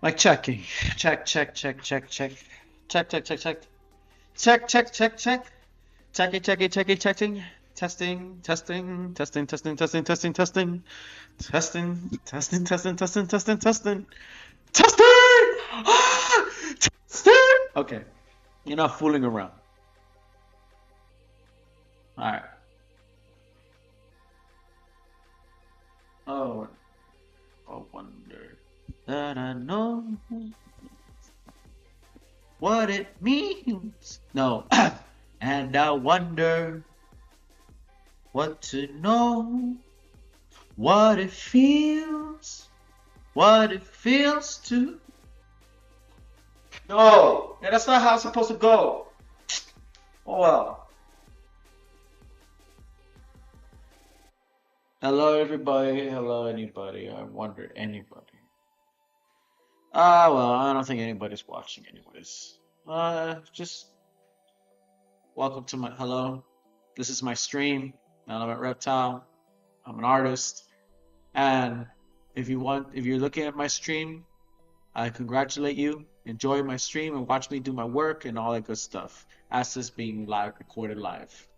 Like checking. Check, check, check, check, check. Check, check, check, check. Check, check, check, check. Checking, checking, checking, checking. Testing, testing, testing, testing, testing, testing, testing. Testing, testing, testing, testing, testing, testing. Testing! Testing! Okay. You're not fooling around. Alright. Oh, I wonder that I know what it means. No. And I wonder what to know, what it feels to. No, yeah, that's not how it's supposed to go. Oh well. Hello, everybody. Hello, anybody. I wonder, anybody. Well, I don't think anybody's watching, anyways. Just welcome to my hello. This is my stream. I'm at Reptile. I'm an artist, and if you're looking at my stream, I congratulate you. Enjoy my stream and watch me do my work and all that good stuff. As this being live, recorded live.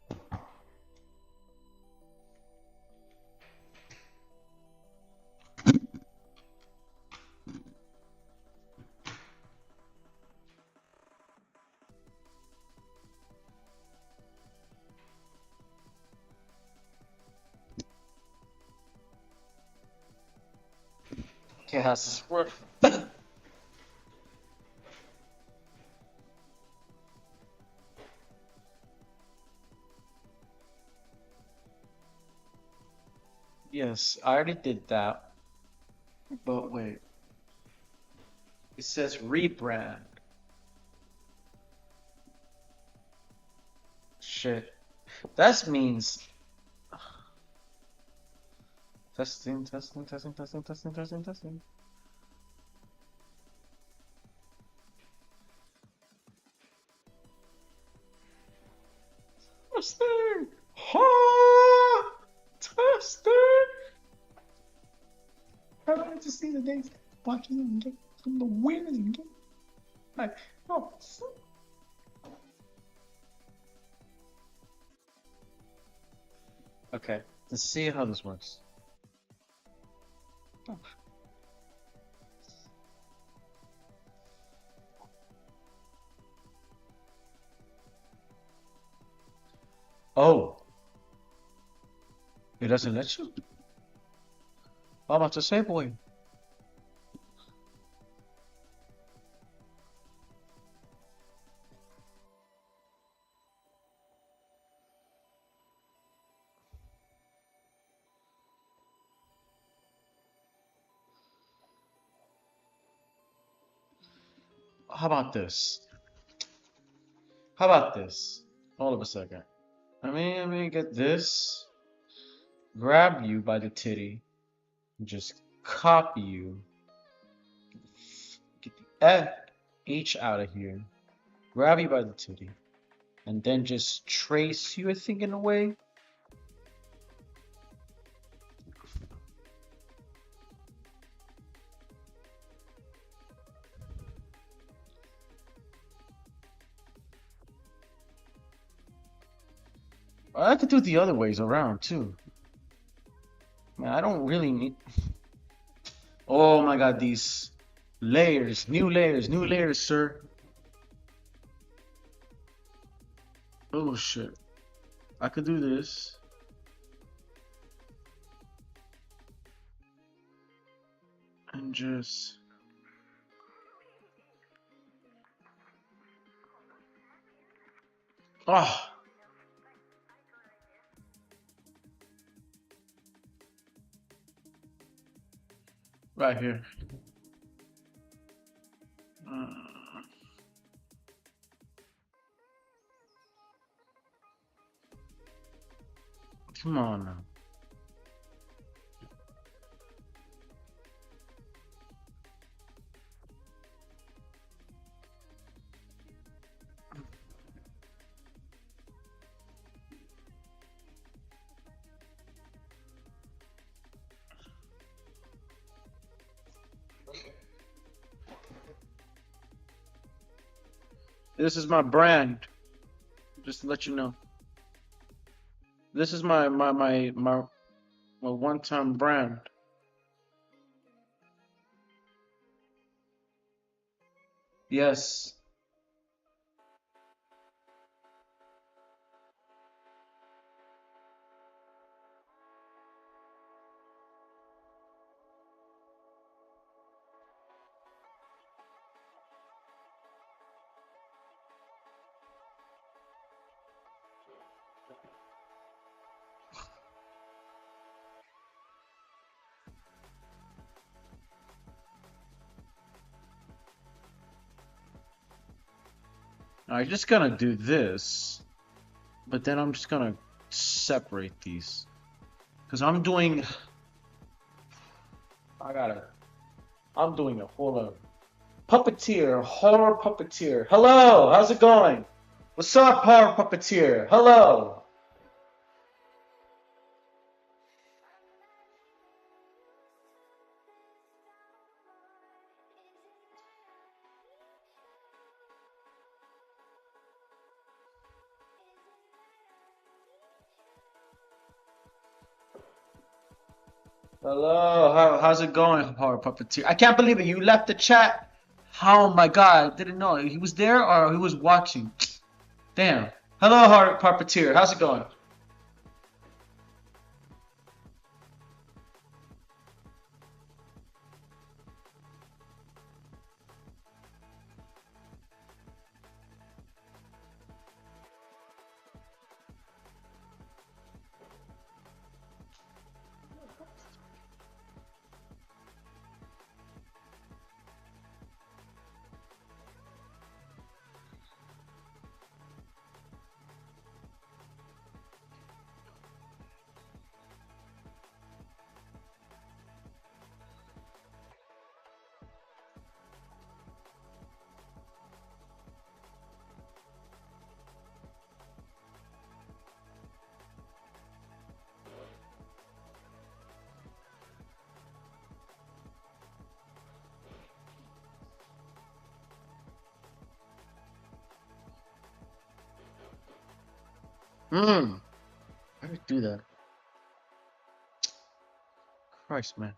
Okay, how's this work? Yes, I already did that. But wait. It says rebrand. Shit. That means testing, testing, testing, testing, testing, testing, testing. Testing! Ha! Testing! I like to see the days watching them get from the winners and get like, oh. Okay, let's see how this works. Oh. Oh, it doesn't let you? I'm about to say, boy. How about this? How about this? Hold up a second. Let me get this. Grab you by the titty. And just copy you. Get the F H out of here. Grab you by the titty. And then just trace you, I think, in a way. I could do it the other ways around too. Man, I don't really need. Oh my god, these layers, new layers, sir. Oh shit. I could do this. And just. Oh. Right here. Come on now. This is my brand. Just to let you know. This is my one-time brand. Yes. I'm just gonna do this, but then I'm just gonna separate these. Because I'm doing, I'm doing a whole lot. Puppeteer, horror puppeteer. Hello, how's it going? What's up, horror puppeteer? Hello. Hello, how's it going, horror puppeteer? I can't believe it. You left the chat. Oh my god, I didn't know. He was there or he was watching. Damn. Hello, horror puppeteer. How's it going? Hmm. How did I do that? Christ, man.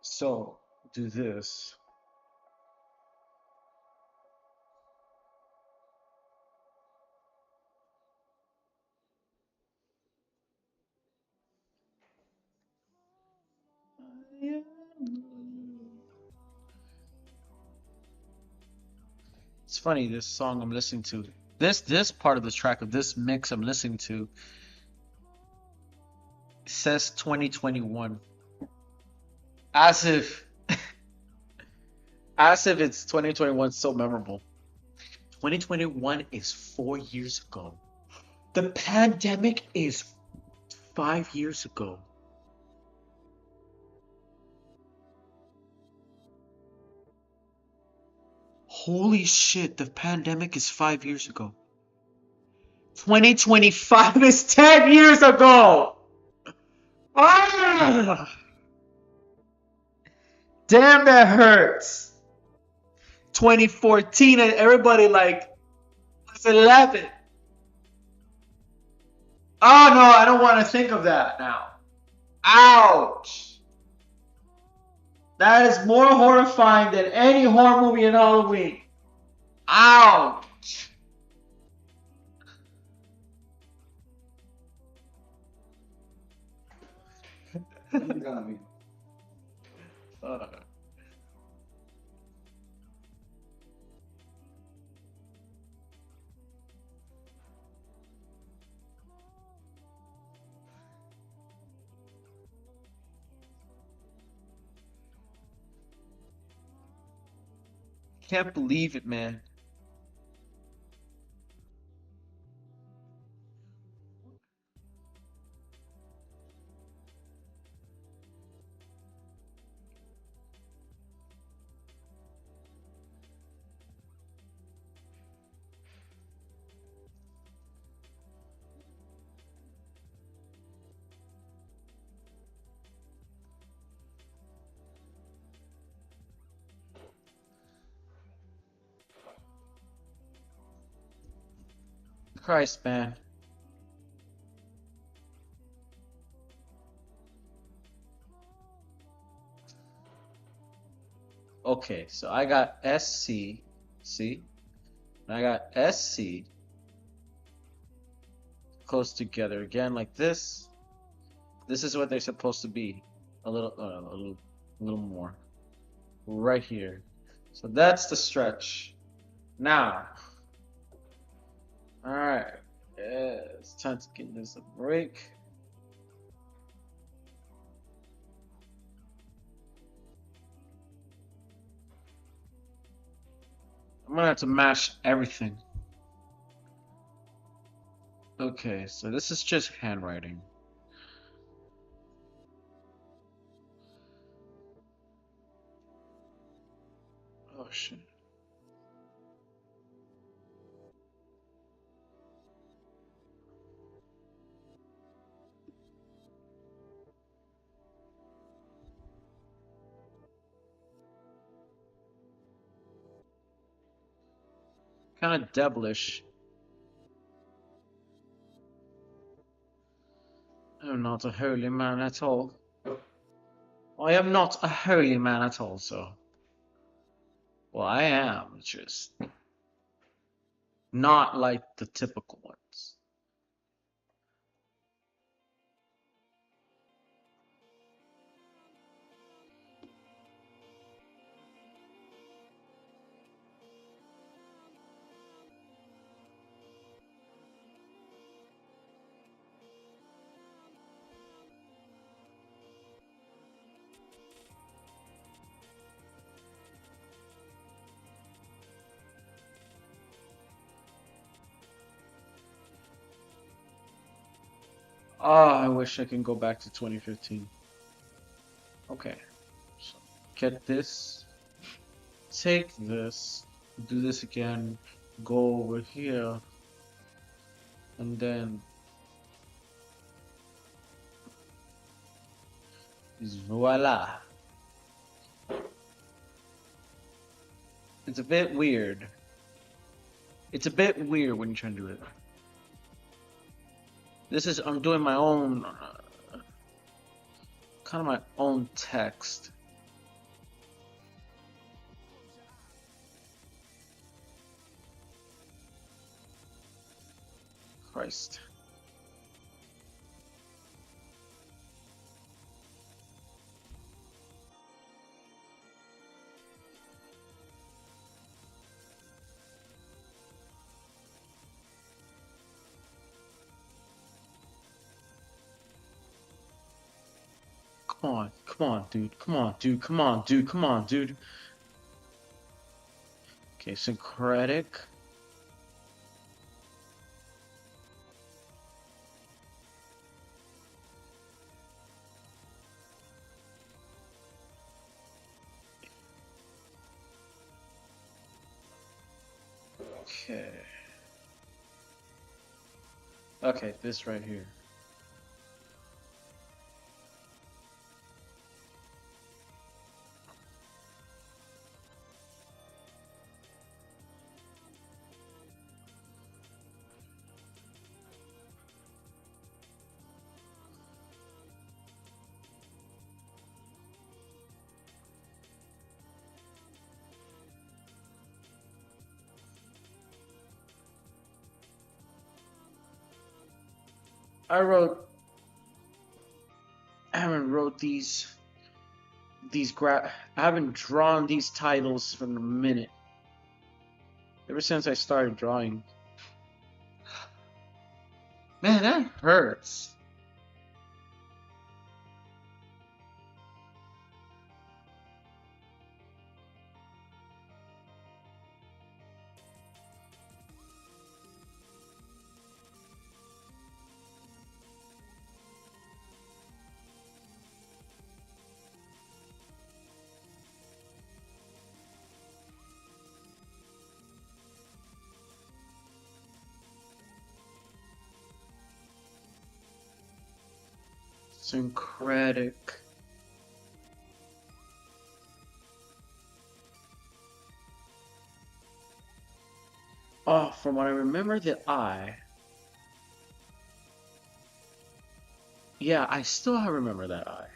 So, do this. It's funny, this song I'm listening to. This part of this track of this mix I'm listening to says 2021. As if as if it's 2021 so memorable. 2021 is 4 years ago. The pandemic is 5 years ago. Holy shit, the pandemic is 5 years ago. 2025 is 10 years ago! Ah! Damn, that hurts. 2014 and everybody like was 11. Oh no, I don't want to think of that now. Ouch. That is more horrifying than any horror movie in Halloween. Ouch. You got me. Can't believe it, man. Christ, man. Okay, so I got SC, see? And I got SC close together again like this. This is what they're supposed to be. A little more. Right here. So that's the stretch. Now, all right, it's time to give this a break. I'm gonna have to mash everything. Okay, so this is just handwriting. Oh shit. Kind of devilish. I am not a holy man at all. I am not a holy man at all, so. Well, I am, just not like the typical ones. Oh, I wish I can go back to 2015. Okay, so get this, take this, do this again, go over here, and then voila. It's a bit weird. It's a bit weird when you try to do it. This is, I'm doing my own, kind of my own text. Christ. Come on, dude. Come on, dude. Come on, dude. Come on, dude. Okay, syncretic. Okay. Okay, this right here. I haven't wrote these I haven't drawn these titles for a minute. Ever since I started drawing. Man, that hurts. Syncretic. Oh, from what I remember, the eye. Yeah, I still remember that eye.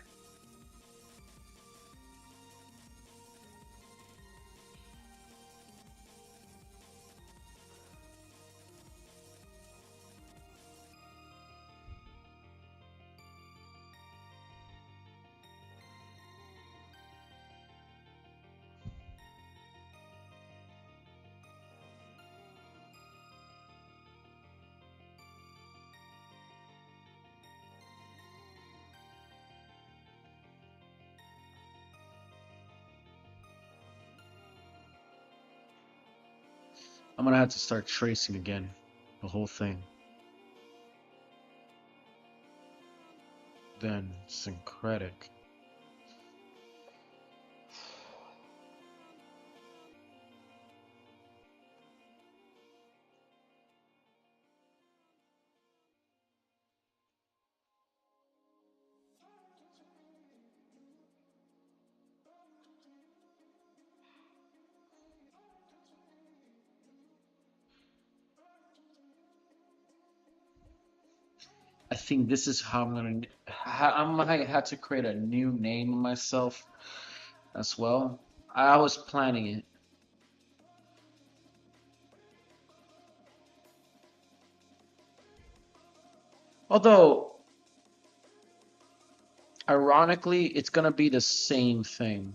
I'm gonna have to start tracing again, the whole thing. Then syncretic. I think this is how I'm gonna have to create a new name of myself as well. I was planning it. Although, ironically, it's gonna be the same thing.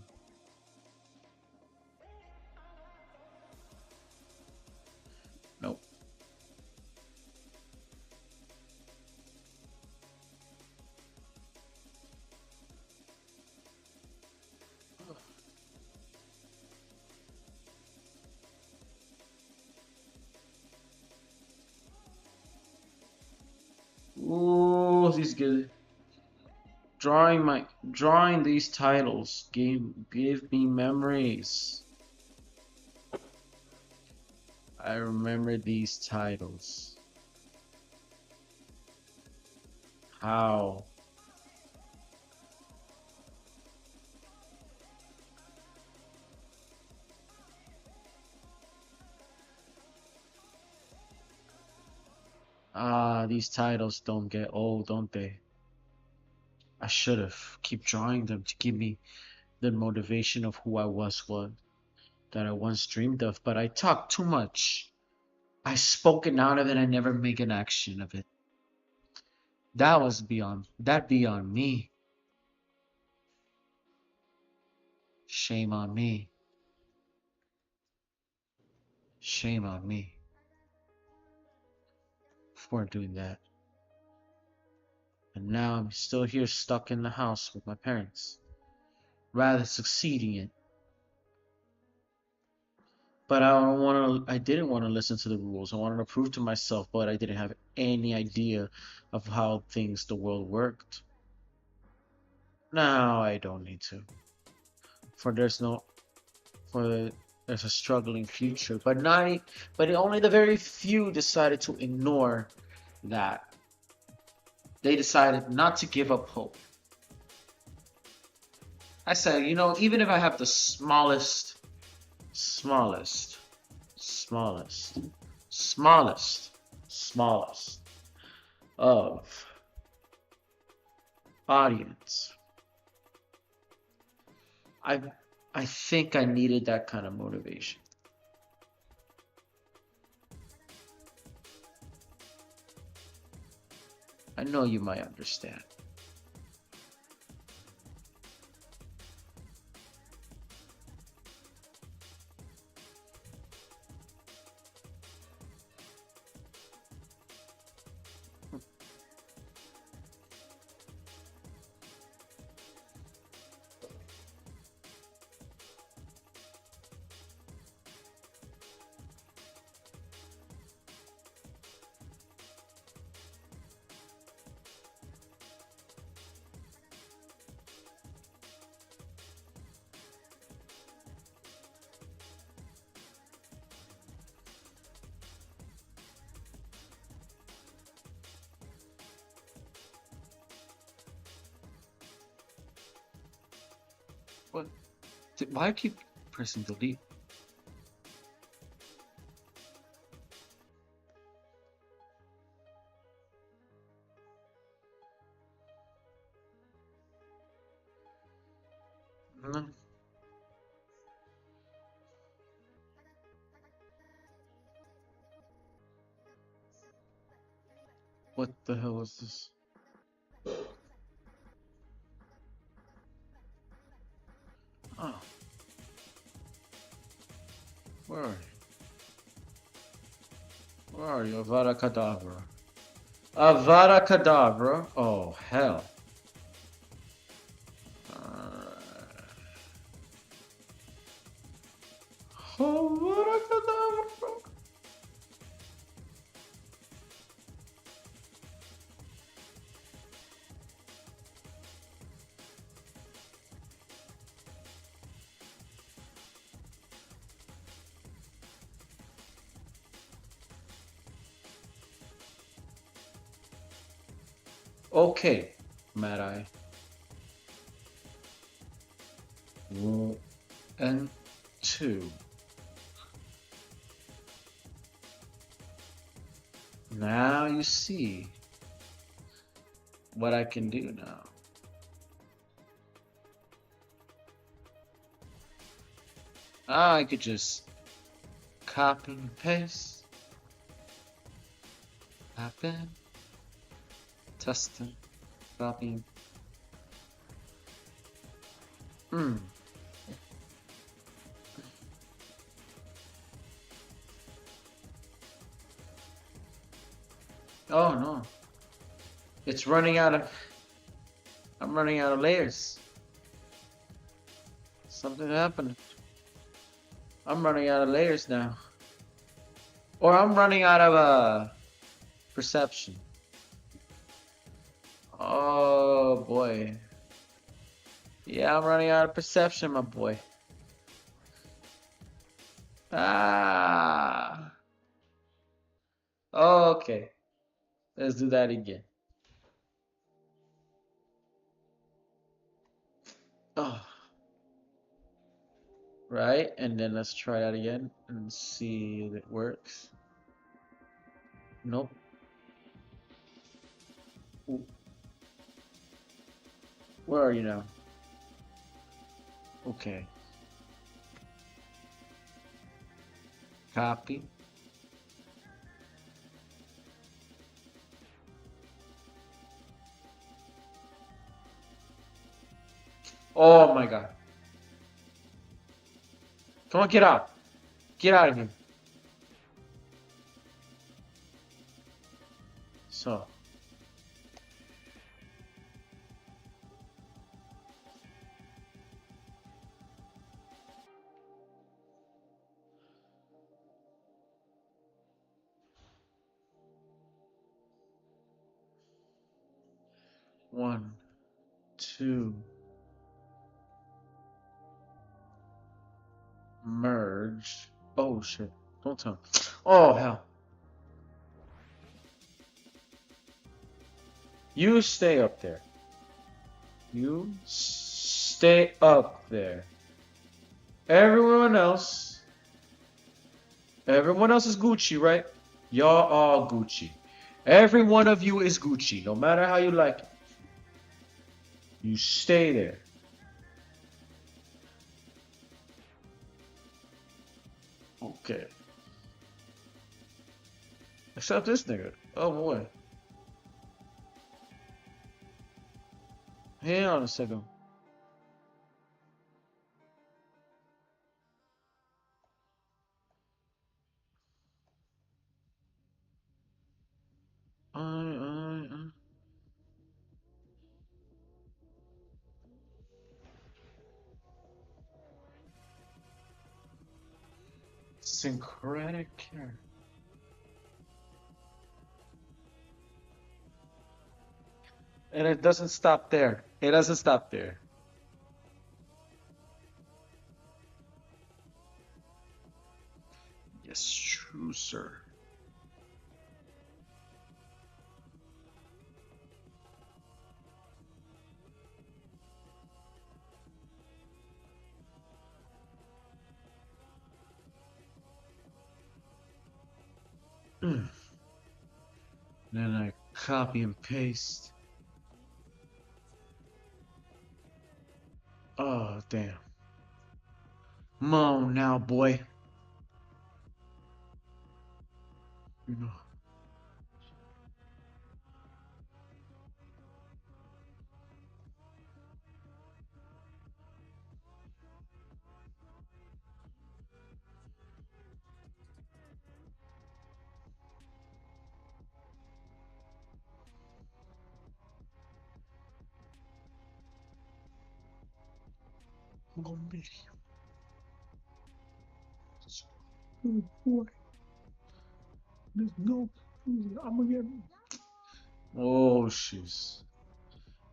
Nope. Ooh, these good. Drawing these titles give me memories. I remember these titles. How? Ah, these titles don't get old, don't they? I should have keep drawing them to give me the motivation of who I was that I once dreamed of, but I talk too much. I spoke it out of it, I never make an action of it. That beyond me. Shame on me. Shame on me for doing that. And now I'm still here stuck in the house with my parents, rather succeeding it. But I didn't want to listen to the rules. I wanted to prove to myself, but I didn't have any idea of how the world worked. Now I don't need to. For there's no for there's a struggling future. But only the very few decided to ignore that. They decided not to give up hope. I said, even if I have the smallest, smallest of audience, I I think I needed that kind of motivation. I know you might understand. What? Why keep pressing delete? No. What the hell is this? Oh. Where are you? Where are you? Avada Kedavra. Avada Kedavra? Oh, hell. Avada Kedavra. Okay, Mad Eye. And 2. Now you see what I can do now. I could just copy and paste. Copy. Testing. Copy. Oh no. It's running out of... I'm running out of layers. Something happened. I'm running out of layers now. Or I'm running out of perception. Oh boy. Yeah, I'm running out of perception, my boy. Ah. Okay. Let's do that again. Oh. Right, and then let's try that again and see if it works. Nope. Ooh. Where are you now? Okay. Copy. Oh my god. Come on, get out. Get out of here. So. One, two. Merge. Oh shit. Don't tell me. Oh hell. You stay up there. You stay up there. Everyone else is Gucci, right? Y'all all Gucci. Every one of you is Gucci, no matter how you like it. You stay there. Okay. Except this nigga. Oh boy. Hang on a second. Syncretic care. And it doesn't stop there. It doesn't stop there. Yes, true, sir. Then I copy and paste. damn. Come on now, boy. You know. I'm gonna be. There's no. I'm gonna get. Oh, jeez.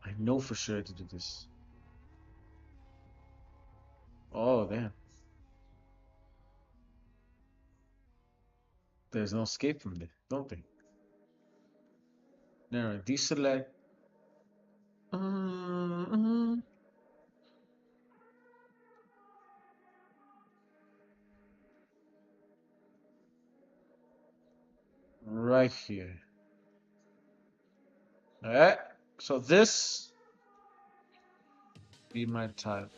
I know for sure to do this. Oh, damn. There's no escape from this, don't they? Now, deselect. Mm-hmm. Right here. Alright. So this be my type.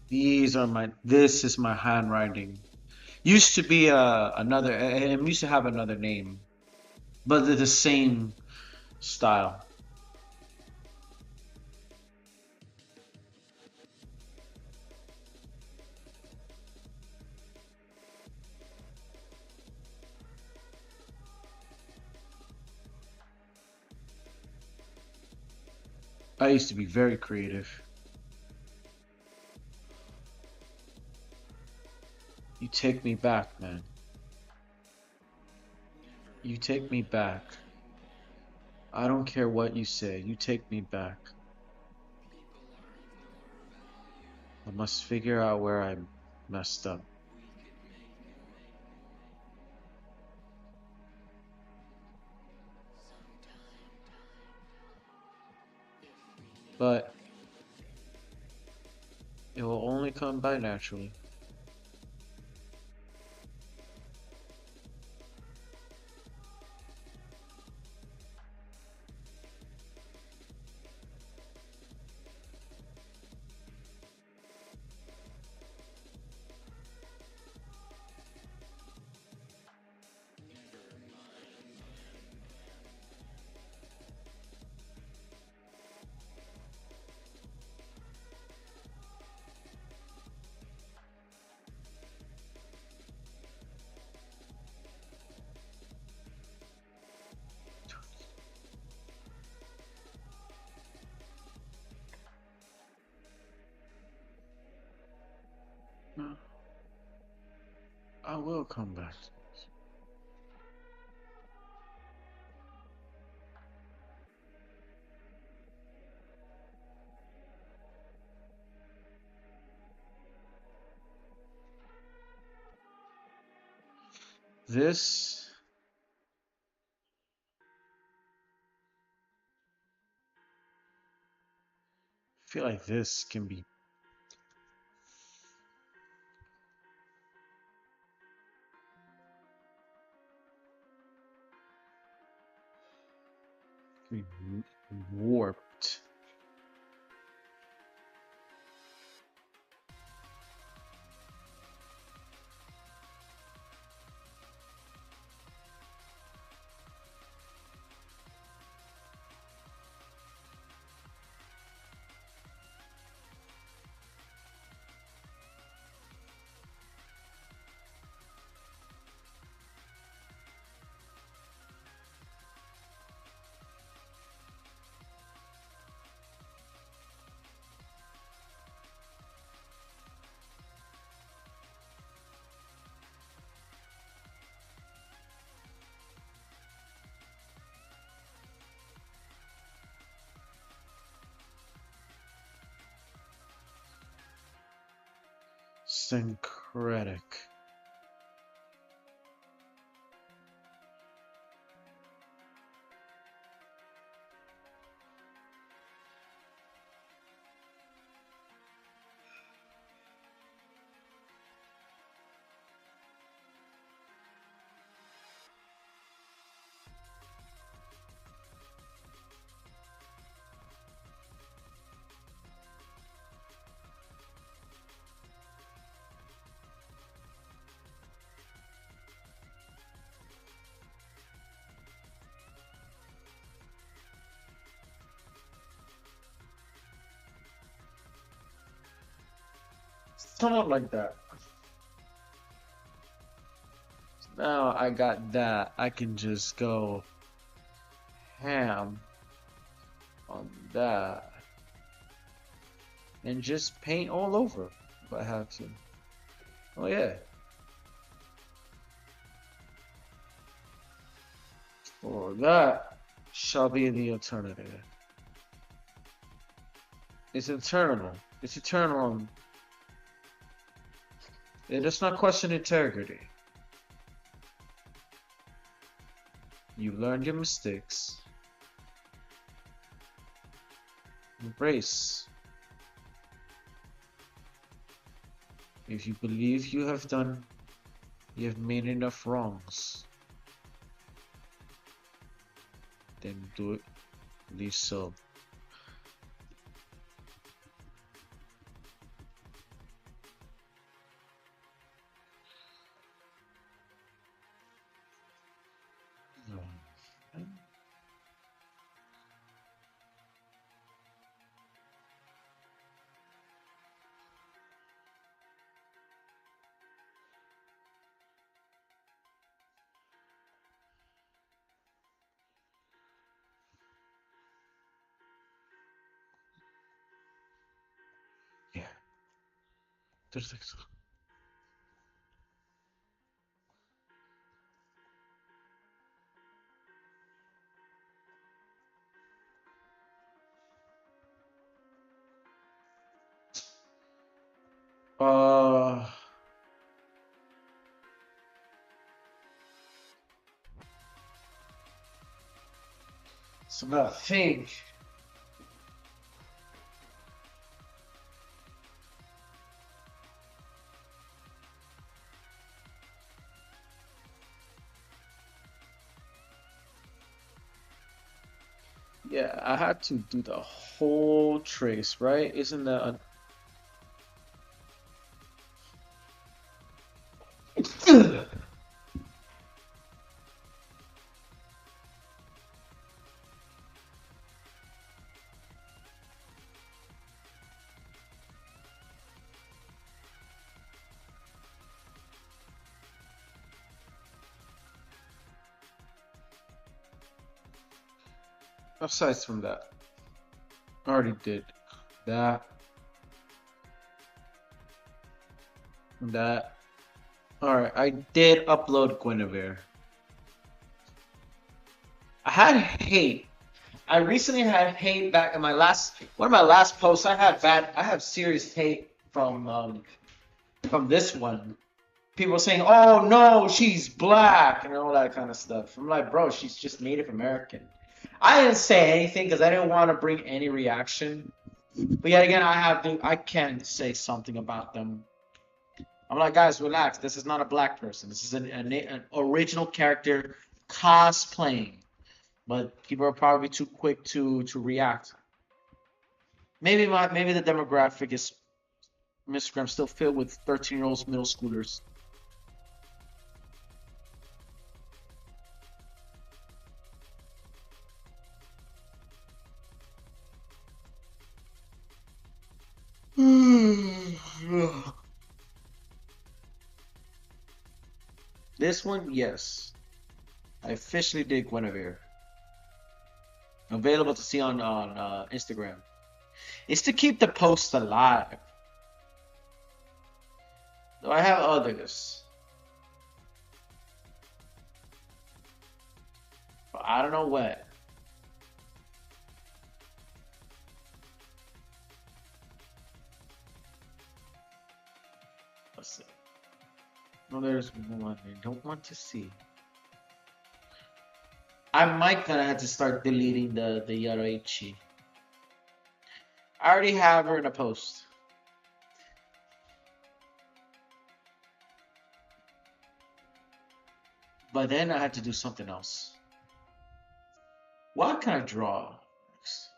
These are my. This is my handwriting. Used to be another. It used to have another name, but they're the same style. I used to be very creative. You take me back, man. You take me back. I don't care what you say. You take me back. I must figure out where I messed up. But it will only come by naturally. I will come back. This I feel like this can be warped. Syncretic. Something like that. Now I got that. I can just go ham on that and just paint all over if I have to. Oh yeah. Or that shall be the alternative. It's eternal. It's eternal. It does not question integrity. You've learned your mistakes. Embrace. If you believe you have made enough wrongs, then do it. Leave so. Yeah. There's like so now think. Yeah, I had to do the whole trace, right? Isn't that a... Aside from that, I already did that. That. Alright, I did upload Guinevere. I had hate. I recently had hate back in one of my last posts. I have serious hate from this one. People saying, "Oh no, she's black" and all that kind of stuff. I'm like, bro, she's just Native American. I didn't say anything because I didn't want to bring any reaction. But yet again, I can say something about them. I'm like, guys, relax. This is not a black person. This is an original character cosplaying. But people are probably too quick to react. Maybe the demographic is Instagram still filled with 13-year-olds, middle schoolers. This one, yes. I officially did Guinevere. Available to see on Instagram. It's to keep the post alive. Though I have others. But I don't know what. Let's see. No, there's one I don't want to see. I might gonna have to start deleting the Yaraichi. I already have her in a post. But then I had to do something else. What can I draw next?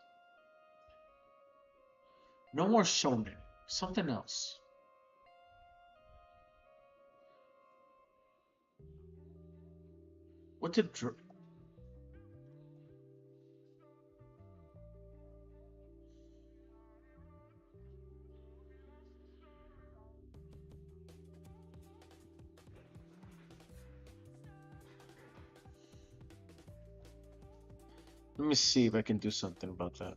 No more shonen. Something else. What to draw? Let me see if I can do something about that.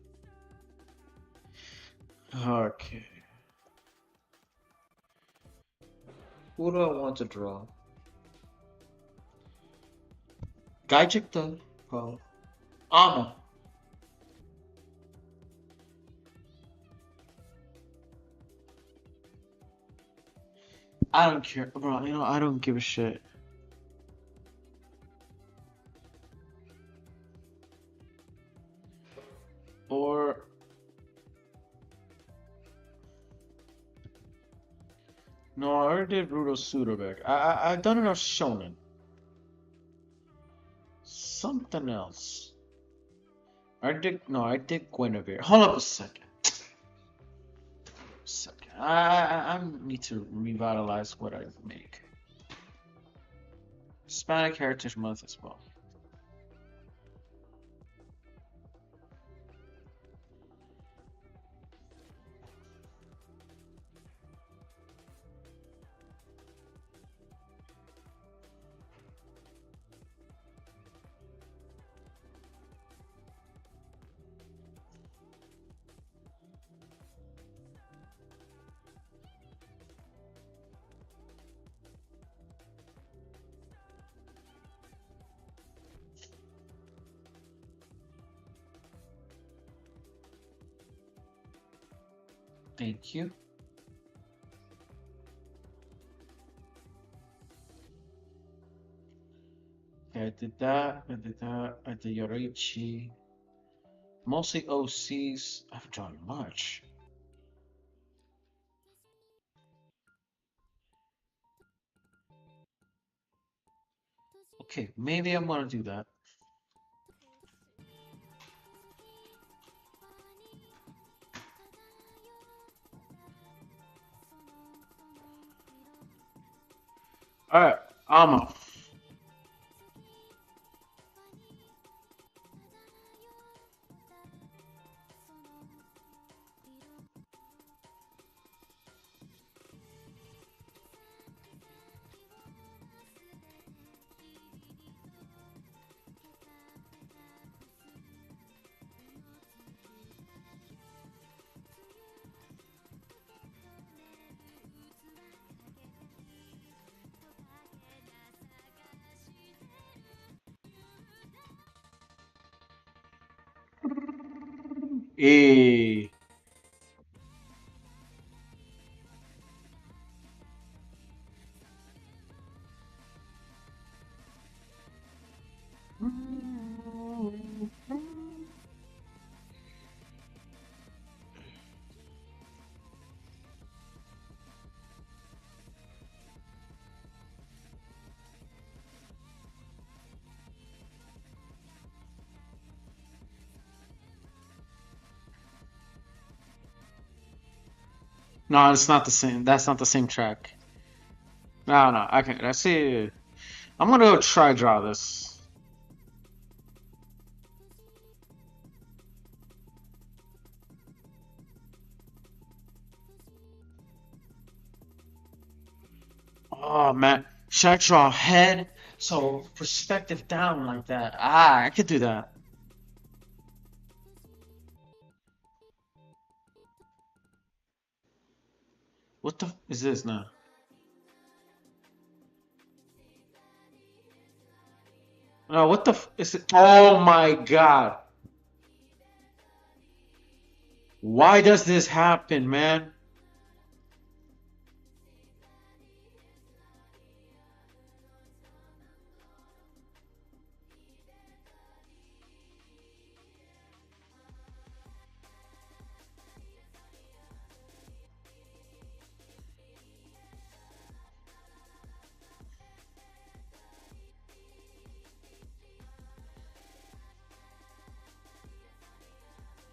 Okay. Who do I want to draw? Gerçekten. Oh. Ama. I don't care, bro. You know, I don't give a shit. Or no, I already did Rudo Sudoback. I've done enough shonen. Something else. I did Guinevere. Hold up a second. I need to revitalize what I make. Hispanic Heritage Month as well. Thank you. Okay, I did that. I did that. I did Yorichi. Mostly OCs. I haven't drawn much. Okay, maybe I'm gonna do that. Alright, Alma. Eh. No, it's not the same. That's not the same track. No, I can. I see. I'm gonna go try draw this. Oh man, should I draw head? So perspective down like that. Ah, I could do that. What the is this now? No, what the is it? Oh my god. Why does this happen, man?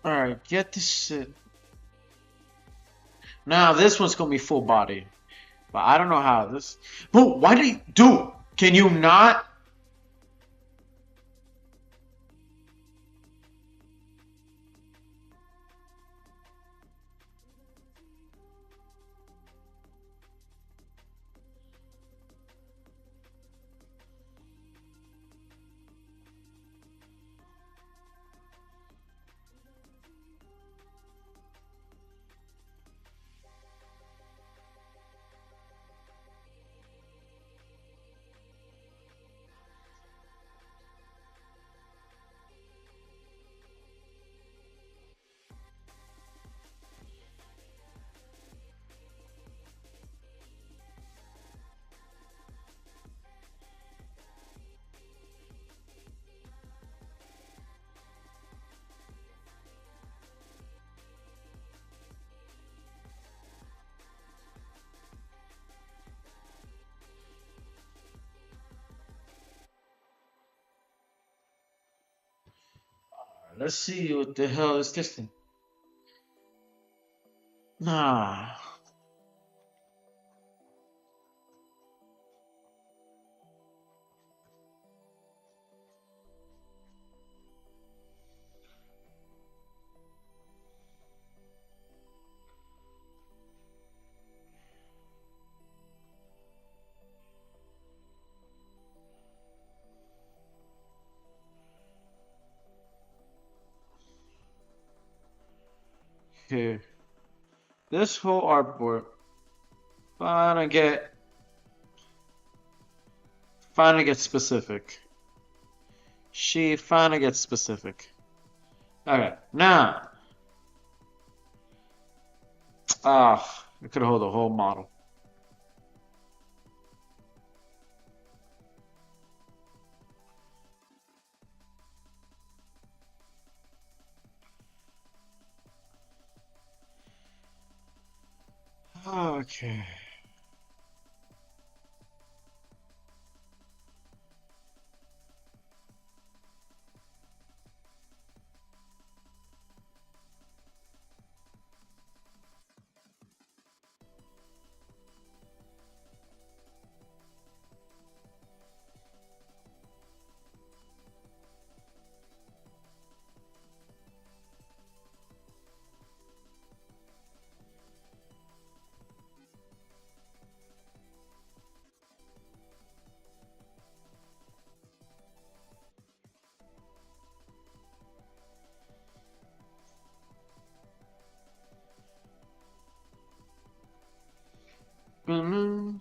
Alright, get this shit. Now this one's gonna be full body. But I don't know how this. Bro, why did he do? Can you not? Let's see what the hell is this thing. Nah. Okay. This whole artboard. Finally get specific. She finally gets specific. Okay, now. Ah, I could hold the whole model. Okay. Mm-hmm.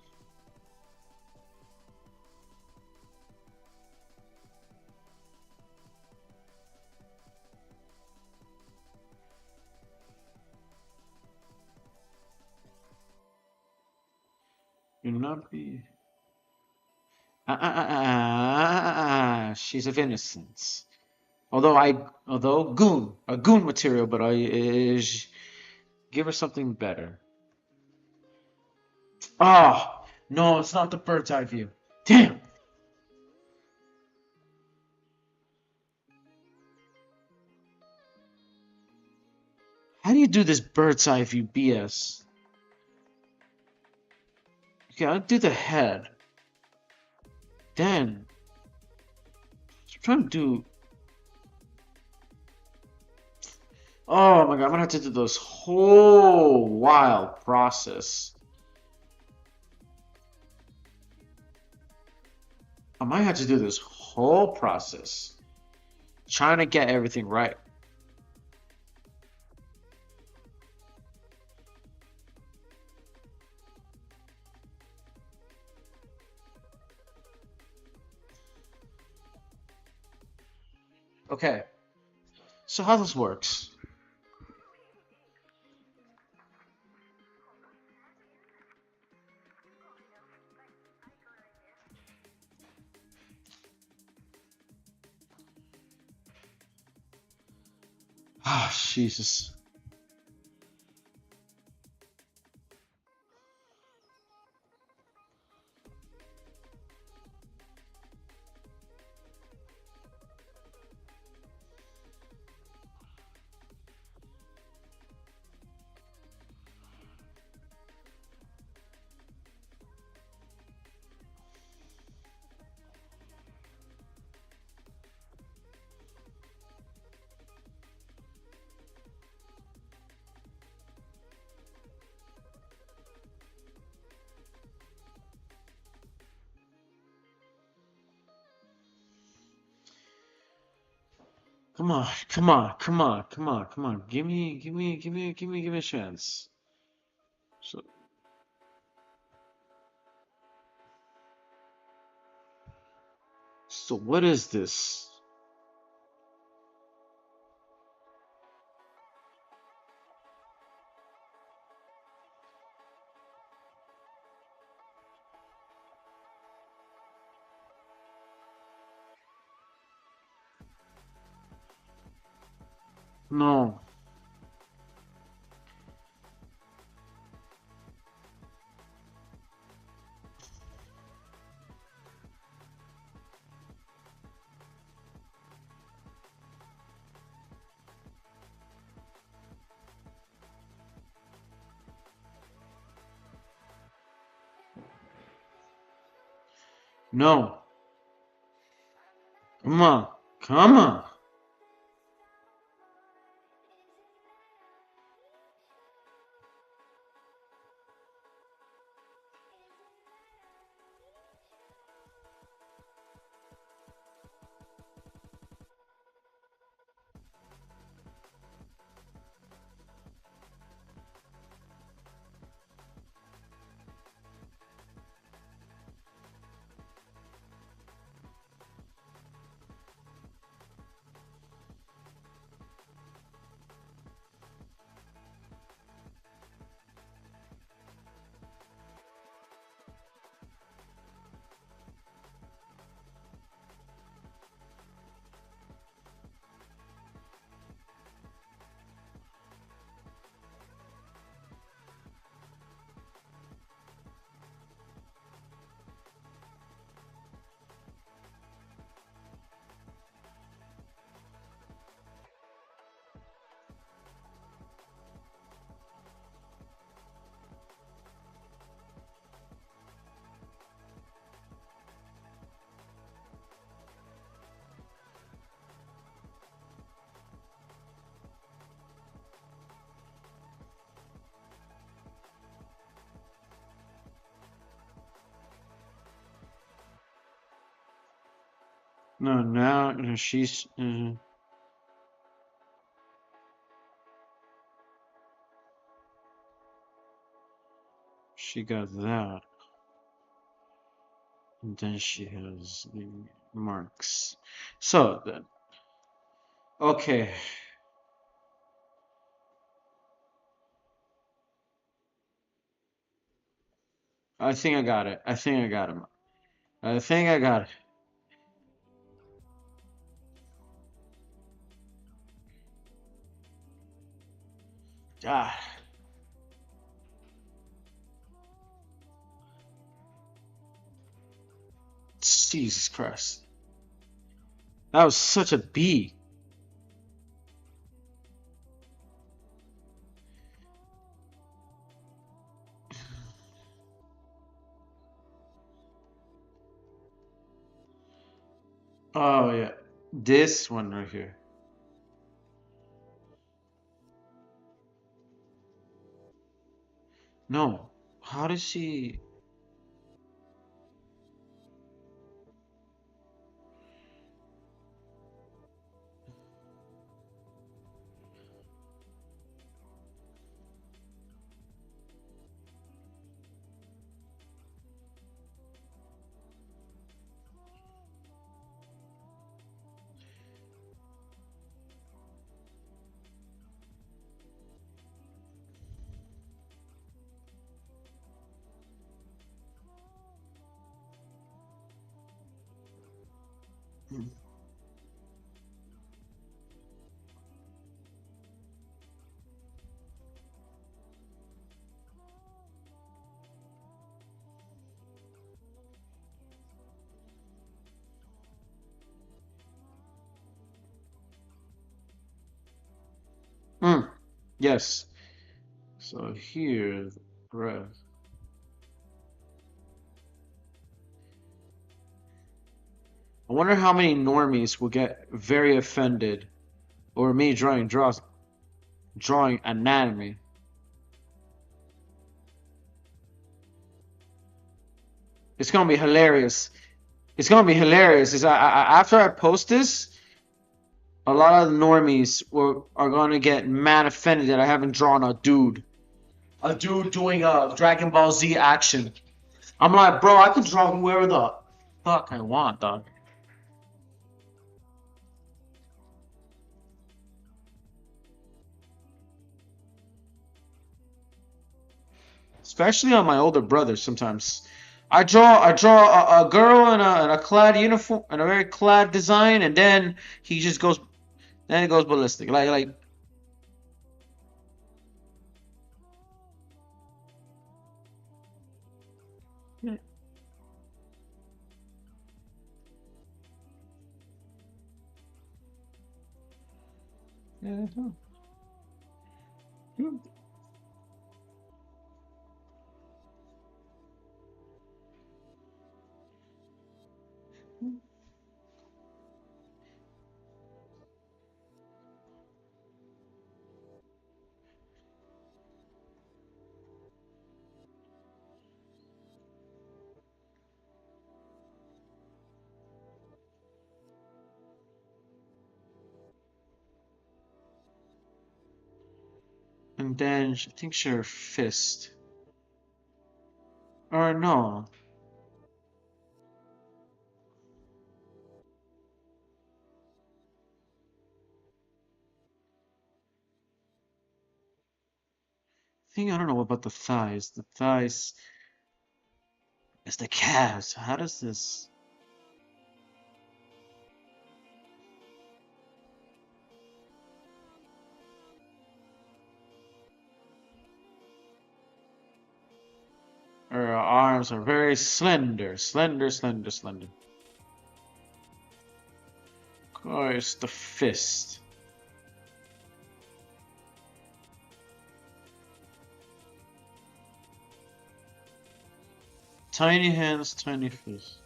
You'll not be. She's of innocence. Although a goon material, but give her something better. Ah, no, it's not the bird's eye view. Damn. How do you do this bird's eye view BS? Okay, I'll do the head. Then, I'm trying to do. Oh my god, I'm gonna have to do this whole wild process. I might have to do this whole process. Trying to get everything right. Okay, so how this works. Ah, Jesus. Come on, come on, come on, come on, come on. Give me a chance. So, so what is this? No. No. Come on. Come on. No, now she's. She got that. And then she has the marks. So then. Okay. I think I got it. I think I got him. I think I got it. Ah. Jesus Christ. That was such a B. Oh, yeah. This one right here. No. How does she. Mm. Yes. So here, right. I wonder how many normies will get very offended over me drawing anatomy. It's gonna be hilarious. It's gonna be hilarious. After I post this, a lot of the normies are gonna get mad offended that I haven't drawn a dude doing a Dragon Ball Z action. I'm like, bro, I can draw whoever the fuck I want, dog. Especially on my older brothers. Sometimes I draw a girl in a clad uniform in a very clad design, and then he goes ballistic. Like yeah, yeah, yeah. And then I think her fist. Or no. I don't know about the thighs. The thighs is the calves. How does this? Her arms are very slender, slender. Of course, the fist. Tiny hands, tiny fist.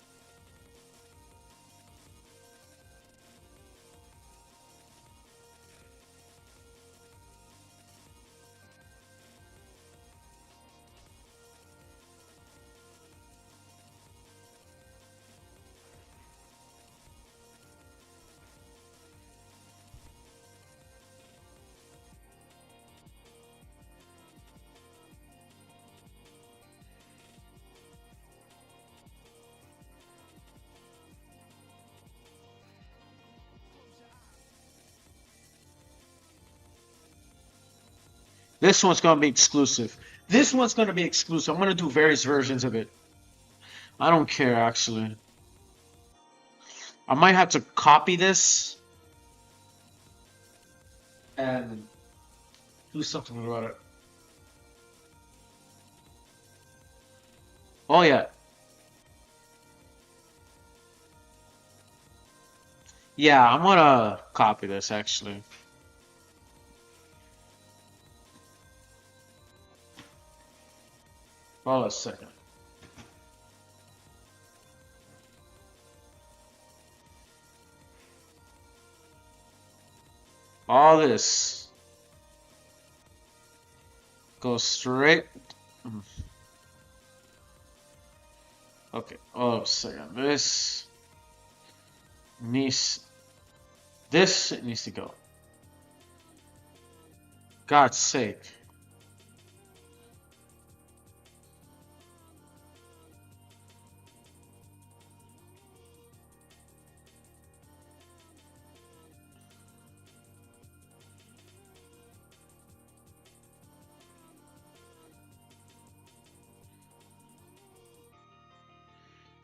This one's gonna be exclusive. This one's gonna be exclusive. I'm gonna do various versions of it. I don't care actually. I might have to copy this and do something about it. Oh yeah. Yeah, I'm gonna copy this actually. Hold on a second. All this goes straight. Okay, hold on a second. Needs this needs to go. God's sake.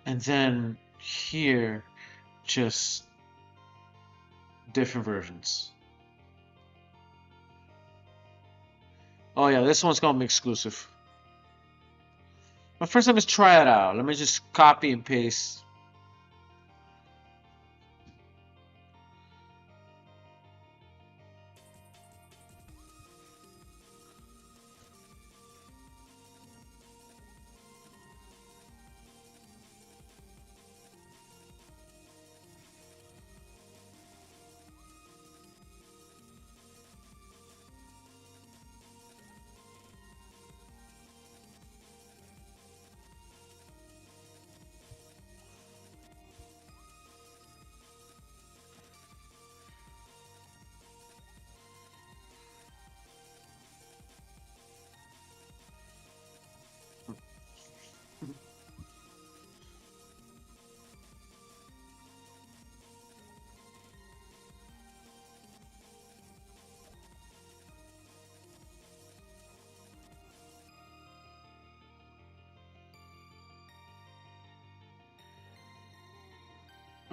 And then here, just different versions. Oh yeah, this one's gonna be exclusive. But first, let me try it out. Let me just copy and paste.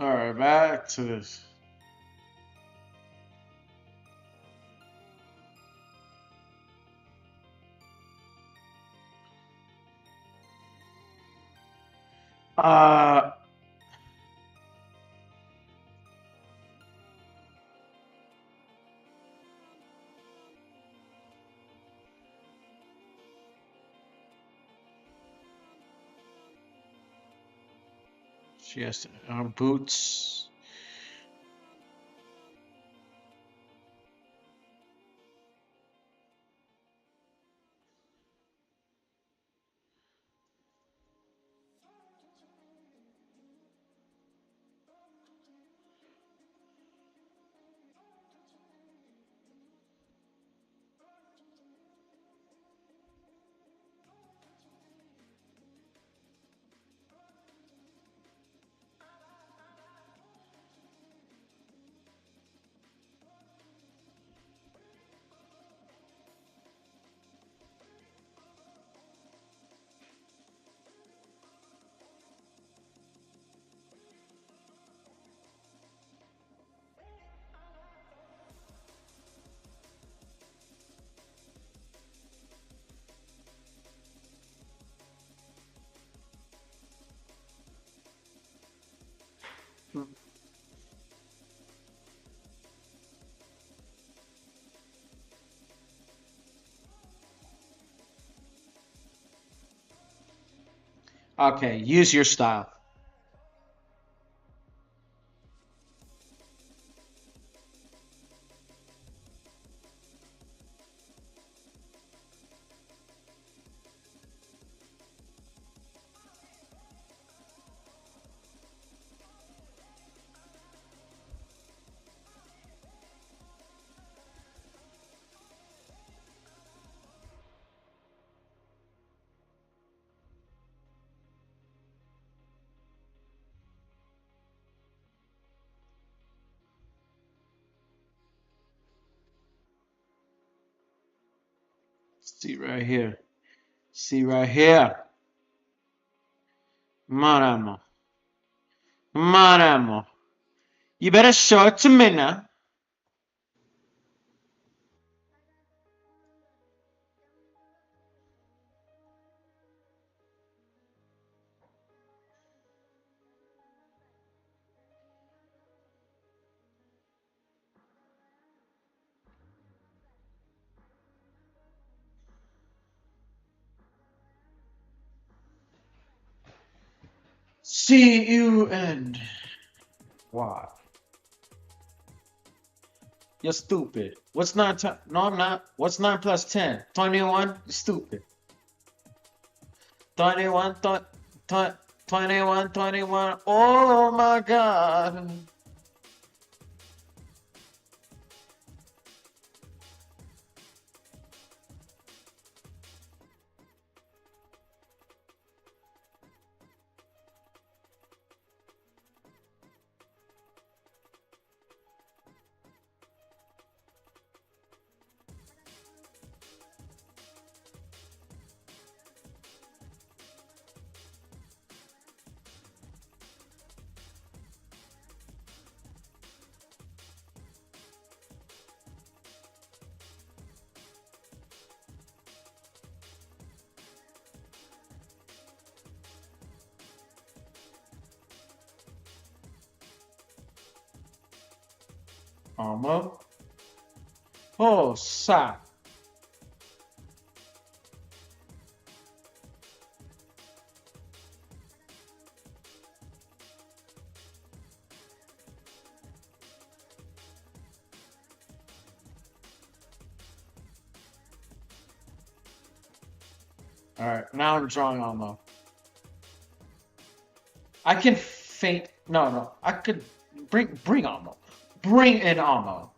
All right, back to this. Uh, she has boots. Okay, use your style. See right here. See right here. Maramo. Maramo. You better show it to me now. C-U-N. Why? You're stupid. What's 9 times? No, I'm not. What's 9 plus 10? 21? You're stupid. 21, 21, 21. Oh my god. Almost. Oh, sa. All right, now I'm drawing Almo. I can faint. No, no. I could bring Almo. Bring in Almo.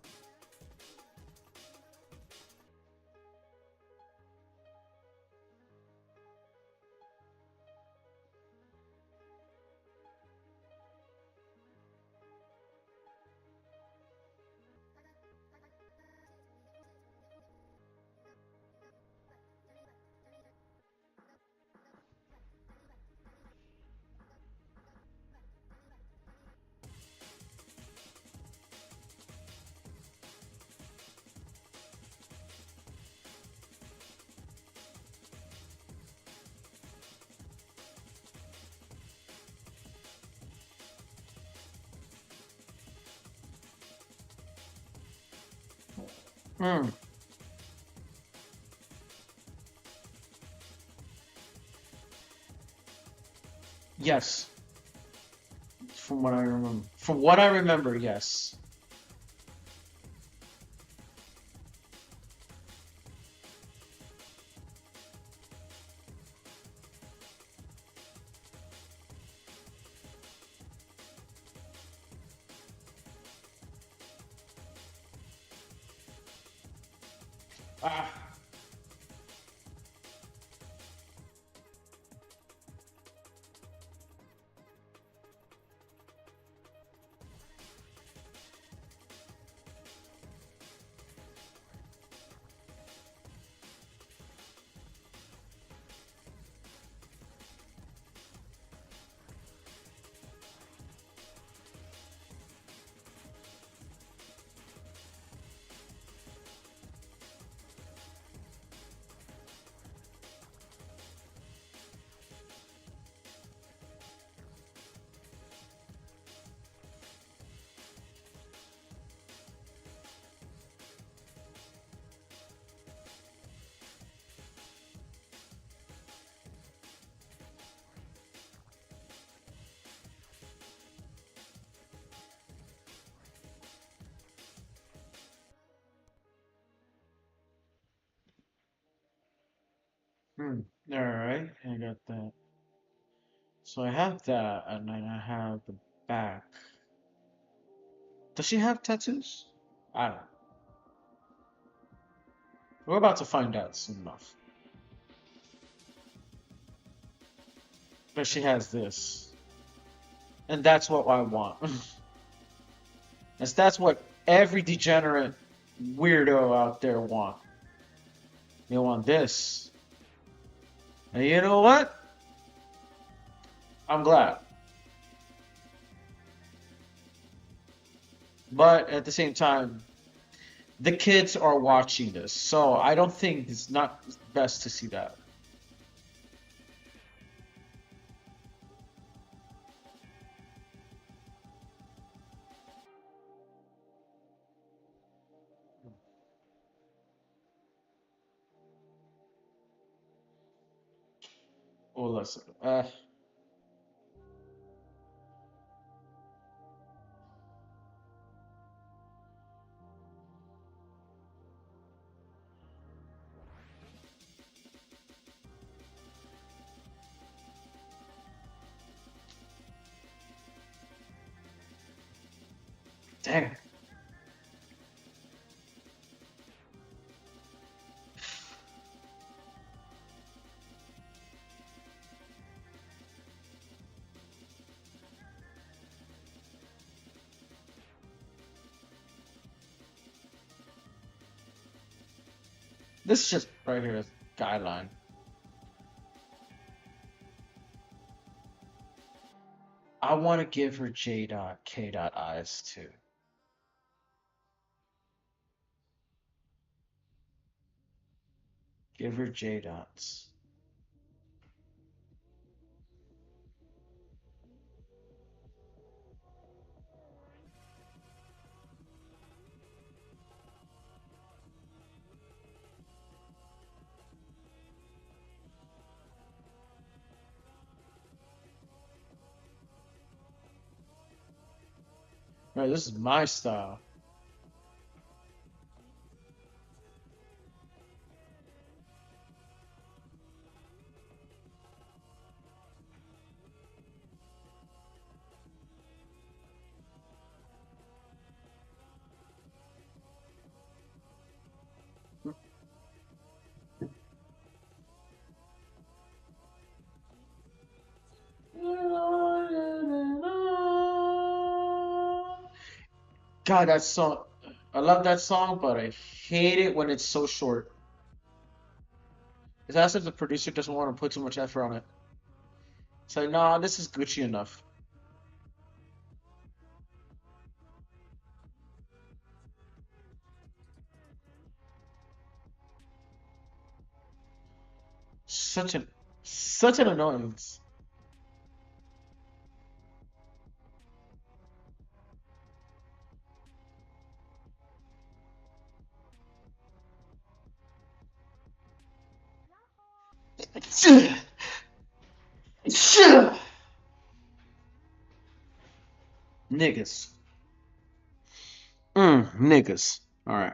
Hmm. Yes. From what I remember. From what I remember, yes. Ah. Alright, I got that. So I have that, and then I have the back. Does she have tattoos? I don't know. We're about to find out soon enough. But she has this. And that's what I want. That's what every degenerate weirdo out there want. They want this. And you know what? I'm glad. But at the same time, the kids are watching this, so I don't think it's not best to see that. Oh, listen. Dang. This is just right here is guideline. I want to give her J dot K dot eyes too. Give her J dots. Right, this is my style. God, that song. I love that song, but I hate it when it's so short. It's as if the producer doesn't want to put too much effort on it. It's like, nah, this is Gucci enough. Such an such an annoyance. Niggas. Niggas. All right.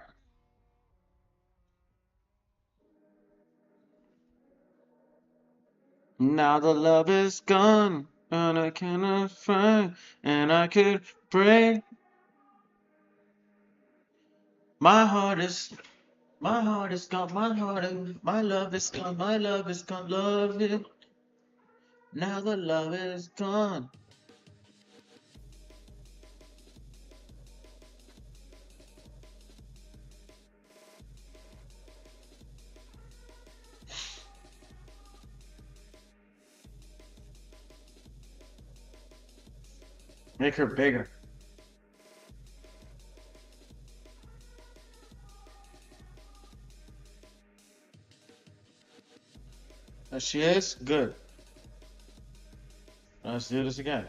Now the love is gone, and I cannot find, and I could pray. My heart is, my heart is gone, my love is gone, my love is gone, love it. Now the love is gone. Make her bigger. As she is good. Let's do this again.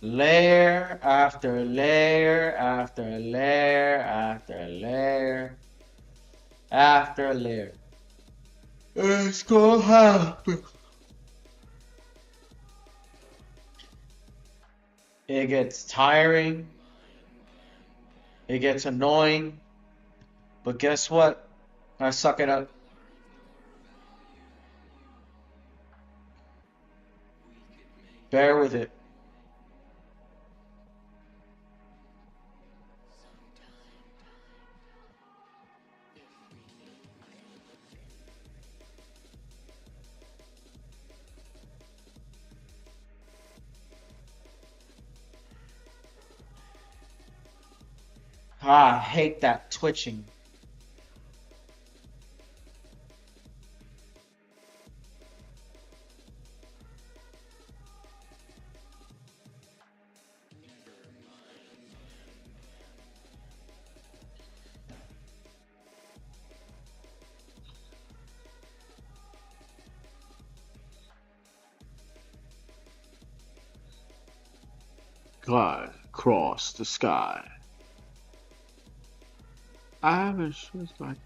Layer after layer after layer after layer after layer. It's gonna happen. It gets tiring. It gets annoying. But guess what? I suck it up. Bear with it. Ah, I hate that twitching. Glide across the sky. I wish it was like.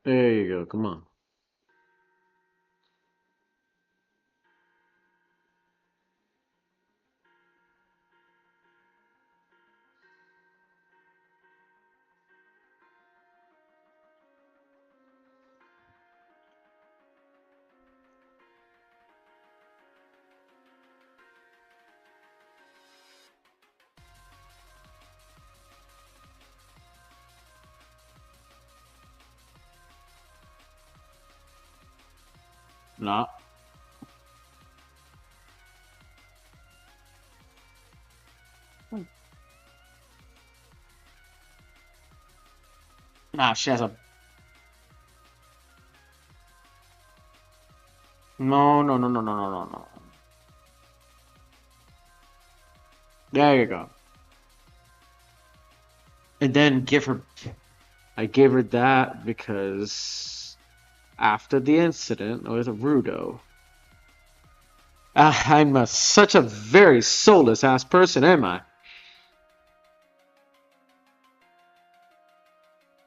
There you go. Come on. Not. Nah, she has a. No, no, no, no, no, no, no, no. There you go. And then give her. I gave her that because after the incident with Rudo, I'm such a very soulless ass person, am I?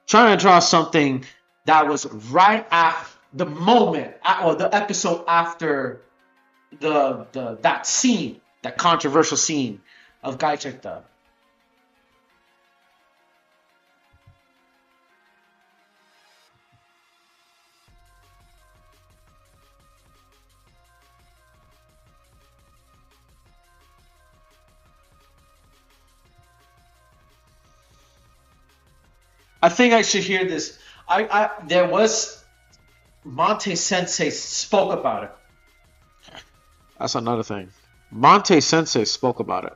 Trying to draw something that was right after the moment or the episode after the that scene, that controversial scene of Gaichekta. I think I should hear this. There was Monte Sensei spoke about it. That's another thing. Monte Sensei spoke about it.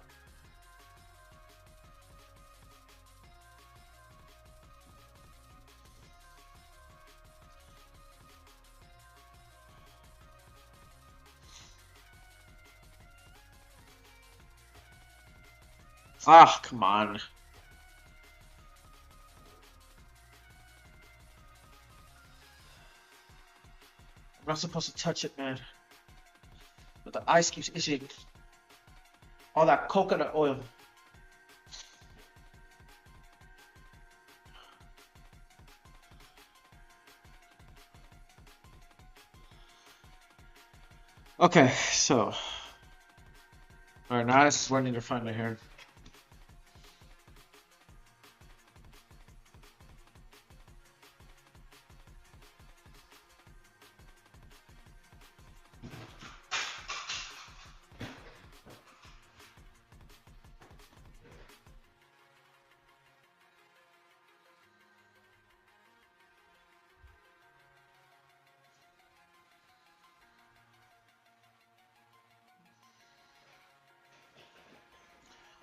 Ah, come on. I'm not supposed to touch it, man. But the ice keeps itching. All that coconut oil. Okay, so. Alright, now this is where I need to find my hair.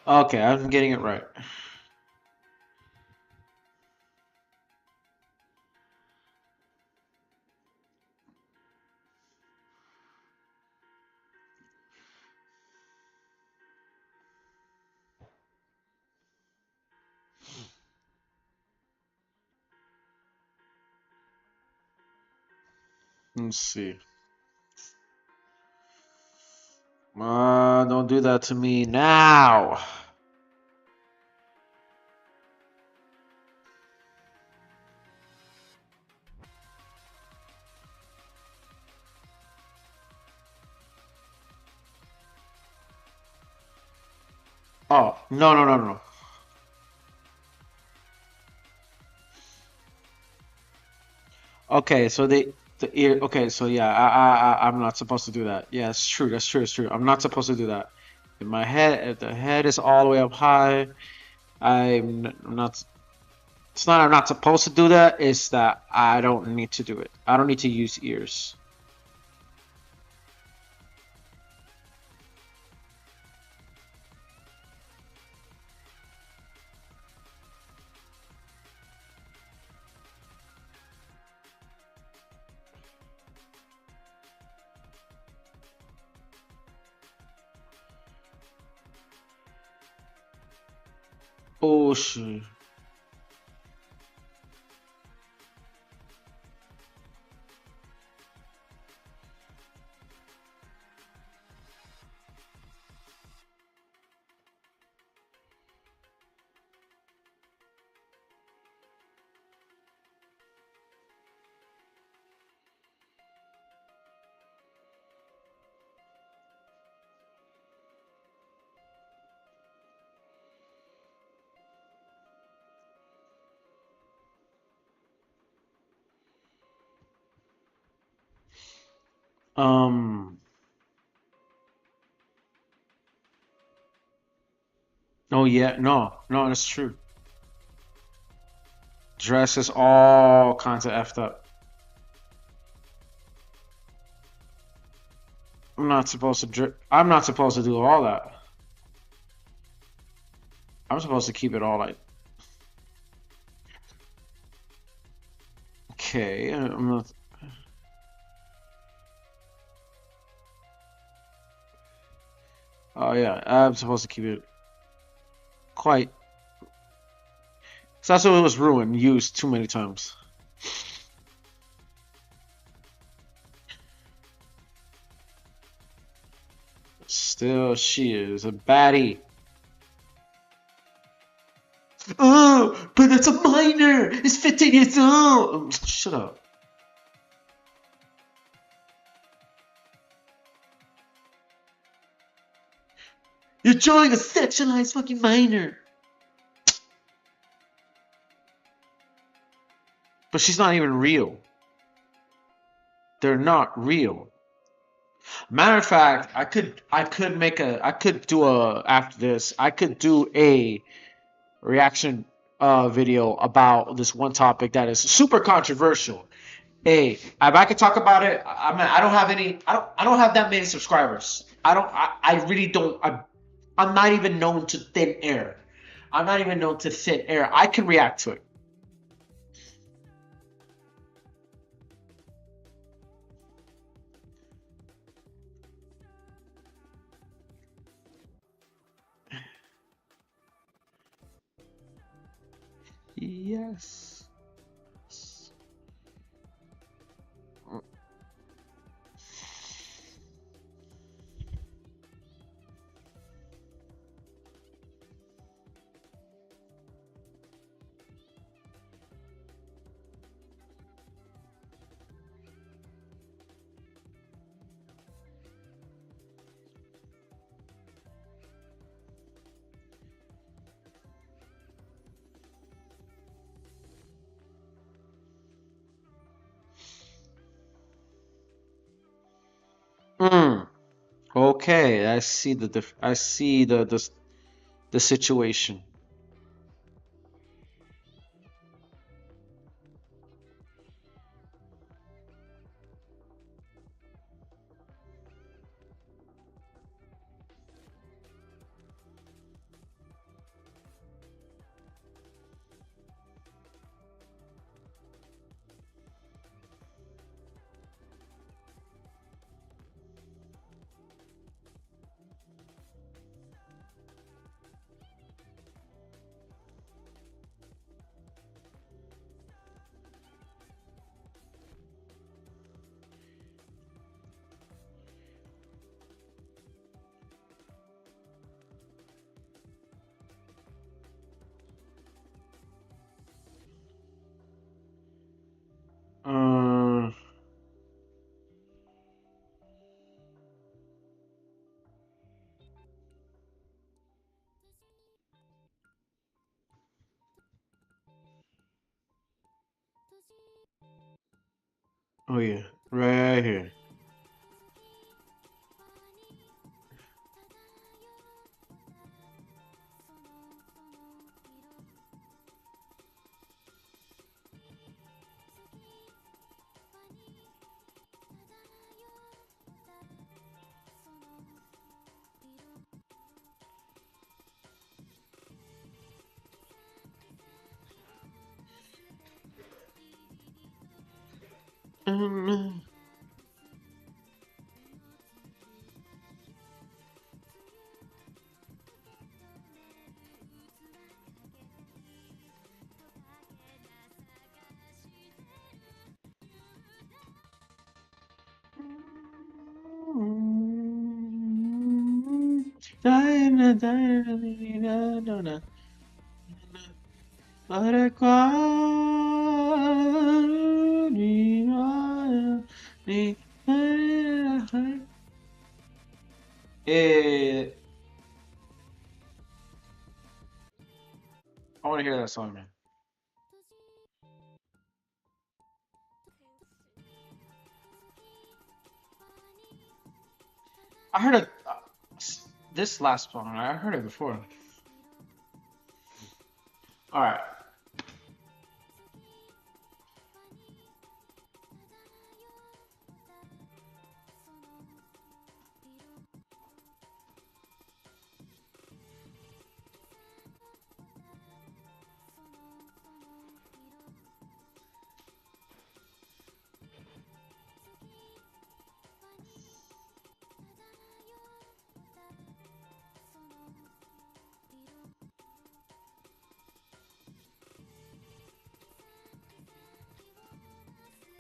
Okay, I'm getting it right. Let's see. Don't do that to me now. Oh, no, no, no, no. Okay, so the ear. Okay, so yeah, I'm not supposed to do that. Yeah, it's true. That's true. It's true. I'm not supposed to do that. If my head, if the head is all the way up high, I'm not. It's not I'm not supposed to do that. It's that I don't need to do it. I don't need to use ears. Oh shit. Um. Oh yeah. No. No. That's true. Dress is all kinds of effed up. I'm not supposed to do all that. I'm supposed to keep it all like. Okay. I'm not. Oh yeah. I'm supposed to keep it quite. So that's what it was ruined. Used too many times. Still, she is a baddie. Oh, but it's a minor. It's 15 years old. Shut up. You're drawing a sexualized fucking minor. But she's not even real. They're not real. Matter of fact, I could do a after this. I could do a reaction video about this one topic that is super controversial. Hey, if I could talk about it, I don't have any. I don't have that many subscribers. I really don't. I'm not even known to thin air. I'm not even known to thin air. I can react to it. Yes. Mm. Okay, I see I see the situation. Oh yeah, right here. Para qual Eh, I want to hear that song, man. I heard it. This last song. I heard it before. All right.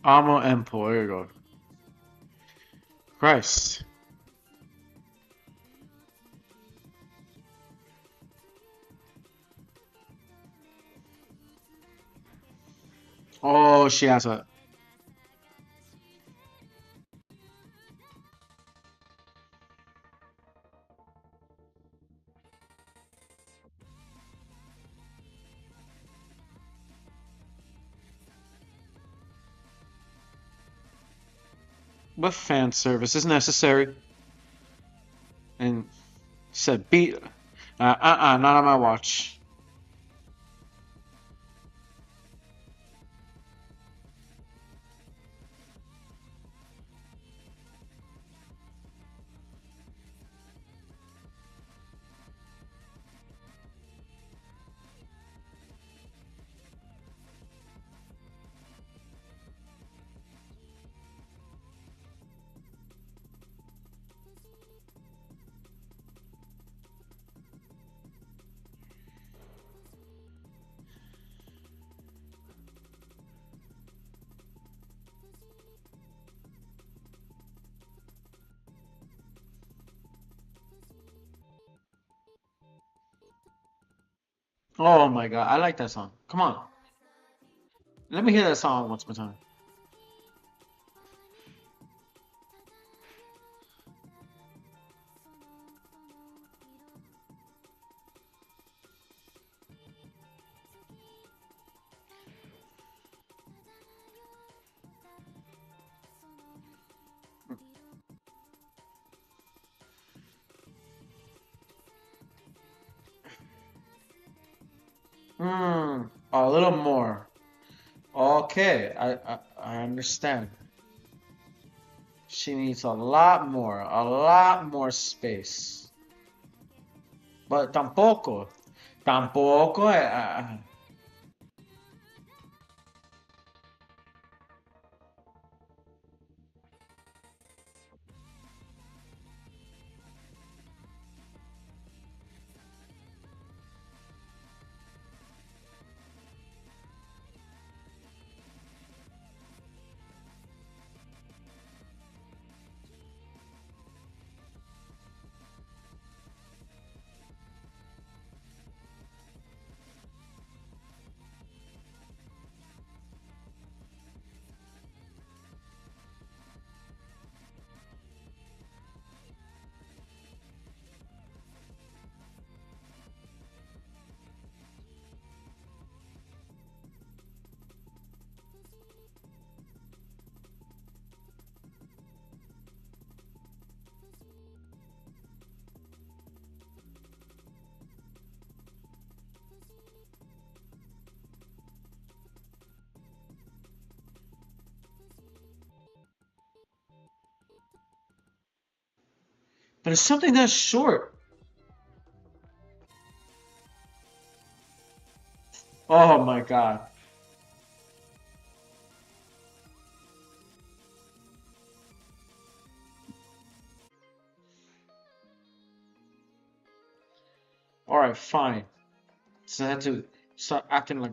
Amo Empo. There you go. Christ. Oh, she has a. But fan service is necessary. And said, beat. Not on my watch. Oh my god, I like that song. Come on. Let me hear that song once more time. A little more. Okay, I understand. She needs a lot more space. But tampoco. But it's something that's short. Oh my god. Alright, fine. So I had to start acting like.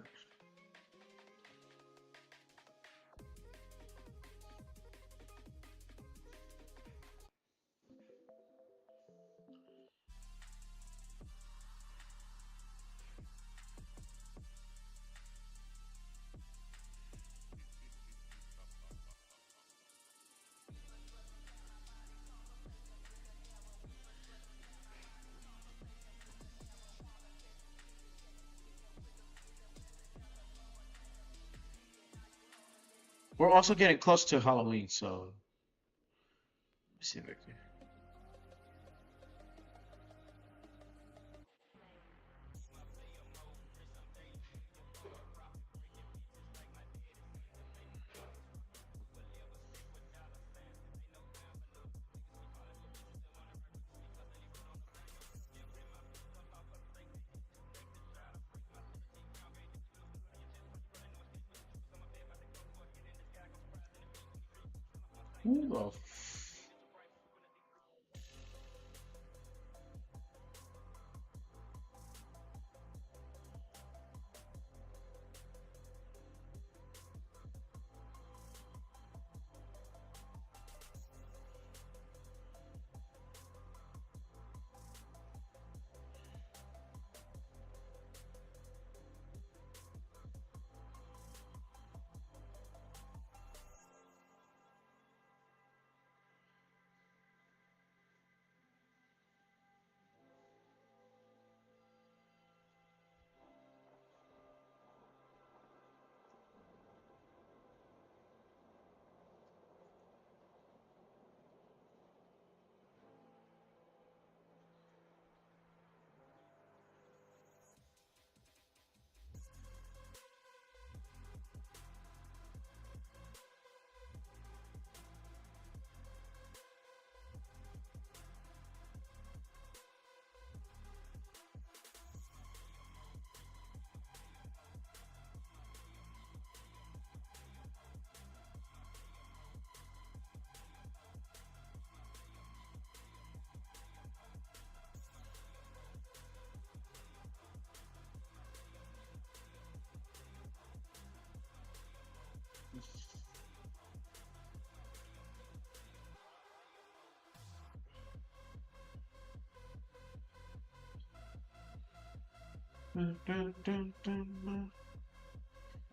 We're also getting close to Halloween, so let's see if I can. Who the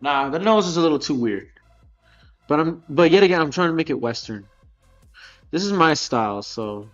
Nah, the nose is a little too weird. But yet again, I'm trying to make it Western. This is my style, so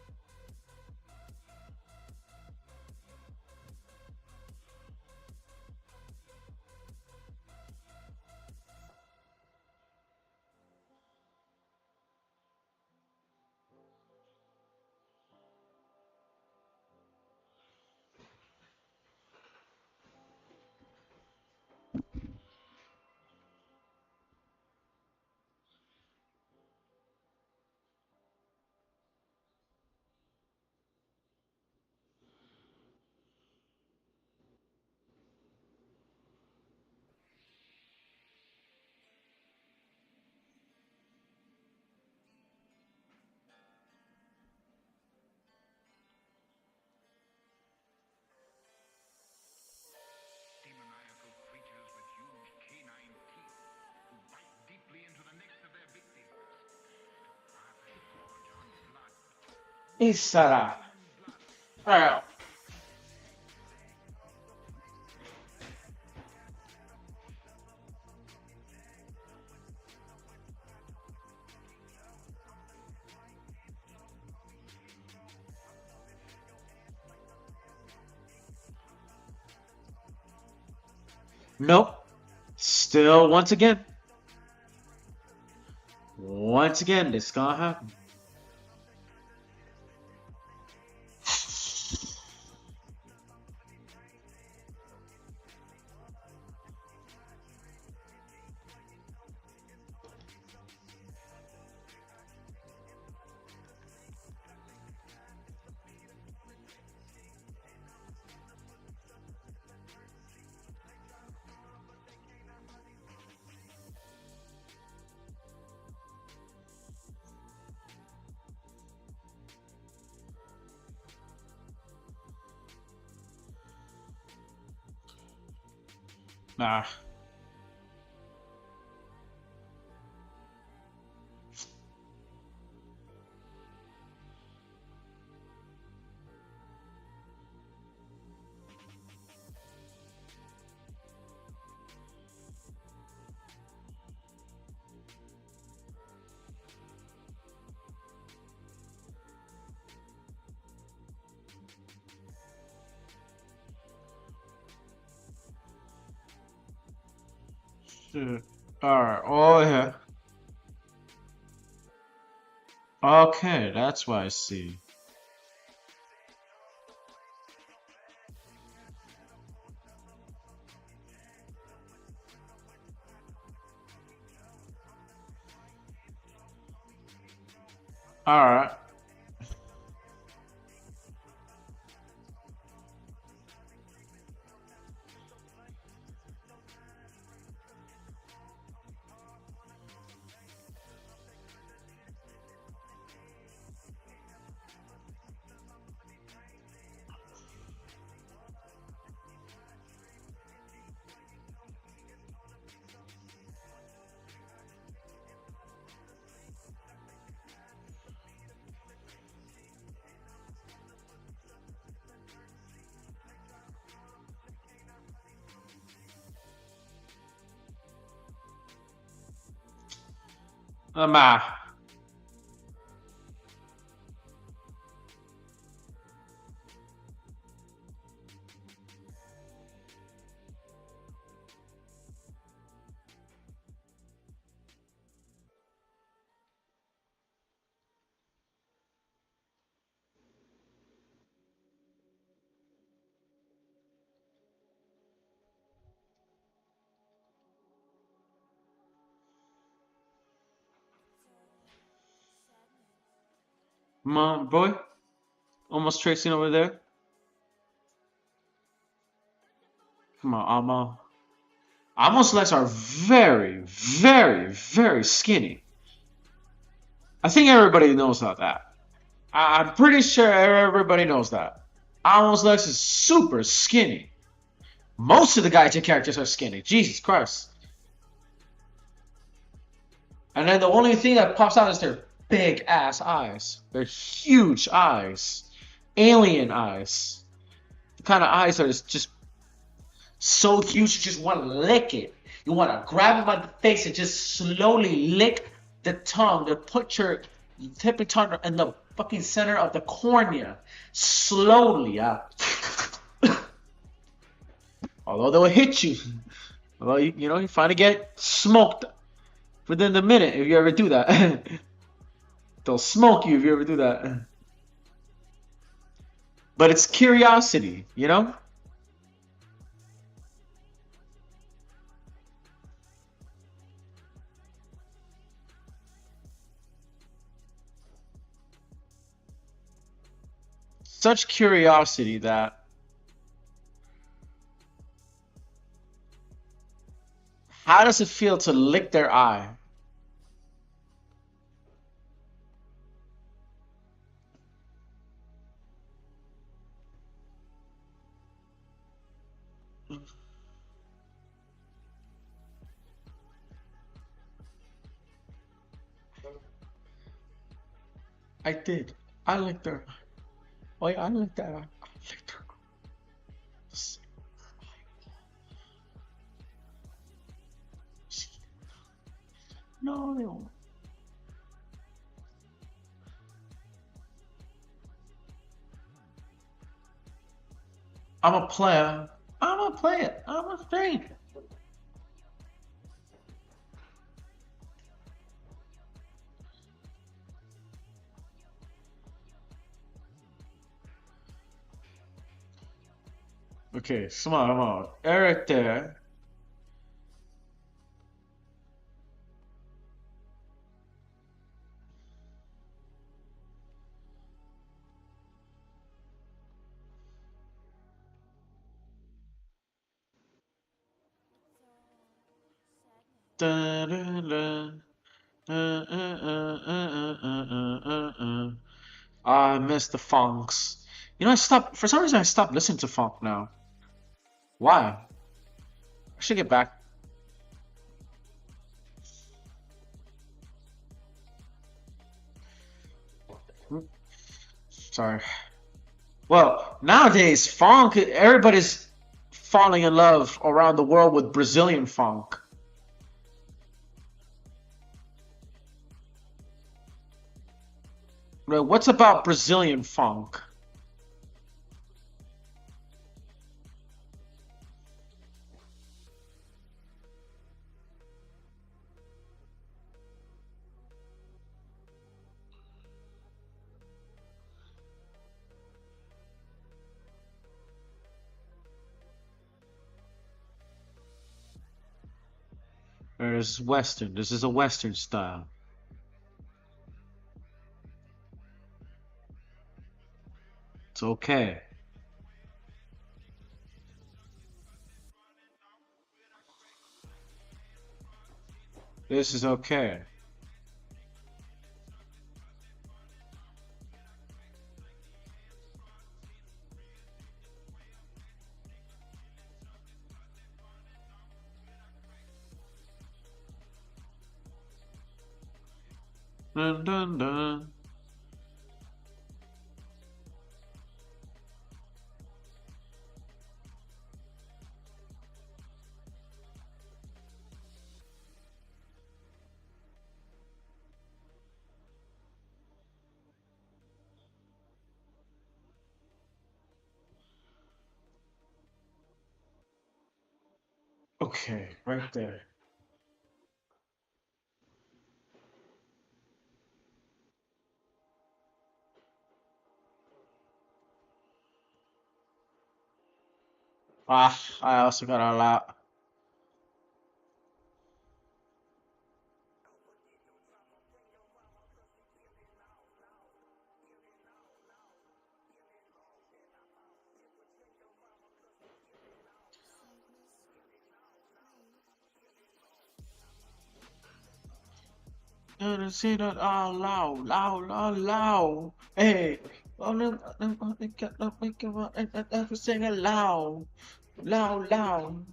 Isara. Alright. Nope. Still, once again, this gonna happen. Nah. Shit. Alright, oh yeah. Okay, that's what I see. Alright. Ma. Come on, boy. Almost tracing over there. Come on, Almo. Almo's legs are very, very, very skinny. I think everybody knows about that. I'm pretty sure everybody knows that. Almo's legs is super skinny. Most of the gacha characters are skinny. Jesus Christ. And then the only thing that pops out is their big ass eyes. Their huge eyes. Alien eyes. The kind of eyes that is just so huge you just want to lick it. You want to grab it by the face and just slowly lick the tongue. To put your tip and tongue in the fucking center of the cornea. Slowly. Although they will hit you. Although, you know, you finally get smoked within the minute if you ever do that. They'll smoke you if you ever do that. But it's curiosity, you know? Such curiosity that how does it feel to lick their eye? I did. I licked their eye. Oh yeah, I licked that eye. I licked her. No, they won't. I'm a player. I'm a player. I'm a stranger. Okay, smart, smart. Eric there. Da, da, da. I miss the funks. You know, I stopped for some reason. I stopped listening to funk now. Why? I should get back. Sorry. Well, nowadays, funk, everybody's falling in love around the world with Brazilian funk. What's about Brazilian funk? There's Western. This is a Western style. It's okay. This is okay. Dun, dun, dun. Okay, right there. Ah, I also got a lot. Gonna say that out loud, loud, loud, loud. Hey, I'm sing it loud, loud, loud.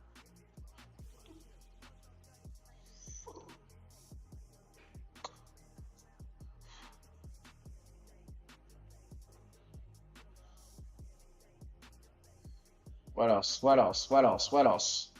What else? What else? What else? What else?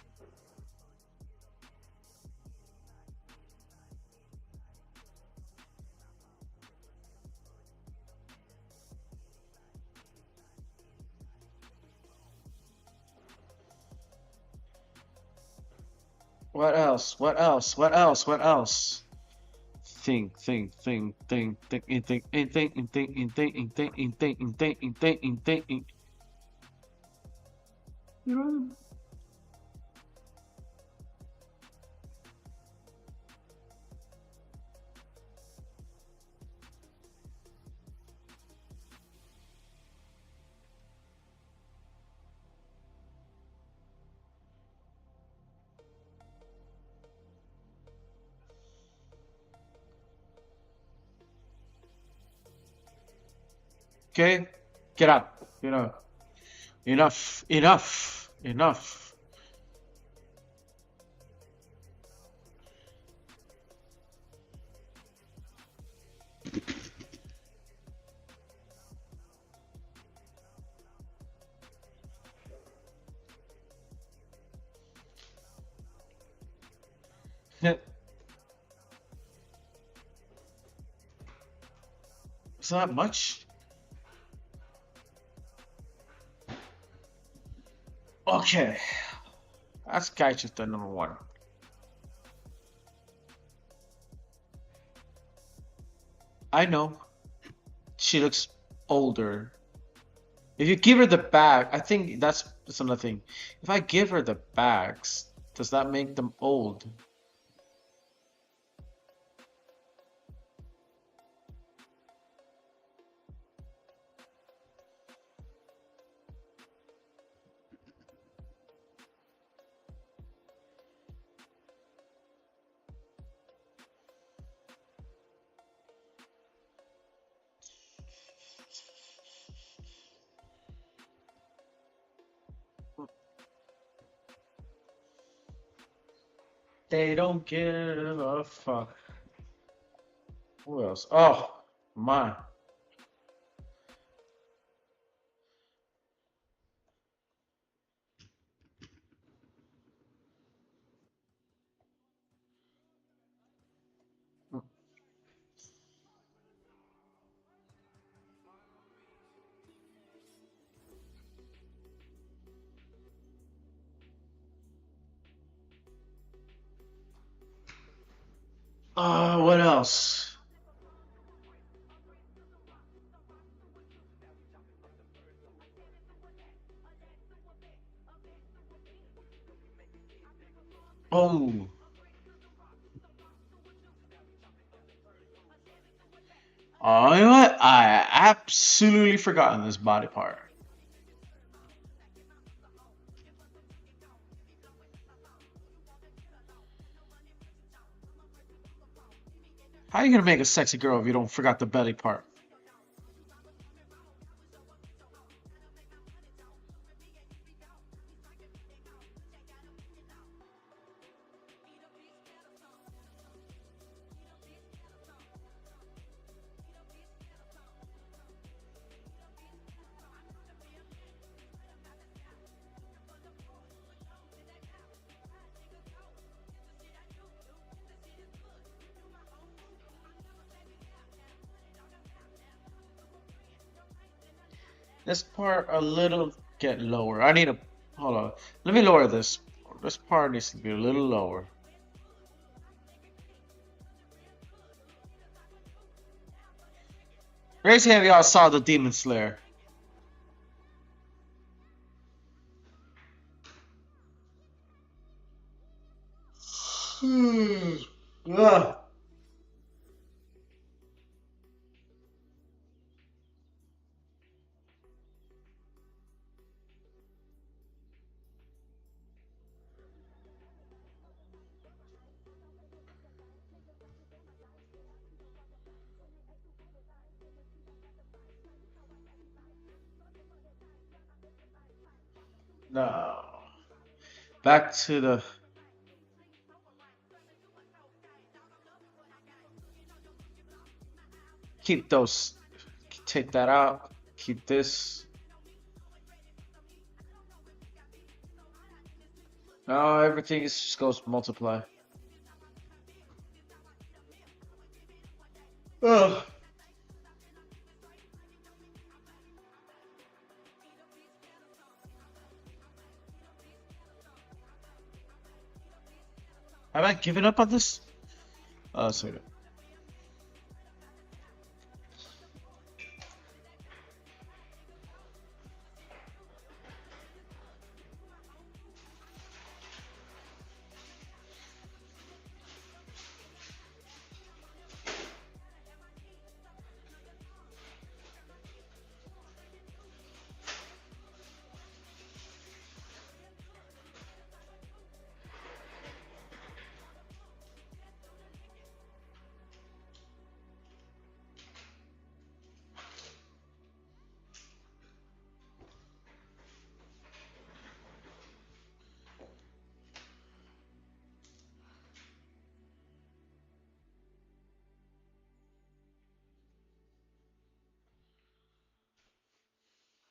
What else? What else? What else? What else? Think, think, think, think, think, think, think, think, think, think, think, think, think, think, think, think, think, think. You know? Okay, get up. You know, enough, enough, enough. Is that much? Okay, that's just the number one. I know she looks older. If you give her the bag, I think that's another thing. If I give her the bags, does that make them old? They don't give a fuck. Who else? Oh, my. What else? Oh. Oh, you know what? I absolutely forgotten this body part. How are you gonna make a sexy girl if you don't forgot the belly part? This part a little get lower. I need a hold on. Let me lower this. This part needs to be a little lower. Raise your hand if y'all saw the Demon Slayer. Ugh. No. Back to the. Keep those. Take that out. Keep this. No, everything just goes multiply. Ugh. Have I given up on this? Sorry.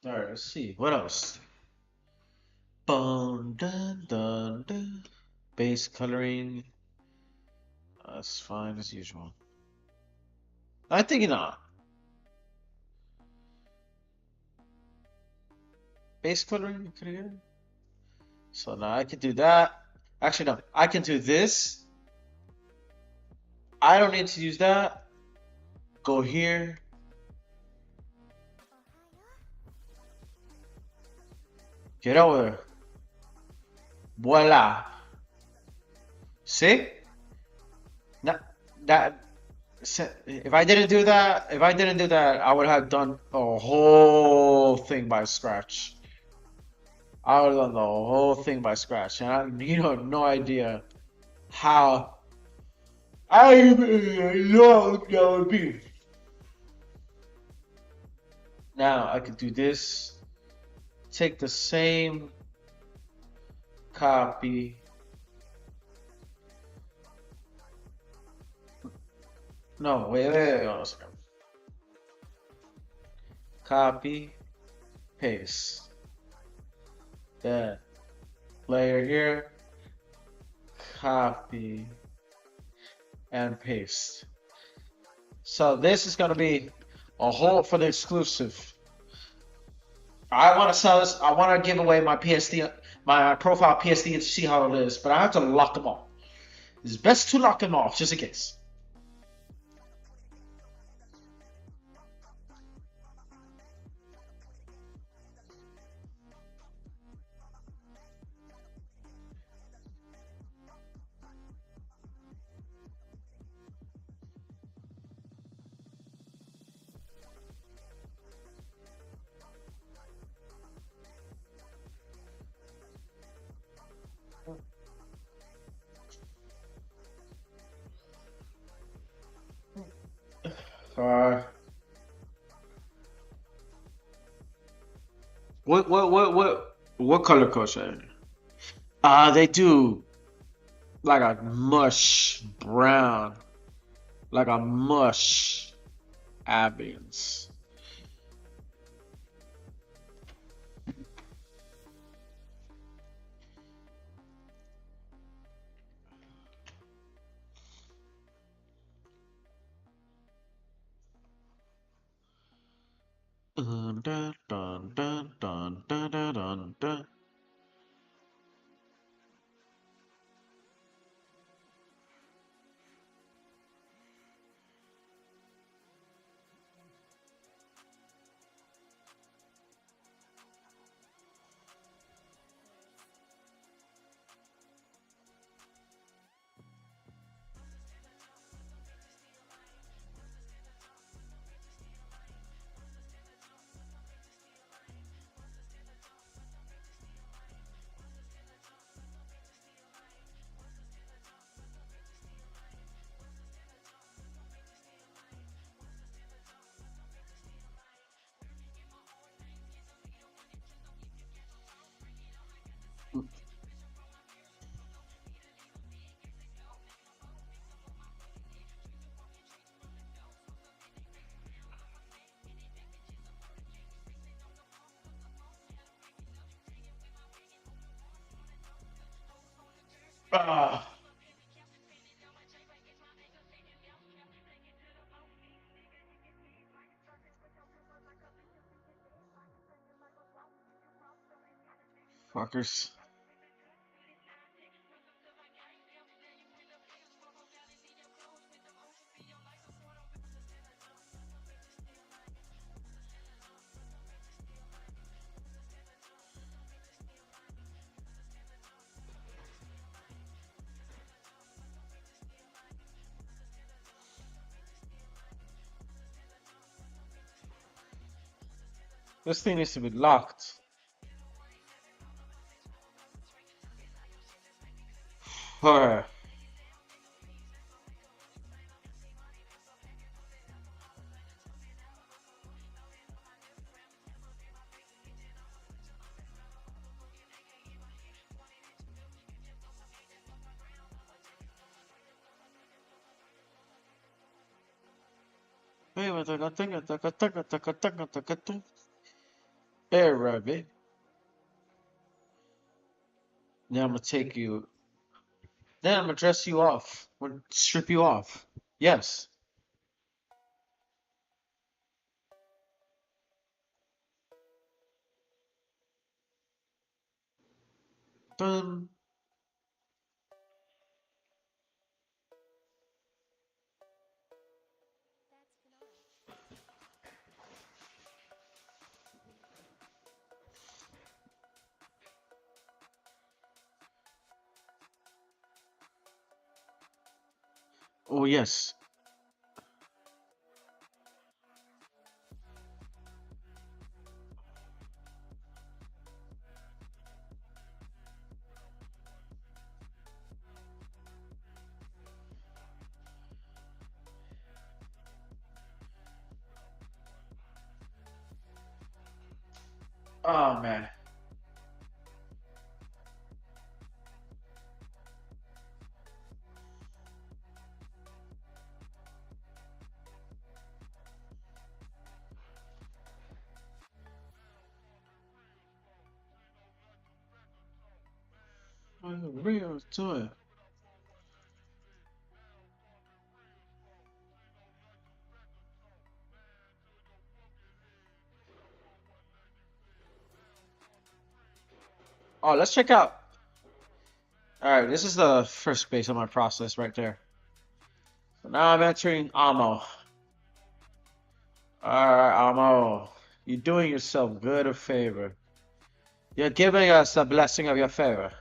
All right, let's see. What else? Dun, dun, dun, dun. Base coloring. That's fine as usual. I think not. Base coloring, could I get it? So now I can do that. Actually, no. I can do this. I don't need to use that. Go here. Get over there. Voila. See? That if I didn't do that, I would have done the whole thing by scratch. I would have done the whole thing by scratch, and you have no idea how long that would be. Now I could do this. Take the same copy. No, wait, hold on a second. Copy, paste. Then layer here, copy, and paste. So this is gonna be a whole for the exclusive. I want to sell this. I want to give away my PSD, my profile PSD, and see how it is. But I have to lock them off. It's best to lock them off just in case. Uh, what color code should they do like a mush brown, like a mush ambience. Dun, dun, dun, dun, dun, dun, dun, dun, dun. Ah, fuckers. This thing needs to be locked. Alright. Hey, Rabbit. Now I'm gonna take you. Then I'm gonna dress you off. I'm gonna strip you off. Yes. Dun. Oh yes. Oh man. bring it to it. Oh, let's check out. Alright, this is the first base of my process right there. So now I'm entering ammo. Alright, ammo. You're doing yourself good a favor. You're giving us a blessing of your favor.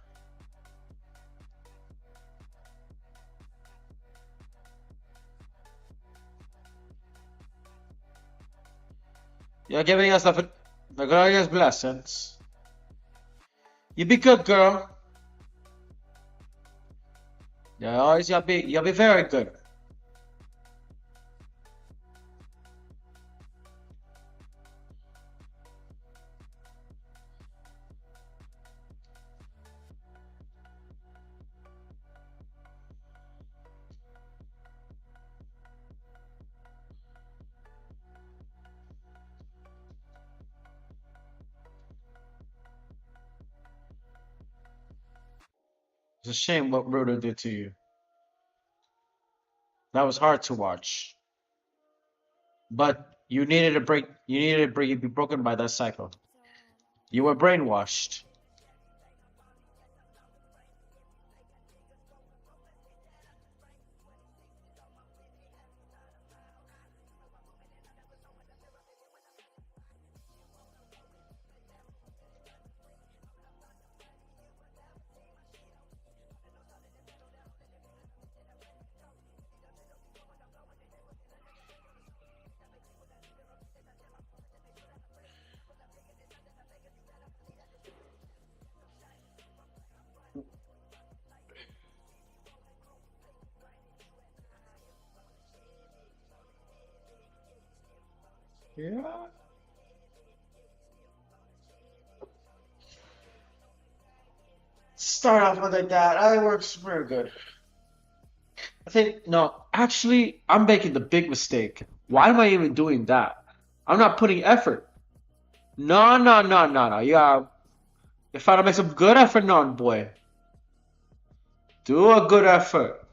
You're giving us the glorious blessings. You be good, girl. Yeah, always you'll be very good. It's a shame what Rudo did to you. That was hard to watch. But you needed a break. You needed a break. You'd be broken by that cycle. You were brainwashed. Yeah. Start off with like that. That works very good. I think, no, actually, I'm making the big mistake. Why am I even doing that? I'm not putting effort. No, no, no, no, no. You gotta make some good effort, non boy. Do a good effort.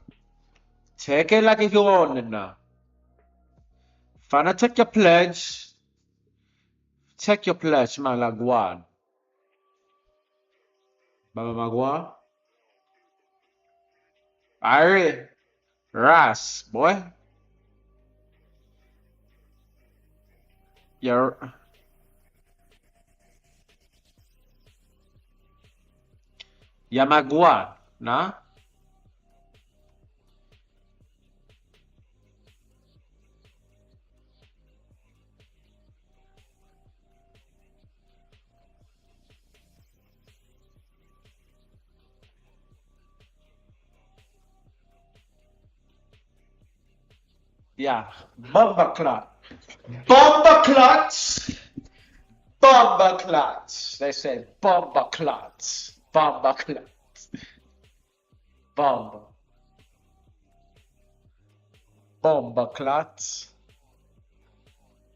Take it like if you own it now. Finna take your pledge. Take your pledge, man, Laguan. Baba Magua. Ari. Ras, boy. You're. Yamaguan, na? Yeah. Bomba clot. Bomba clots. Bomba clots. They say bomba clots. Bomba clots. Bomba. Bomba clots.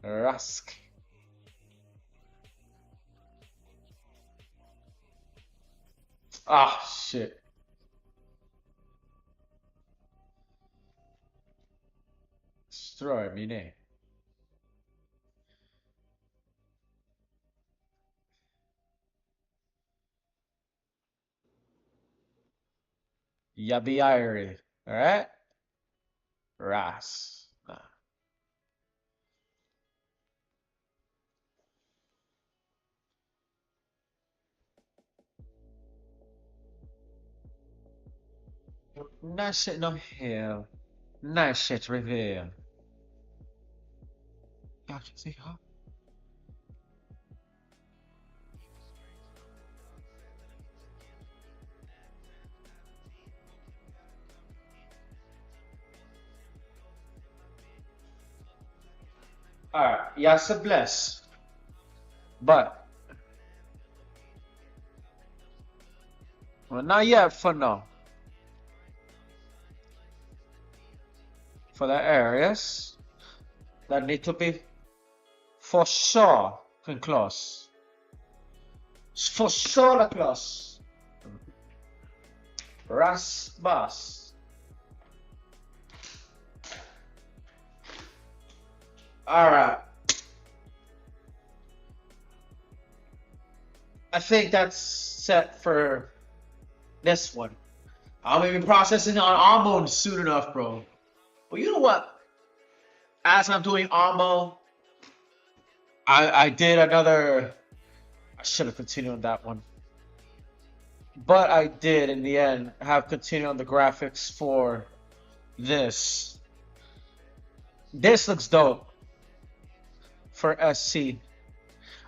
Rusk. Ah, shit. Destroy me, ne? Yabiari. Alright? Ras. Nah. Nice shit no here. Nice shit reveal. Yeah, I can see her. Alright, yes, a bless. But, well, not yet for now. For the areas that need to be for sure close. For sure close. Rasbas. All right. I think that's set for this one. I'm even processing on Almo soon enough, bro. But you know what? As I'm doing Almo, I did another. I should have continued on that one. But I did, in the end, have continued on the graphics for this. This looks dope for SC.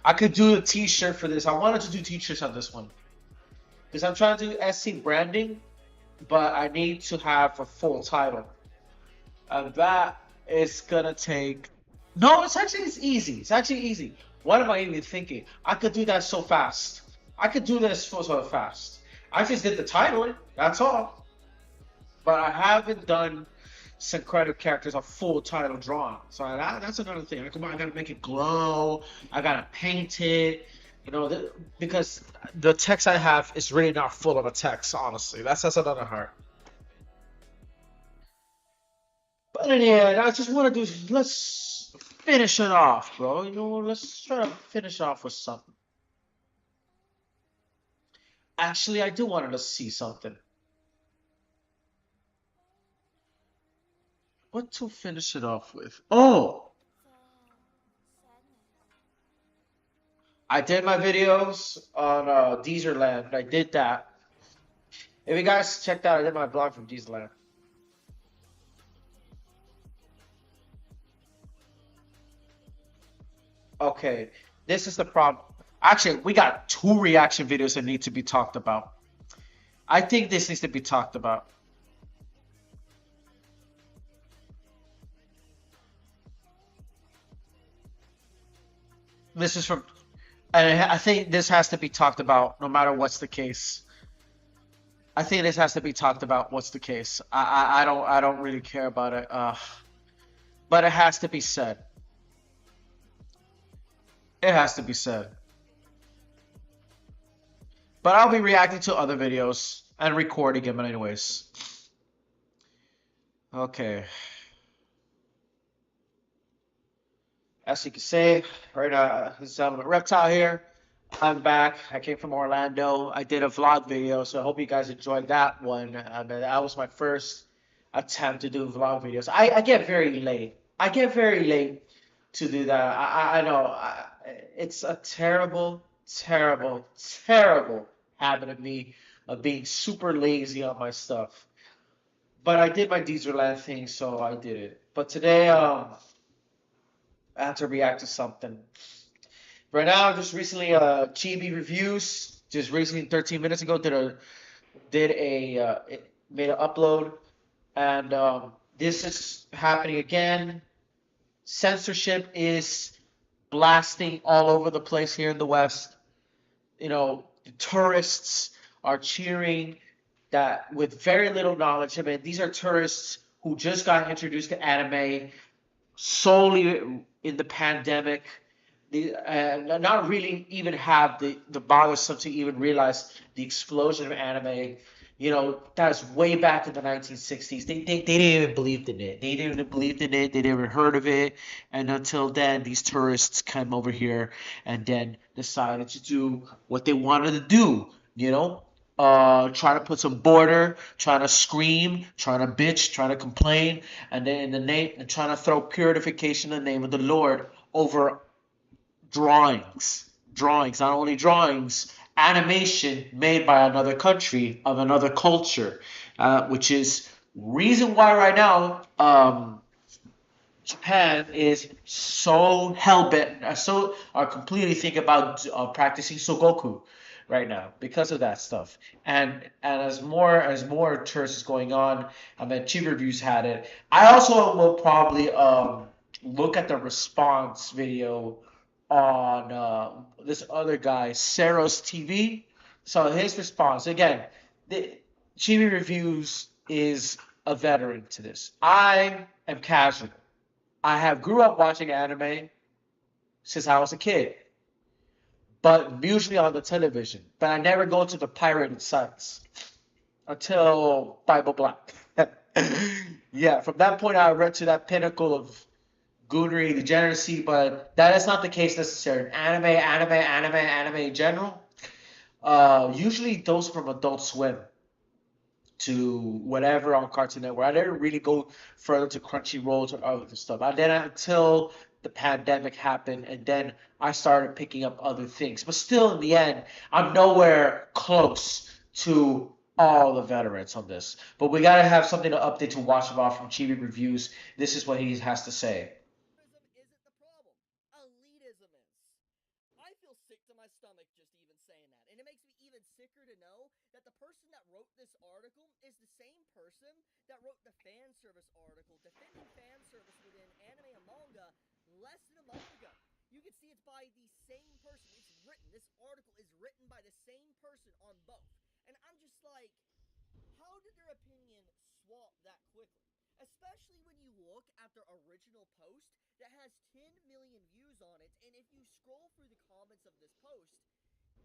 I could do a t-shirt for this. I wanted to do t-shirts on this one. Because I'm trying to do SC branding, but I need to have a full title. And that is gonna take... No, it's easy. It's actually easy. What am I even thinking? I could do that so fast. I could do this so fast. I just did the titling, that's all. But I haven't done syncretic characters a full title drawing. So that's another thing. I gotta make it glow. I gotta paint it. You know, because the text I have is really not full of a text, honestly. That's another part. But in the end, I just want to do, let's finish it off, bro. You know, let's try to finish off with something. Actually, I do want to see something. What to finish it off with? Oh! I did my videos on Deezerland. I did that. If you guys checked out, I did my blog from Deezerland. Okay, this is the problem. Actually, we got 2 reaction videos that need to be talked about. I think this needs to be talked about. This is from, and I think this has to be talked about no matter what's the case. I think this has to be talked about what's the case. I don't really care about it. But it has to be said. It has to be said. But I'll be reacting to other videos and recording them anyways. Okay. As you can see, right now, this is Reptile here. I'm back. I came from Orlando. I did a vlog video, so I hope you guys enjoyed that one. That was my first attempt to do vlog videos. I get very late. I get very late to do that. I know. It's a terrible, terrible, terrible habit of me of being super lazy on my stuff. But I did my Deezerland thing, so I did it. But today, I have to react to something. Right now, just recently, Chibi reviews. Just recently, 13 minutes ago, made an upload, and this is happening again. Censorship is blasting all over the place here in the West. You know, the tourists are cheering that with very little knowledge. I mean, these are tourists who just got introduced to anime solely in the pandemic. Not really even have the bothersome to even realize the explosion of anime. You know, that's way back in the 1960s. They didn't even believe in it. They didn't even believe in it. They never heard of it. And until then, these tourists came over here and then decided to do what they wanted to do. You know, trying to put some border, trying to scream, trying to bitch, trying to complain, and then in the name, and trying to throw purification in the name of the Lord over drawings. Drawings, not only drawings, animation made by another country, of another culture, which is reason why right now Japan is so hell-bent, so are completely thinking about practicing Sogoku right now because of that stuff. And as more tourists is going on, I mean, Chibi Reviews had it. I also will probably look at the response video on this other guy, Seros TV. So his response, again, Chibi Reviews is a veteran to this. I am casual. I have grew up watching anime since I was a kid, but usually on the television. But I never go to the pirated sites. until Bible Black. Yeah, from that point I went to that pinnacle of goonery, degeneracy, but that is not the case necessarily. Anime in general. Usually those from Adult Swim to whatever on Cartoon Network. I didn't really go further to Crunchyroll or other stuff. I did until the pandemic happened, and then I started picking up other things. But still, in the end, I'm nowhere close to all the veterans on this. But we gotta have something to update to watch about from Chibi Reviews. This is what he has to say. Isn't the problem. Elitism is. I feel sick to my stomach just even saying that. And it makes me even sicker to know that the person that wrote this article is the same person that wrote the fan service article defending fan service within anime and manga less than a month ago. You can see it's by the same person. This article is written by the same person on both. And I'm just like, how did their opinion swap that quickly? Especially when you look at their original post that has 10 million views on it, and if you scroll through the comments of this post,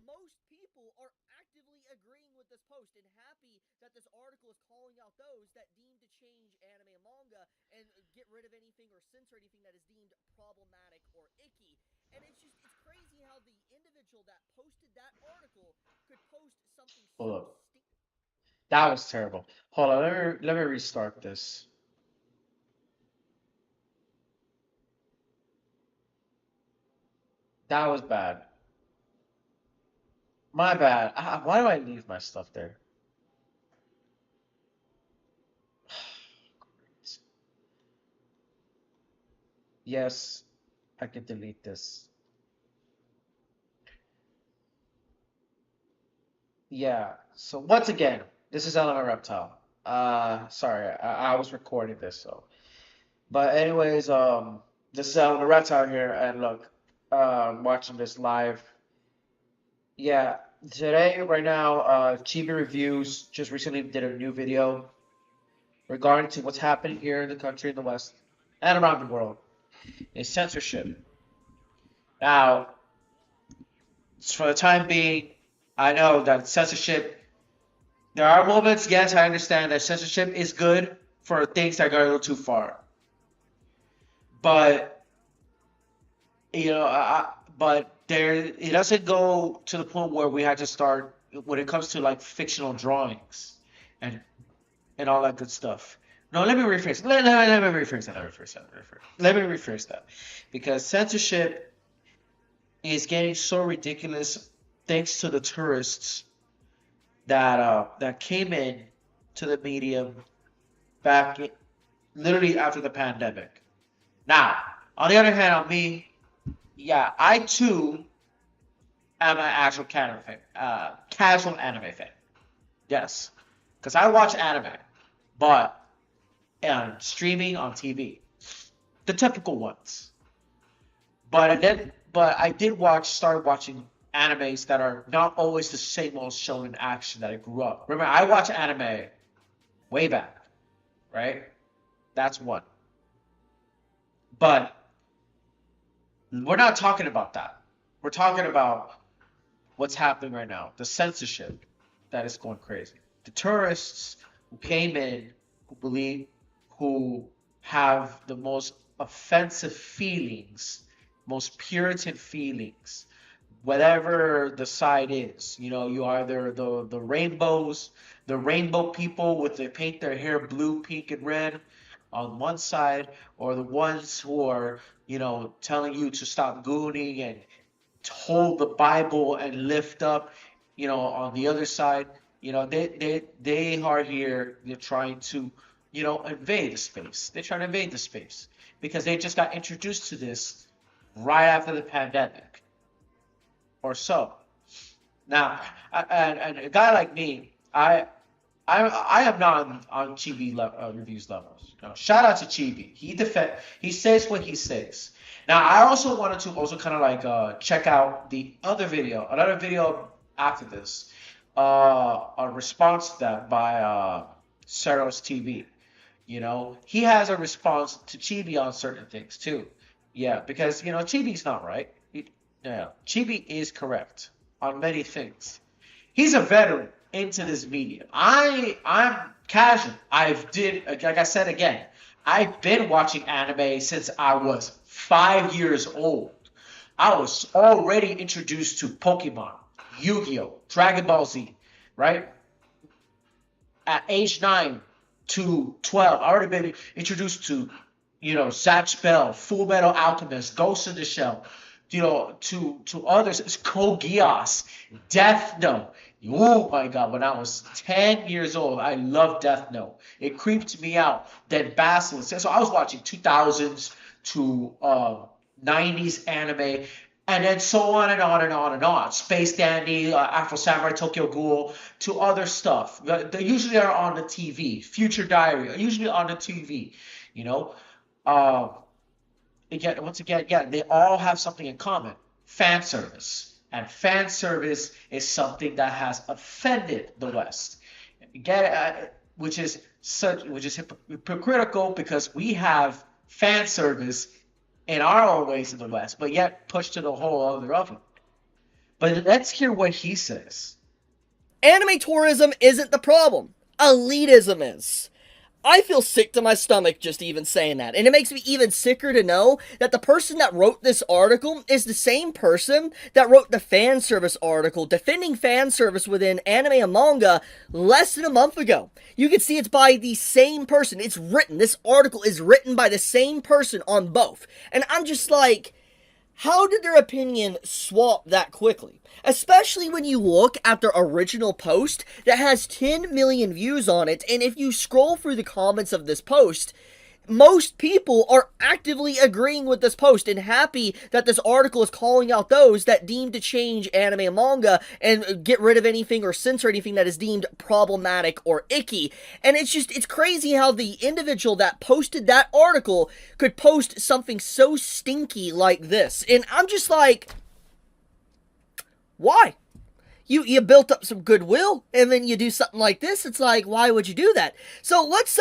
most people are actively agreeing with this post and happy that this article is calling out those that deem to change anime and manga and get rid of anything or censor anything that is deemed problematic or icky. And it's crazy how the individual that posted that article could post something Hold so up. That was terrible. Hold on, let me restart this. That was bad. My bad. Why do I leave my stuff there? Yes, I can delete this. Yeah. So once again, this is Element Reptile. Sorry, I was recording this, so. But anyways, this is Element Reptile here, and look, I'm watching this live. Yeah, today, right now, Chibi Reviews just recently did a new video regarding to what's happening here in the country, in the West, and around the world. Is censorship. Now, for the time being, I know that censorship, there are moments, yes, I understand that censorship is good for things that go a little too far. But, but there, it doesn't go to the point where we had to start, when it comes to like fictional drawings and and all that good stuff. No, let me rephrase. Let me rephrase that. Let me rephrase that. Because censorship is getting so ridiculous thanks to the tourists that came in to the medium back literally after the pandemic. Now, on the other hand, on me, yeah, I too am an actual casual anime fan. Yes, because I watch anime, but streaming on TV, the typical ones. But I did start watching animes that are not always the same old show in action that I grew up. Remember, I watched anime way back, right? That's one. But we're not talking about that. We're talking about what's happening right now, the censorship that is going crazy. The tourists who came in, who have the most offensive feelings, most Puritan feelings, whatever the side is. You know, you either the rainbows, the rainbow people with they paint their hair blue, pink, and red on one side, or the ones who are, telling you to stop gooning and to hold the Bible and lift up, on the other side. They are here. They're trying to, invade the space. They're trying to invade the space because they just got introduced to this right after the pandemic or so. Now, and a guy like me, I am not on Chibi reviews levels. Shout out to Chibi. He says what he says. Now, I also wanted to also kind of like check out another video after this, a response to that by Seros TV. He has a response to Chibi on certain things too. Yeah, because Chibi's not right. Yeah, Chibi is correct on many things. He's a veteran. into this medium. I'm casual. Like I said again, I've been watching anime since I was 5 years old. I was already introduced to Pokemon, Yu-Gi-Oh, Dragon Ball Z, right? At age 9 to 12, I already been introduced to, Zatch Bell, Full Metal Alchemist, Ghost in the Shell, to others. It's Code Geass, Death Note. Oh my God, when I was 10 years old, I loved Death Note. It creeped me out. Then Basilisk. So I was watching 2000s to 90s anime, and then so on and on and on and on. Space Dandy, Afro Samurai, Tokyo Ghoul, to other stuff. They usually are on the TV. Future Diary are usually on the TV. You know, uh, again, once again, yeah, they all have something in common: fan service. And fan service is something that has offended the West. Which is hypocritical because we have fan service in our own ways in the West, but yet pushed to the whole other oven. But let's hear what he says. Anime tourism isn't the problem. Elitism is. I feel sick to my stomach just even saying that. And it makes me even sicker to know that the person that wrote this article is the same person that wrote the fan service article defending fan service within anime and manga less than a month ago. You can see it's by the same person. This article is written by the same person on both. And I'm just like, how did their opinion swap that quickly? Especially when you look at their original post that has 10 million views on it, and if you scroll through the comments of this post, most people are actively agreeing with this post and happy that this article is calling out those that deem to change anime and manga and get rid of anything or censor anything that is deemed problematic or icky. And it's crazy how the individual that posted that article could post something so stinky like this. And I'm just like, why? You built up some goodwill, and then you do something like this. It's like, why would you do that? So let's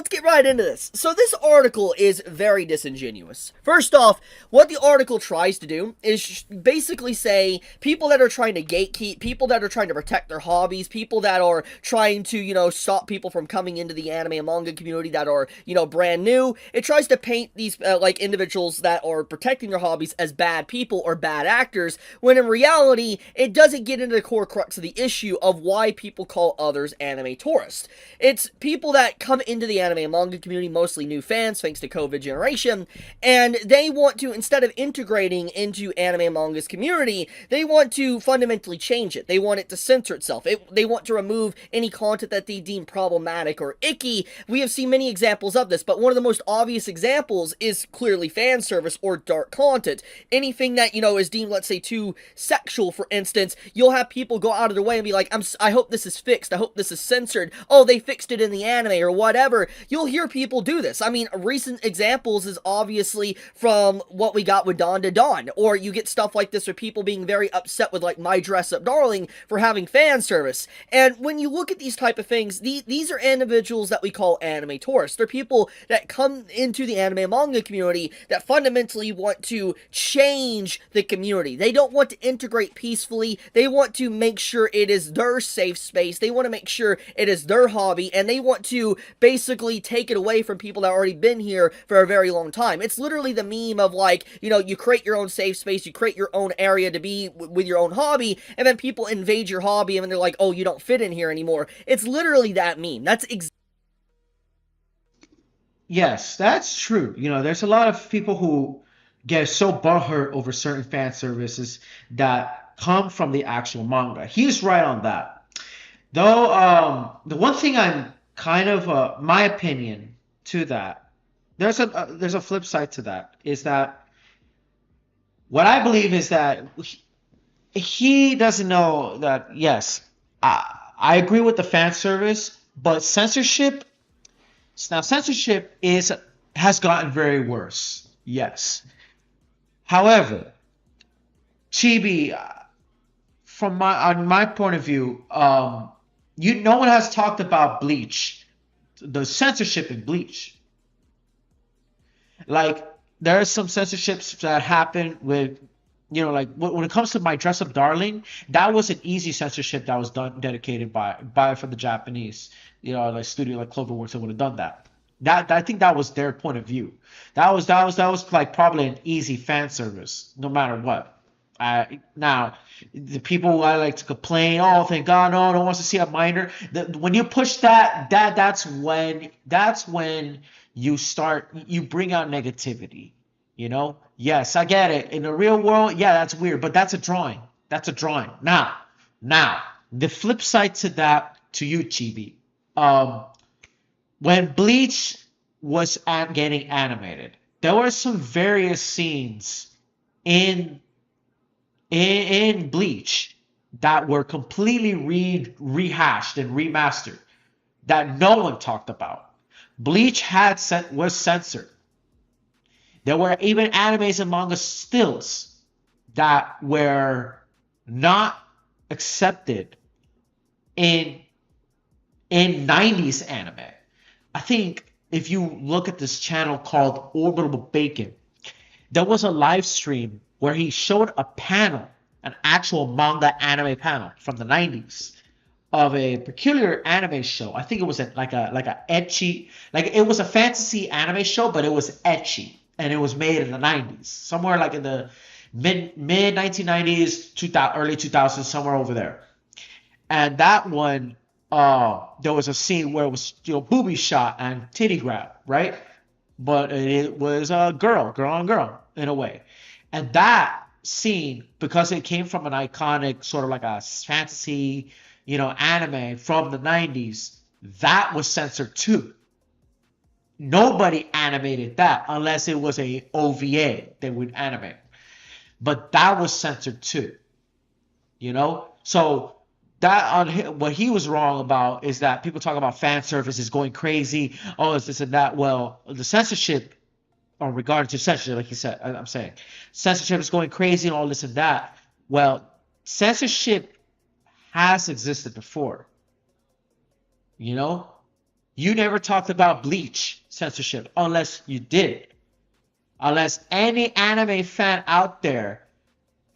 get right into this. So this article is very disingenuous. First off, what the article tries to do is basically say people that are trying to gatekeep, people that are trying to protect their hobbies, people that are trying to, stop people from coming into the anime and manga community that are, brand new. It tries to paint these like individuals that are protecting their hobbies as bad people or bad actors, when in reality, it doesn't get into the core crux of the issue of why people call others anime tourists. It's people that come into the anime and manga community, mostly new fans thanks to COVID generation, and they want to, instead of integrating into anime and manga's community, they want to fundamentally change it. They want it to censor itself. They want to remove any content that they deem problematic or icky. We have seen many examples of this, but one of the most obvious examples is clearly fan service or dark content. Anything that, is deemed, let's say, too sexual, for instance, you'll have people go out of their way and be like, I hope this is fixed. I hope this is censored. Oh, they fixed it in the anime or whatever. You'll hear people do this. I mean, recent examples is obviously from what we got with Dawn to Dawn. Or you get stuff like this with people being very upset with like My Dress Up Darling for having fan service. And when you look at these type of things, these are individuals that we call anime tourists. They're people that come into the anime and manga community that fundamentally want to change the community. They don't want to integrate peacefully. They want to make sure it is their safe space. They want to make sure it is their hobby, and they want to basically take it away from people that have already been here for a very long time. It's literally the meme of like, you create your own safe space, you create your own area to be with your own hobby, and then people invade your hobby and then they're like, oh, you don't fit in here anymore. It's literally that meme. Yes, that's true. There's a lot of people who get so butthurt over certain fan services that come from the actual manga. He's right on that. Though, the one thing I'm kind of, my opinion to that, there's a flip side to that, is that what I believe is that he doesn't know that, yes, I agree with the fan service, but censorship has gotten very worse. Yes. However, Chibi, on my point of view, no one has talked about Bleach, the censorship in Bleach. Like, there are some censorships that happen with you know, like when it comes to My Dress Up Darling, that was an easy censorship that was done dedicated by for the Japanese, you know, like studio like Cloverworks would have done that. That I think that was their point of view. That was like probably an easy fan service, no matter what. Now, the people I like to complain, oh, thank God, no one wants to see a minor. When you push that's when you bring out negativity. You know, yes, I get it. In the real world, yeah, that's weird, but that's a drawing. That's a drawing. Now, the flip side to that, to you, Chibi, um, when Bleach was getting animated, there were some various scenes in in Bleach that were completely rehashed and remastered that no one talked about. Bleach was censored. There were even animes and manga stills that were not accepted in 90s anime. I think if you look at this channel called Orbital Bacon, there was a live stream where he showed a panel, an actual manga anime panel from the 90s of a peculiar anime show. I think it was like a ecchi, like it was a fantasy anime show, but it was ecchi, and it was made in the 90s, somewhere like in the mid 1990s, early 2000s, somewhere over there. And that one, there was a scene where it was, you know, booby shot and titty grab, right? But it was a girl on girl in a way. And that scene, because it came from an iconic sort of like a fantasy, you know, anime from the 90s, that was censored too. Nobody animated that unless it was a OVA they would animate. But that was censored too. You know? So that on what he was wrong about is that people talk about fan service is going crazy. Oh, it's this and that. Well, the censorship, or regarding to censorship, like you said, I'm saying, censorship is going crazy and all this and that. Well, censorship has existed before. You know, you never talked about Bleach censorship unless you did. Unless any anime fan out there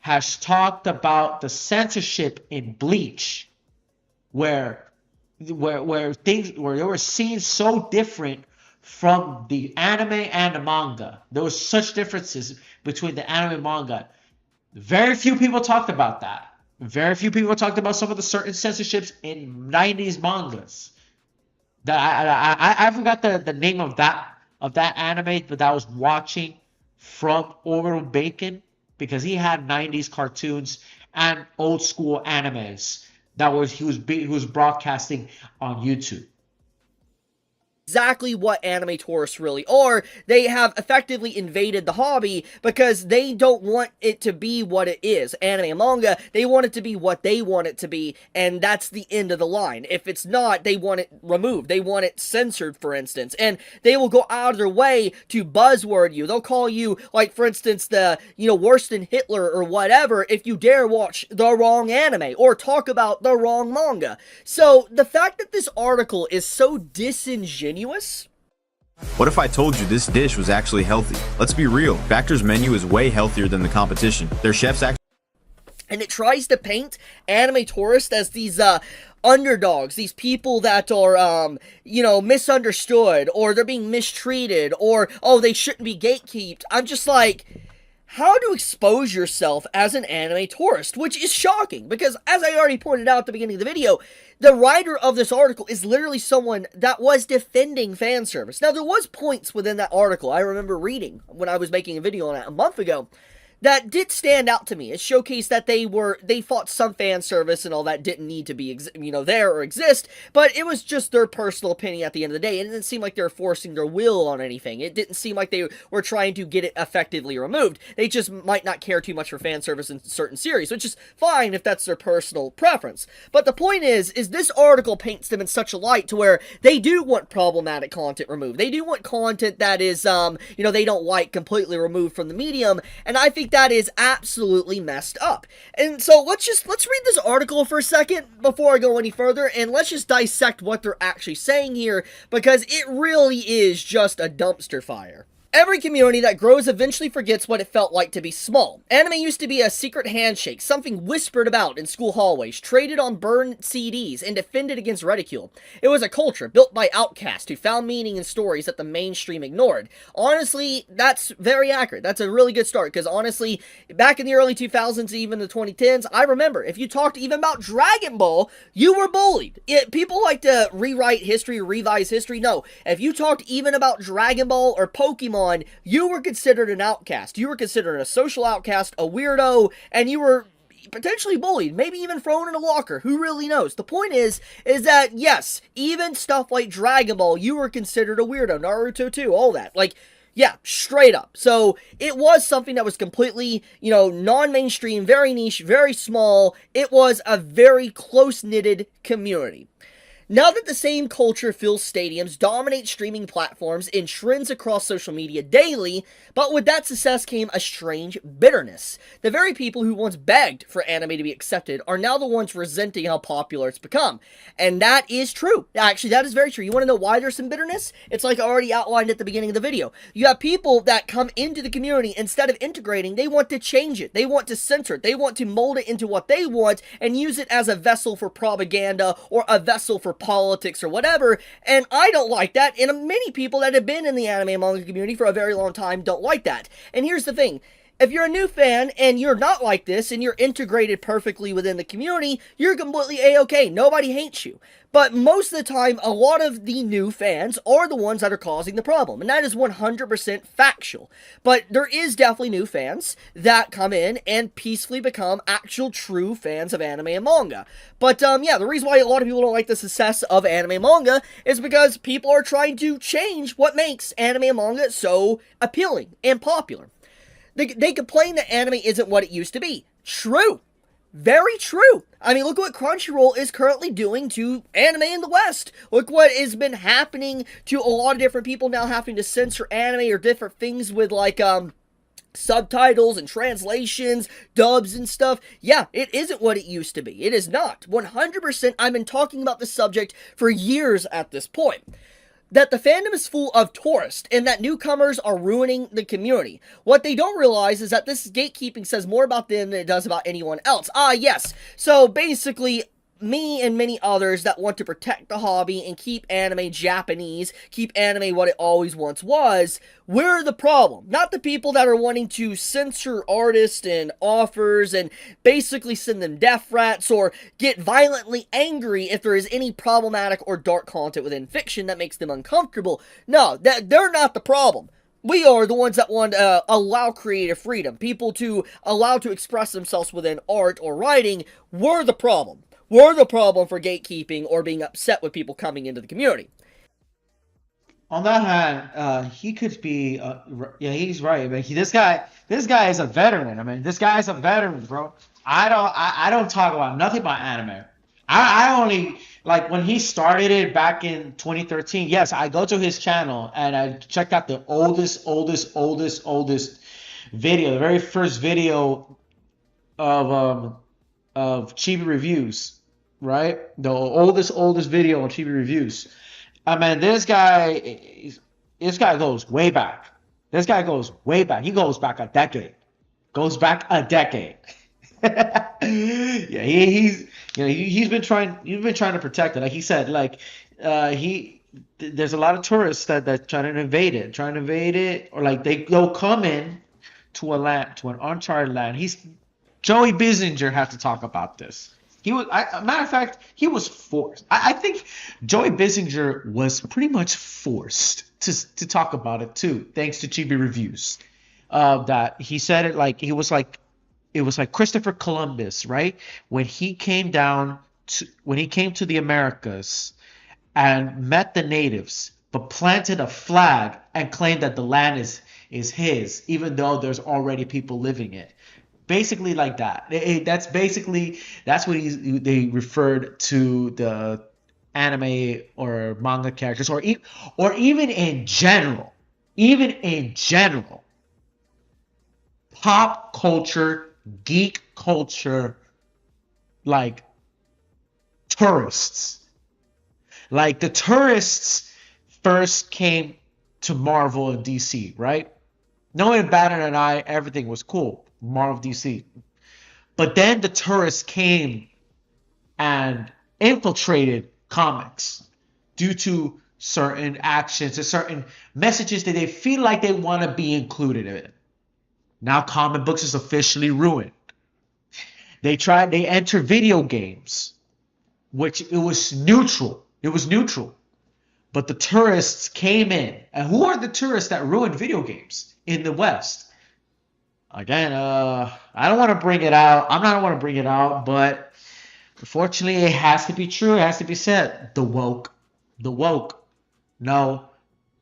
has talked about the censorship in Bleach, where there were scenes so different from the anime and the manga. There were such differences between the anime and manga. Very few people talked about that. Very few people talked about some of the certain censorships in 90s mangas. That I forgot the name of that anime that I was watching from Orbital Bacon, because he had 90s cartoons and old school animes that he was broadcasting on YouTube. Exactly what anime tourists really are. They have effectively invaded the hobby because they don't want it to be what it is. Anime and manga, they want it to be what they want it to be, and that's the end of the line. If it's not, they want it removed. They want it censored, for instance, and they will go out of their way to buzzword you. They'll call you, like, for instance, the, you know, worse than Hitler or whatever if you dare watch the wrong anime or talk about the wrong manga. So the fact that this article is so disingenuous. What if I told you this dish was actually healthy? Let's be real, Factor's menu is way healthier than the competition. Their chefs actually... And it tries to paint anime tourists as these underdogs, these people that are, you know, misunderstood, or they're being mistreated, or, oh, they shouldn't be gatekeeped. I'm just like, how to expose yourself as an anime tourist, which is shocking, because as I already pointed out at the beginning of the video, the writer of this article is literally someone that was defending fan service. Now, there was points within that article I remember reading when I was making a video on it a month ago that did stand out to me. It showcased that they thought some fan service and all that didn't need to be, you know, there or exist, but it was just their personal opinion at the end of the day. It didn't seem like they were forcing their will on anything. It didn't seem like they were trying to get it effectively removed. They just might not care too much for fan service in certain series, which is fine if that's their personal preference. But the point is this article paints them in such a light to where they do want problematic content removed. They do want content that is, you know, they don't like completely removed from the medium, and I think that is absolutely messed up. And so let's read this article for a second before I go any further, and let's just dissect what they're actually saying here, because it really is just a dumpster fire. Every community that grows eventually forgets what it felt like to be small. Anime used to be a secret handshake, something whispered about in school hallways, traded on burned CDs, and defended against ridicule. It was a culture built by outcasts who found meaning in stories that the mainstream ignored. Honestly, that's very accurate. That's a really good start, because honestly, back in the early 2000s, even the 2010s, I remember, if you talked even about Dragon Ball, you were bullied. People like to rewrite history, revise history. No, if you talked even about Dragon Ball or Pokemon, you were considered an outcast. You were considered a social outcast, a weirdo, and you were potentially bullied, maybe even thrown in a locker. Who really knows? The point is that, yes, even stuff like Dragon Ball, you were considered a weirdo. Naruto too, all that. Like, yeah, straight up. So it was something that was completely, non-mainstream, very niche, very small. It was a very close-knitted community. Now that the same culture fills stadiums, dominates streaming platforms, and trends across social media daily, but with that success came a strange bitterness. The very people who once begged for anime to be accepted are now the ones resenting how popular it's become. And that is true. Actually, that is very true. You want to know why there's some bitterness? It's like I already outlined at the beginning of the video. You have people that come into the community, instead of integrating, they want to change it. They want to censor it. They want to mold it into what they want and use it as a vessel for propaganda or a vessel for politics or whatever, and I don't like that, and many people that have been in the anime and manga community for a very long time don't like that. And here's the thing. If you're a new fan and you're not like this and you're integrated perfectly within the community, you're completely A-okay. Nobody hates you. But most of the time, a lot of the new fans are the ones that are causing the problem. And that is 100% factual. But there is definitely new fans that come in and peacefully become actual true fans of anime and manga. But yeah, the reason why a lot of people don't like the success of anime and manga is because people are trying to change what makes anime and manga so appealing and popular. They complain that anime isn't what it used to be. True. Very true. I mean, look what Crunchyroll is currently doing to anime in the West. Look what has been happening to a lot of different people now having to censor anime or different things with, like, subtitles and translations, dubs and stuff. Yeah, it isn't what it used to be. It is not. 100%. I've been talking about this subject for years at this point. That the fandom is full of tourists and that newcomers are ruining the community. What they don't realize is that this gatekeeping says more about them than it does about anyone else. Yes. So basically, me and many others that want to protect the hobby and keep anime Japanese, keep anime what it always once was, we're the problem. Not the people that are wanting to censor artists and authors and basically send them death threats or get violently angry if there is any problematic or dark content within fiction that makes them uncomfortable. No, they're not the problem. We are the ones that want to allow creative freedom. People to allow to express themselves within art or writing. We're the problem. We're the problem for gatekeeping or being upset with people coming into the community. On that hand, he could be. Yeah, he's right. I mean, this guy is a veteran. I mean, this guy is a veteran, bro. I don't talk about nothing about anime. I only like when he started it back in 2013. Yes, I go to his channel and I checked out the oldest video, the very first video of Chibi reviews. Right, the oldest video on Chibi reviews. I mean, this guy goes way back. This guy goes way back. He goes back a decade. Yeah, he's been trying to protect it. Like he said, like there's a lot of tourists that trying to invade it, or like they'll come in to an uncharted land. Joey Bissinger has to talk about this. Matter of fact, he was forced. I think Joey Bissinger was pretty much forced to talk about it too, thanks to Chibi Reviews. That he said it like it was like Christopher Columbus, right? When he came to the Americas and met the natives, but planted a flag and claimed that the land is his, even though there's already people living it. Basically like that. That's what they referred to the anime or manga characters, or even in general, pop culture, geek culture, like tourists. Like the tourists first came to Marvel and DC, right? Knowing Banner and I, everything was cool. Marvel, DC. But then the tourists came and infiltrated comics due to certain actions and certain messages that they feel like they want to be included in. Now comic books is officially ruined. They enter video games, which it was neutral. It was neutral. But the tourists came in. And who are the tourists that ruined video games in the West? Again, I don't want to bring it out. I'm not want to bring it out, but unfortunately, it has to be true. It has to be said. The woke. The woke. No.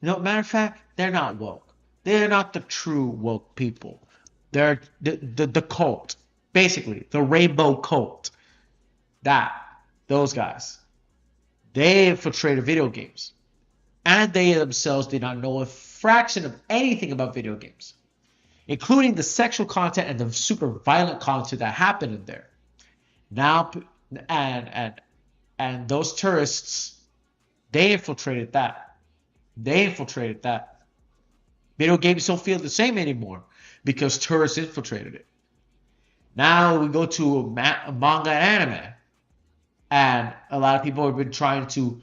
Matter of fact, they're not woke. They're not the true woke people. They're the cult. Basically, the rainbow cult. Those guys. They infiltrated video games. And they themselves did not know a fraction of anything about video games, including the sexual content and the super violent content that happened in there. Now, and those tourists, they infiltrated that. Video games don't feel the same anymore because tourists infiltrated it. Now we go to manga and anime, and a lot of people have been trying to,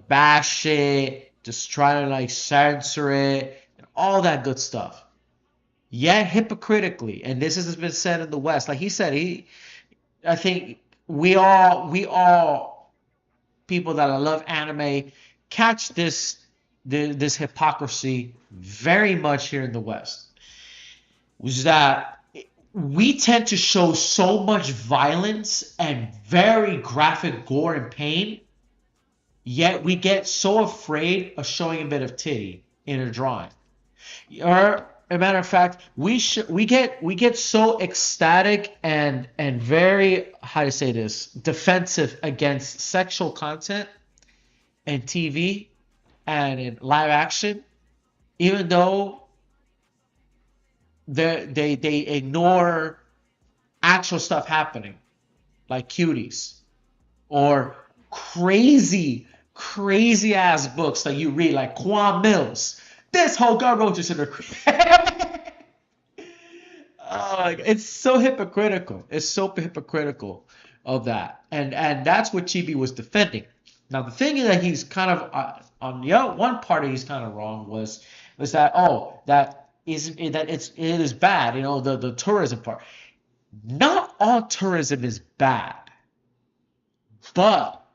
bash it, just try to like censor it, and all that good stuff. Yet hypocritically, and this has been said in the West, like he said, I think we all people that love anime catch this hypocrisy very much here in the West, was that we tend to show so much violence and very graphic gore and pain, yet we get so afraid of showing a bit of titty in a drawing. Or, as a matter of fact, we get so ecstatic and very, how to say this, defensive against sexual content in TV and in live action, even though they ignore actual stuff happening, like cuties or crazy ass books that you read, like Quan Mills. This whole guy wrote this in a it's so hypocritical. It's so hypocritical of that, and that's what Chibi was defending. Now the thing is that he's kind of on the one part he's kind of wrong was that it is bad. The tourism part. Not all tourism is bad, but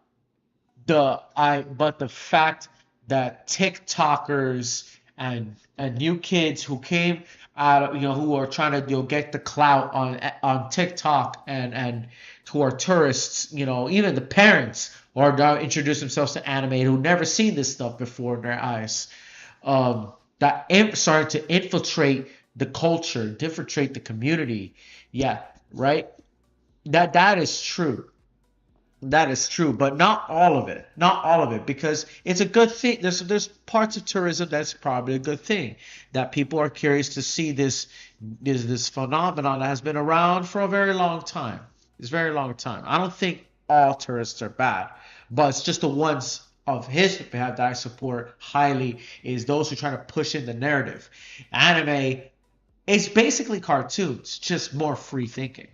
the fact that TikTokers and new kids who came out, who are trying to get the clout on TikTok and who are tourists, even the parents or introduce themselves to anime who never seen this stuff before in their eyes, that started to infiltrate the culture, infiltrate the community. Yeah, right. That is true. That is true, but not all of it. Not all of it, because it's a good thing. There's parts of tourism that's probably a good thing, that people are curious to see this phenomenon that has been around for a very long time. It's a very long time. I don't think all tourists are bad, but it's just the ones of his behalf that I support highly is those who try to push in the narrative. Anime is basically cartoons, just more free thinking.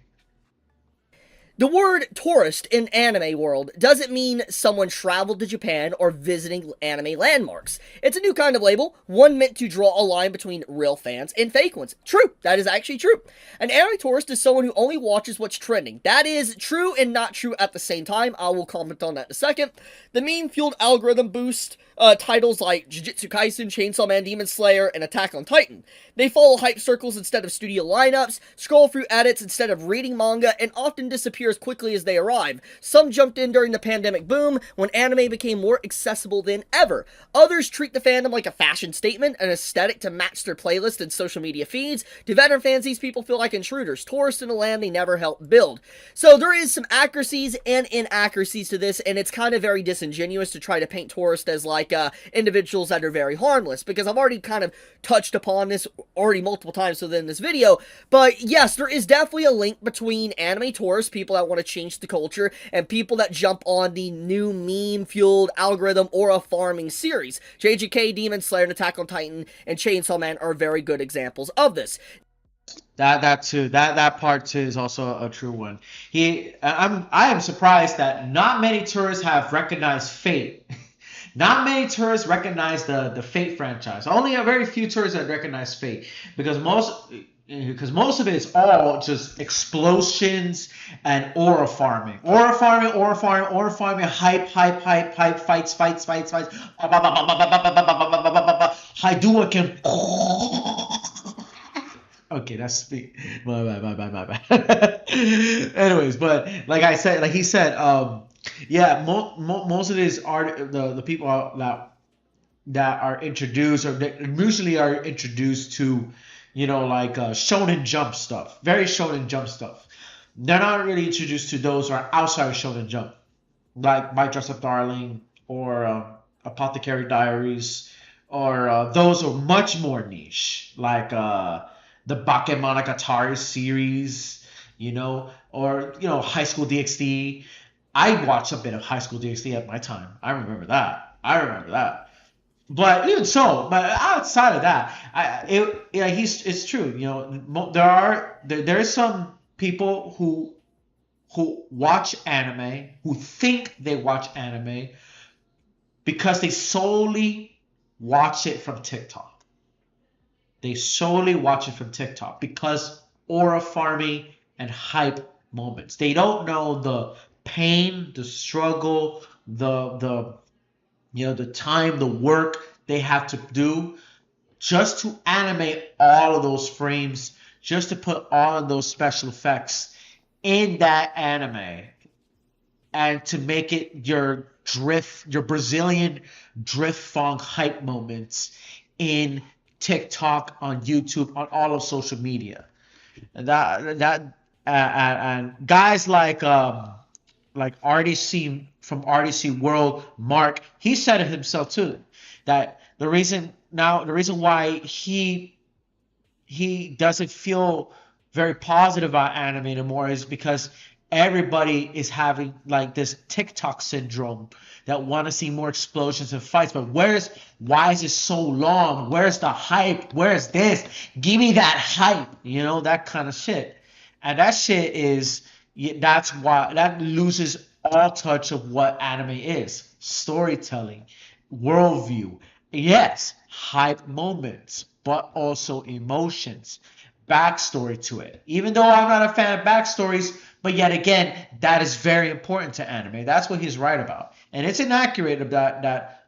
The word tourist in anime world doesn't mean someone traveled to Japan or visiting anime landmarks. It's a new kind of label, one meant to draw a line between real fans and fake ones. True, that is actually true. An anime tourist is someone who only watches what's trending. That is true and not true at the same time. I will comment on that in a second. The meme-fueled algorithm boost titles like Jujutsu Kaisen, Chainsaw Man, Demon Slayer, and Attack on Titan. They follow hype circles instead of studio lineups, scroll through edits instead of reading manga, and often disappear as quickly as they arrive. Some jumped in during the pandemic boom, when anime became more accessible than ever. Others treat the fandom like a fashion statement, an aesthetic to match their playlist and social media feeds. To veteran fans, these people feel like intruders, tourists in a land they never helped build. So there is some accuracies and inaccuracies to this, and it's kind of very disingenuous to try to paint tourists as like individuals that are very harmless, because I've already kind of touched upon this already multiple times within this video. But yes, there is definitely a link between anime tourists, people that want to change the culture and people that jump on the new meme-fueled algorithm or a farming series. JJK, Demon Slayer, and Attack on Titan, and Chainsaw Man are very good examples of this. That part too is also a true one. I am surprised that not many tourists have recognized Fate. Not many tourists recognize the Fate franchise. Only a very few tourists that recognize Fate because most of it is all just explosions and aura farming, hype, fights, Hadouken. Okay, that's me. My bad. Anyways, but like I said, like he said, yeah, most of these art, the people that are introduced or that usually are introduced to, you know, like Shonen Jump stuff, very Shonen Jump stuff. They're not really introduced to those who are outside of Shonen Jump, like My Dress Up Darling or Apothecary Diaries, or those are much more niche, like the Bakemonogatari series, you know, or, you know, High School DxD. I watched a bit of High School DxD at my time. I remember that. But even so, but outside of that, it's true. You know, there is some people who watch anime, who think they watch anime because they solely watch it from TikTok. They solely watch it from TikTok because aura farming and hype moments. They don't know the pain, the struggle, the you know, the time, the work they have to do just to animate all of those frames, just to put all of those special effects in that anime, and to make it your Brazilian drift funk hype moments in TikTok, on YouTube, on all of social media. And and guys like RDC from RDC World, Mark, he said it himself too, that the reason why he doesn't feel very positive about anime anymore is because everybody is having like this TikTok syndrome that want to see more explosions and fights. But why is it so long? Where's the hype? Where's this? Give me that hype, you know, that kind of shit. And that shit that's why that loses all touch of what anime is. Storytelling, worldview. Yes, hype moments, but also emotions, backstory to it. Even though I'm not a fan of backstories, but yet again, that is very important to anime. That's what he's right about. And it's inaccurate that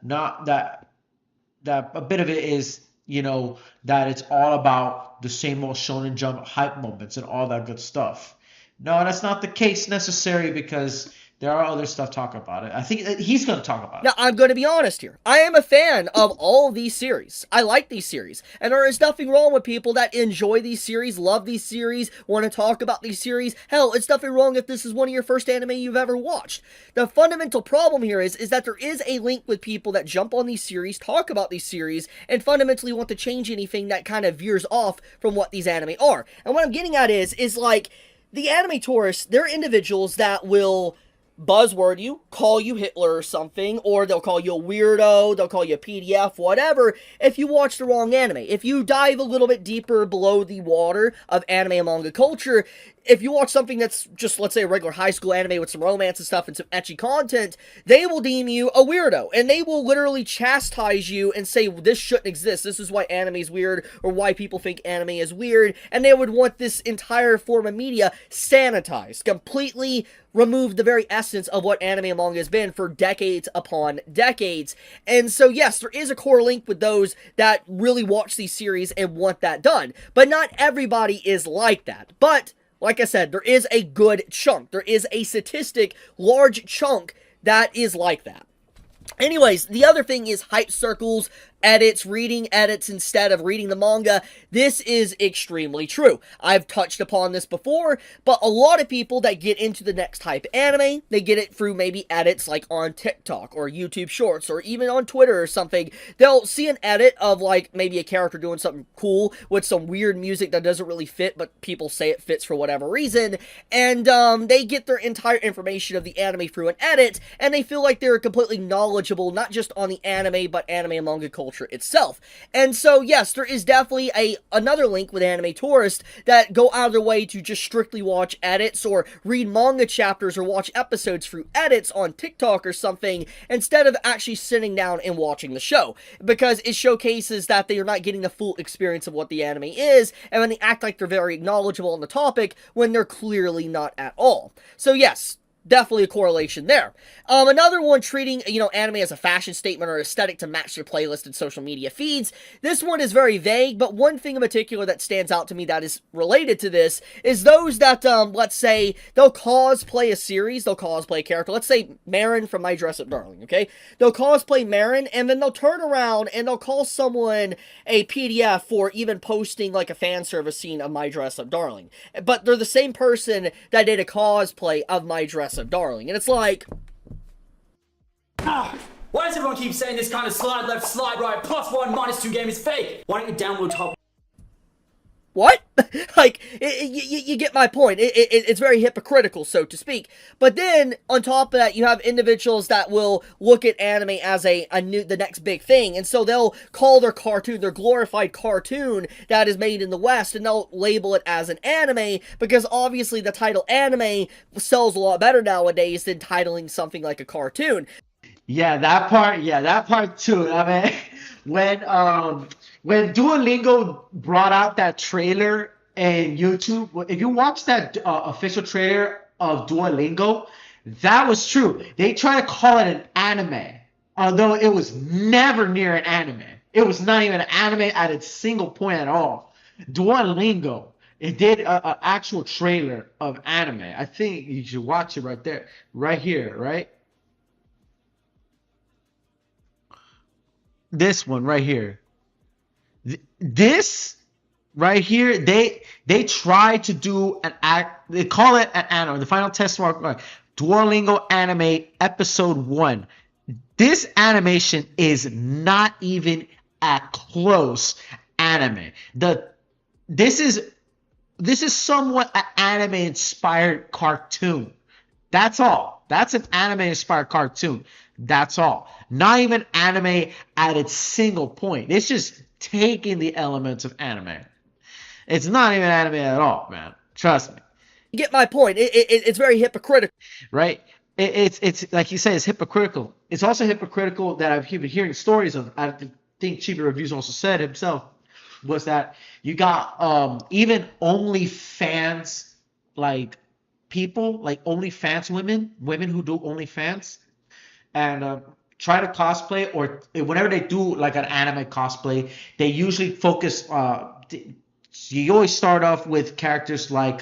a bit of it is, you know, that it's all about the same old Shonen Jump hype moments and all that good stuff. No, that's not the case necessarily, because there are other stuff talking about it. I think he's going to talk about it. Now, I'm going to be honest here. I am a fan of all of these series. I like these series. And there is nothing wrong with people that enjoy these series, love these series, want to talk about these series. Hell, it's nothing wrong if this is one of your first anime you've ever watched. The fundamental problem here is that there is a link with people that jump on these series, talk about these series, and fundamentally want to change anything that kind of veers off from what these anime are. And what I'm getting at is like, the anime tourists, they're individuals that will buzzword you, call you Hitler or something, or they'll call you a weirdo, they'll call you a PDF, whatever, if you watch the wrong anime. If you dive a little bit deeper below the water of anime and manga culture, if you watch something that's just, let's say, a regular high school anime with some romance and stuff and some ecchi content, they will deem you a weirdo, and they will literally chastise you and say, this shouldn't exist, this is why anime is weird, or why people think anime is weird, and they would want this entire form of media sanitized, completely remove the very essence of what anime and manga has been for decades upon decades. And so, yes, there is a core link with those that really watch these series and want that done, but not everybody is like that. But like I said, there is a good chunk. There is a large chunk that is like that. Anyways, the other thing is hype circles, edits, reading edits instead of reading the manga. This is extremely true. I've touched upon this before, but a lot of people that get into the next type anime, they get it through maybe edits like on TikTok or YouTube Shorts or even on Twitter or something. They'll see an edit of like maybe a character doing something cool with some weird music that doesn't really fit, but people say it fits for whatever reason, and they get their entire information of the anime through an edit, and they feel like they're completely knowledgeable, not just on the anime, but anime and manga culture itself. And so, yes, there is definitely another link with Anime Tourist that go out of their way to just strictly watch edits or read manga chapters or watch episodes through edits on TikTok or something instead of actually sitting down and watching the show, because it showcases that they are not getting the full experience of what the anime is, and when they act like they're very knowledgeable on the topic when they're clearly not at all. So yes, definitely a correlation there. Another one treating, anime as a fashion statement or aesthetic to match their playlist and social media feeds. This one is very vague, but one thing in particular that stands out to me that is related to this is those that, let's say, they'll cosplay a series, they'll cosplay a character. Let's say Marin from My Dress Up Darling, okay? They'll cosplay Marin, and then they'll turn around and they'll call someone a PDF for even posting like a fan service scene of My Dress Up Darling. But they're the same person that did a cosplay of My Dress Up Darling. And it's like, why does everyone keep saying this kind of slide left, slide right, +1, -2 game is fake? Why don't you download top? what? Like, you get my point. It's very hypocritical, so to speak. But then, on top of that, you have individuals that will look at anime as the next big thing. And so they'll call their cartoon, their glorified cartoon that is made in the West, and they'll label it as an anime, because obviously the title anime sells a lot better nowadays than titling something like a cartoon. Yeah, that part too. I mean, when Duolingo brought out that trailer in YouTube, if you watch that official trailer of Duolingo, that was true. They tried to call it an anime, although it was never near an anime. It was not even an anime at its single point at all. Duolingo, it did an actual trailer of anime. I think you should watch it right there, right here, right? This one right here. This right here, they try to do an act. They call it an anime. The final test mark, Duolingo anime episode 1. This animation is not even a close anime. This is somewhat an anime inspired cartoon. That's all. That's an anime inspired cartoon. That's all. Not even anime at its single point. It's just taking the elements of anime. It's not even anime at all, man. Trust me. You get my point. It's very hypocritical. Right? It's like you say, it's hypocritical. It's also hypocritical that I've been hearing stories of. I think Chibi Reviews also said himself, was that you got even OnlyFans like people, like OnlyFans women who do OnlyFans, and try to cosplay, or whenever they do like an anime cosplay, they usually focus. You always start off with characters like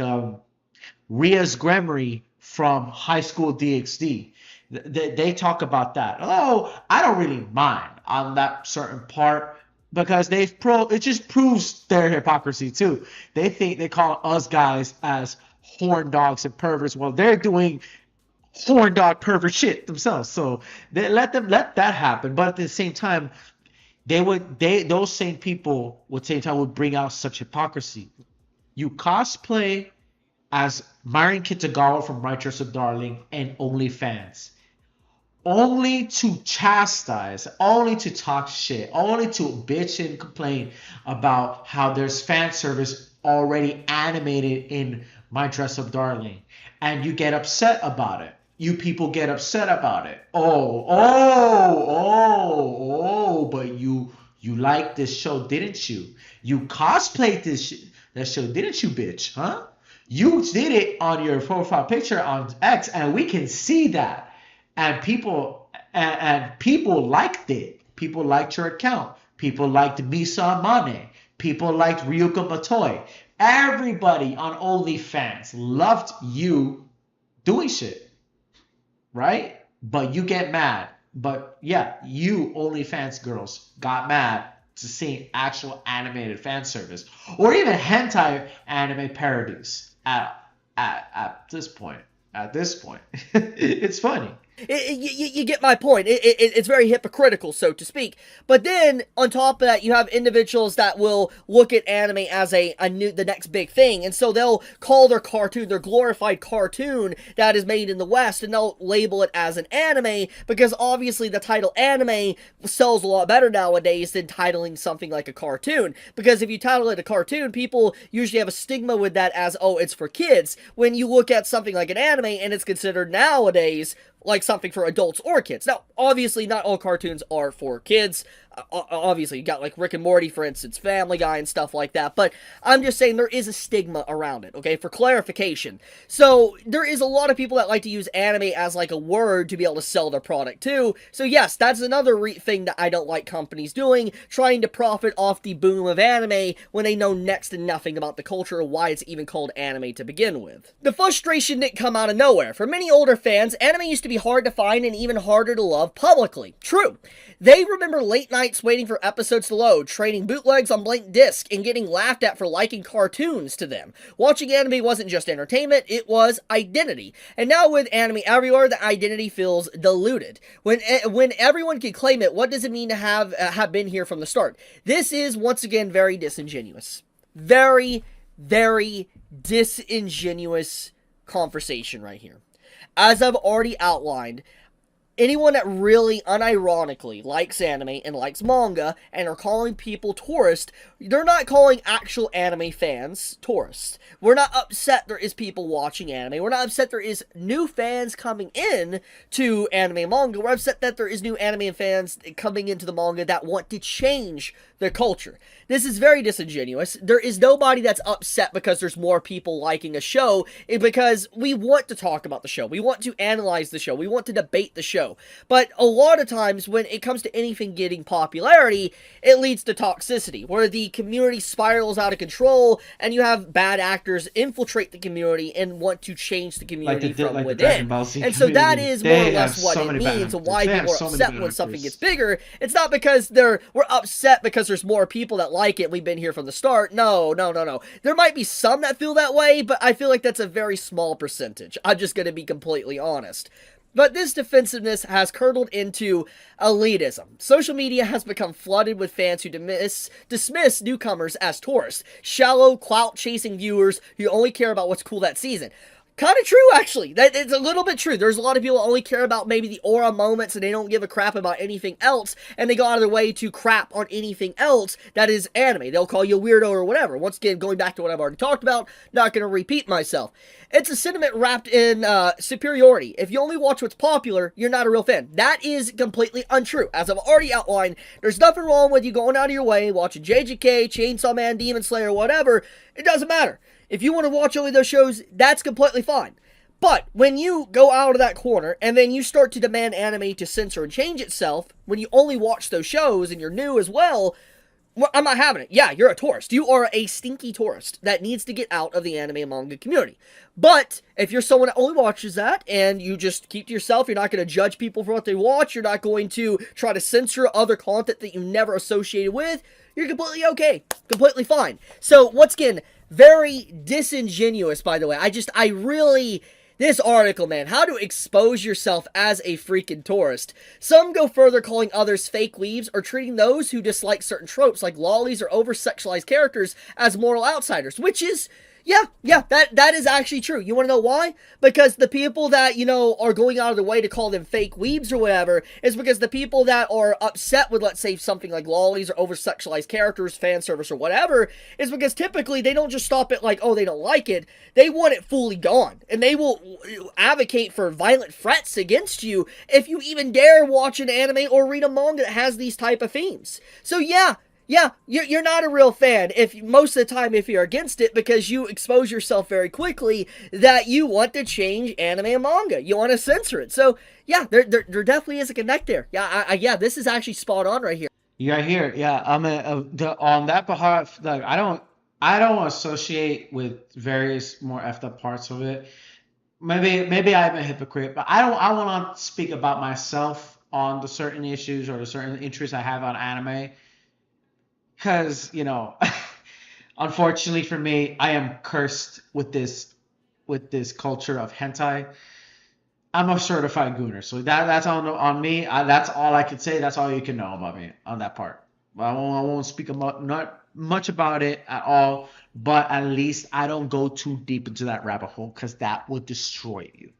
Ria's Gremory from High School DxD. They talk about that. Oh, I don't really mind on that certain part, because it just proves their hypocrisy too. They call us guys as horn dogs and perverts. Well, they're doing horn dog pervert shit themselves, so they let that happen. But at the same time, those same people would bring out such hypocrisy. You cosplay as Marin Kitagawa from My Dress Up Darling and OnlyFans, only to chastise, only to talk shit, only to bitch and complain about how there's fan service already animated in My Dress Up Darling, and you get upset about it. You people get upset about it. But you liked this show, didn't you? You cosplayed that show, didn't you, bitch? Huh? You did it on your profile picture on X, and we can see that. And people liked it. People liked your account. People liked Misa Amane. People liked Ryuka Matoi. Everybody on OnlyFans loved you doing shit, right? But you get mad But yeah, you OnlyFans girls got mad to seeing actual animated fan service or even hentai anime parodies at this point. At this point, it's funny. You get my point. It's very hypocritical, so to speak. But then, on top of that, you have individuals that will look at anime as the next big thing. And so they'll call their cartoon, their glorified cartoon that is made in the West, and they'll label it as an anime, because obviously the title anime sells a lot better nowadays than titling something like a cartoon. Because if you title it a cartoon, people usually have a stigma with that as, oh, it's for kids. When you look at something like an anime, and it's considered nowadays like something for adults or kids. Now, obviously, not all cartoons are for kids. Obviously, you got like Rick and Morty, for instance, Family Guy, and stuff like that. But I'm just saying there is a stigma around it, okay, for clarification. So there is a lot of people that like to use anime as like a word to be able to sell their product too. So yes, that's another thing that I don't like companies doing, trying to profit off the boom of anime when they know next to nothing about the culture or why it's even called anime to begin with. The frustration didn't come out of nowhere. For many older fans, anime used to be hard to find and even harder to love publicly. True. They remember late nights waiting for episodes to load, trading bootlegs on blank disc, and getting laughed at for liking cartoons to them. Watching anime wasn't just entertainment, it was identity. And now with anime everywhere, the identity feels diluted. When everyone can claim it, what does it mean to have been here from the start? This is, once again, very disingenuous. Very, very disingenuous conversation right here. As I've already outlined, anyone that really unironically likes anime and likes manga and are calling people tourists, they're not calling actual anime fans tourists. We're not upset there is people watching anime. We're not upset there is new fans coming in to anime and manga. We're upset that there is new anime fans coming into the manga that want to change their culture. This is very disingenuous. There is nobody that's upset because there's more people liking a show, because we want to talk about the show. We want to analyze the show. We want to debate the show. But a lot of times when it comes to anything getting popularity, it leads to toxicity, where the community spirals out of control and you have bad actors infiltrate the community and want to change the community from within. And so that is more or less what it means and why people are upset when something gets bigger. It's not because we're upset because there's more people that like it. We've been here from the start. No. There might be some that feel that way, but I feel like that's a very small percentage. I'm just going to be completely honest. But this defensiveness has curdled into elitism. Social media has become flooded with fans who dismiss newcomers as tourists, shallow, clout-chasing viewers who only care about what's cool that season. Kind of true, actually. It's a little bit true. There's a lot of people that only care about maybe the aura moments and they don't give a crap about anything else, and they go out of their way to crap on anything else that is anime. They'll call you a weirdo or whatever. Once again, going back to what I've already talked about, not going to repeat myself. It's a sentiment wrapped in superiority. If you only watch what's popular, you're not a real fan. That is completely untrue. As I've already outlined, there's nothing wrong with you going out of your way, watching JJK, Chainsaw Man, Demon Slayer, whatever. It doesn't matter. If you want to watch only those shows, that's completely fine. But when you go out of that corner and then you start to demand anime to censor and change itself, when you only watch those shows and you're new as well, I'm not having it. Yeah, you're a tourist. You are a stinky tourist that needs to get out of the anime and manga community. But if you're someone that only watches that and you just keep to yourself, you're not going to judge people for what they watch, you're not going to try to censor other content that you never associated with, you're completely okay. Completely fine. So, once again, very disingenuous, by the way. This article, man, how to expose yourself as a freaking tourist. Some go further calling others fake weebs or treating those who dislike certain tropes like lollies or over-sexualized characters as moral outsiders, which is... Yeah, that is actually true. You want to know why? Because the people that, are going out of their way to call them fake weebs or whatever is because the people that are upset with, let's say, something like lollies or over-sexualized characters, fan service or whatever, is because typically they don't just stop at like, oh, they don't like it. They want it fully gone. And they will advocate for violent threats against you if you even dare watch an anime or read a manga that has these type of themes. So yeah, you're not a real fan most of the time if you're against it, because you expose yourself very quickly that you want to change anime and manga. You want to censor it. So yeah, there definitely is a connect there. Yeah, this is actually spot on right here. Yeah, here. Yeah, on that behalf, like I don't associate with various more effed up parts of it. Maybe I'm a hypocrite, but I want to speak about myself on the certain issues or the certain interests I have on anime. Because, unfortunately for me, I am cursed with this culture of hentai. I'm a certified gooner, so that's on me. That's all I can say. That's all you can know about me on that part. I won't speak about not much about it at all, but at least I don't go too deep into that rabbit hole because that will destroy you.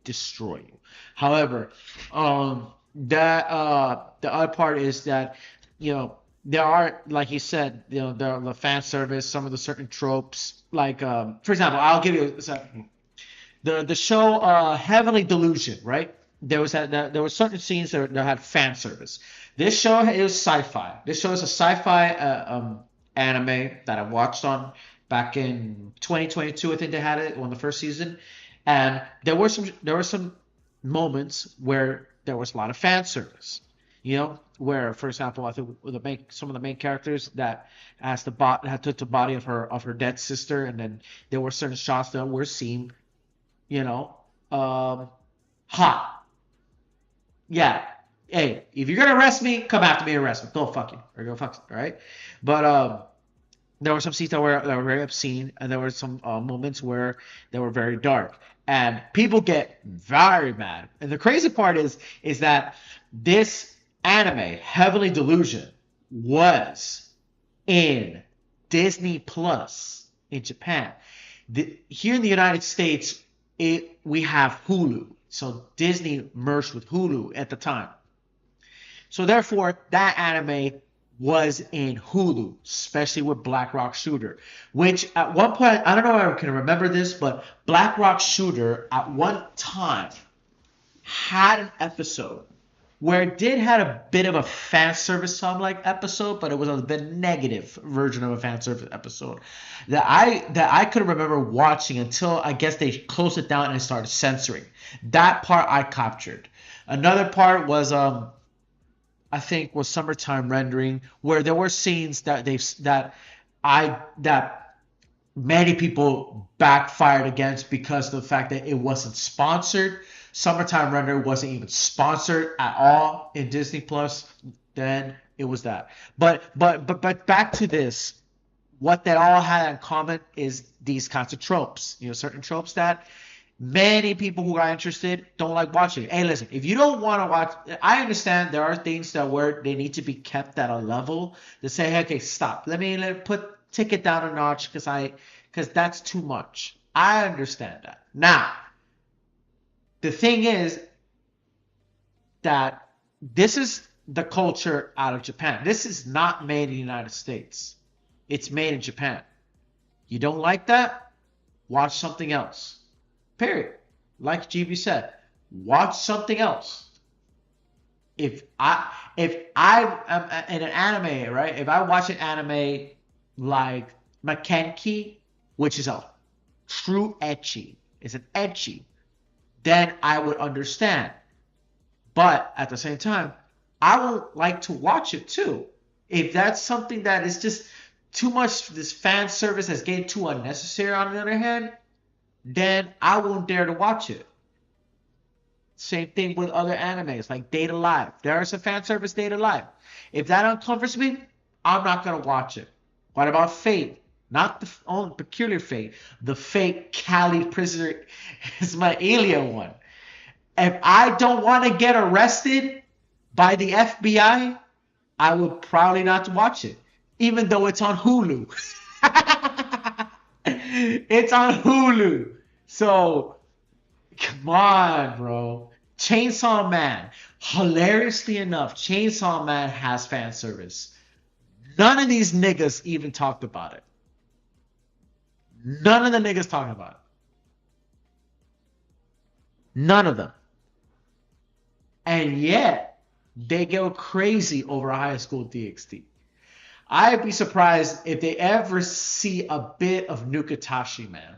Destroy you. However, the other part is that there are, like you said, the fan service, some of the certain tropes, like for example, I'll give you the show Heavenly Delusion, right? There were certain scenes that had fan service. This show is sci-fi. This show is a sci-fi anime that I watched on back in 2022. I think they had it on the first season, and there were some moments where there was a lot of fan service. Where, for example, I think some of the main characters that took the body of her dead sister, and then there were certain shots that were seen, hot. Yeah. Hey, if you're gonna arrest me, come after me and arrest me. Go fuck you. Or go fuck you, all right? But there were some scenes that were very obscene, and there were some moments where they were very dark. And people get very mad. And the crazy part is that this anime, Heavenly Delusion, was in Disney Plus in Japan. Here in the United States, we have Hulu. So Disney merged with Hulu at the time. So therefore, that anime was in Hulu, especially with Black Rock Shooter, which at one point, I don't know if I can remember this, but Black Rock Shooter at one time had an episode where it did had a bit of a fan service like episode, but it was a bit negative version of a fan service episode that I could remember watching until I guess they closed it down and started censoring. That part I captured. Another part was I think was Summertime Rendering, where there were scenes that many people backfired against because of the fact that it wasn't sponsored. Summertime Render wasn't even sponsored at all in Disney Plus. Then it was that. But back to this, what they all had in common is these kinds of tropes. Certain tropes that many people who are interested don't like watching. Hey, listen, if you don't want to watch, I understand there are things that where they need to be kept at a level to say, hey, okay, stop. Let me take it down a notch because that's too much. I understand that. Now, the thing is that this is the culture out of Japan. This is not made in the United States. It's made in Japan. You don't like that? Watch something else. Period. Like GB said, watch something else. If I am in an anime, right? If I watch an anime like Makenki, which is a true ecchi, it's an ecchi, then I would understand. But at the same time, I would like to watch it too. If that's something that is just too much, this fan service that's getting too unnecessary on the other hand, then I won't dare to watch it. Same thing with other animes like Data Live. There is a fan service Data Live. If that uncomforts me, I'm not going to watch it. What about Fate? Not the own peculiar Fate. The Fate Cali Prisoner Ismailia one. If I don't want to get arrested by the FBI, I would probably not watch it. Even though it's on Hulu. It's on Hulu. So, come on, bro. Chainsaw Man. Hilariously enough, Chainsaw Man has fan service. None of these niggas even talked about it. None of the niggas talking about it. None of them. And yet, they go crazy over High School DxD. I'd be surprised if they ever see a bit of Nukatashi, man.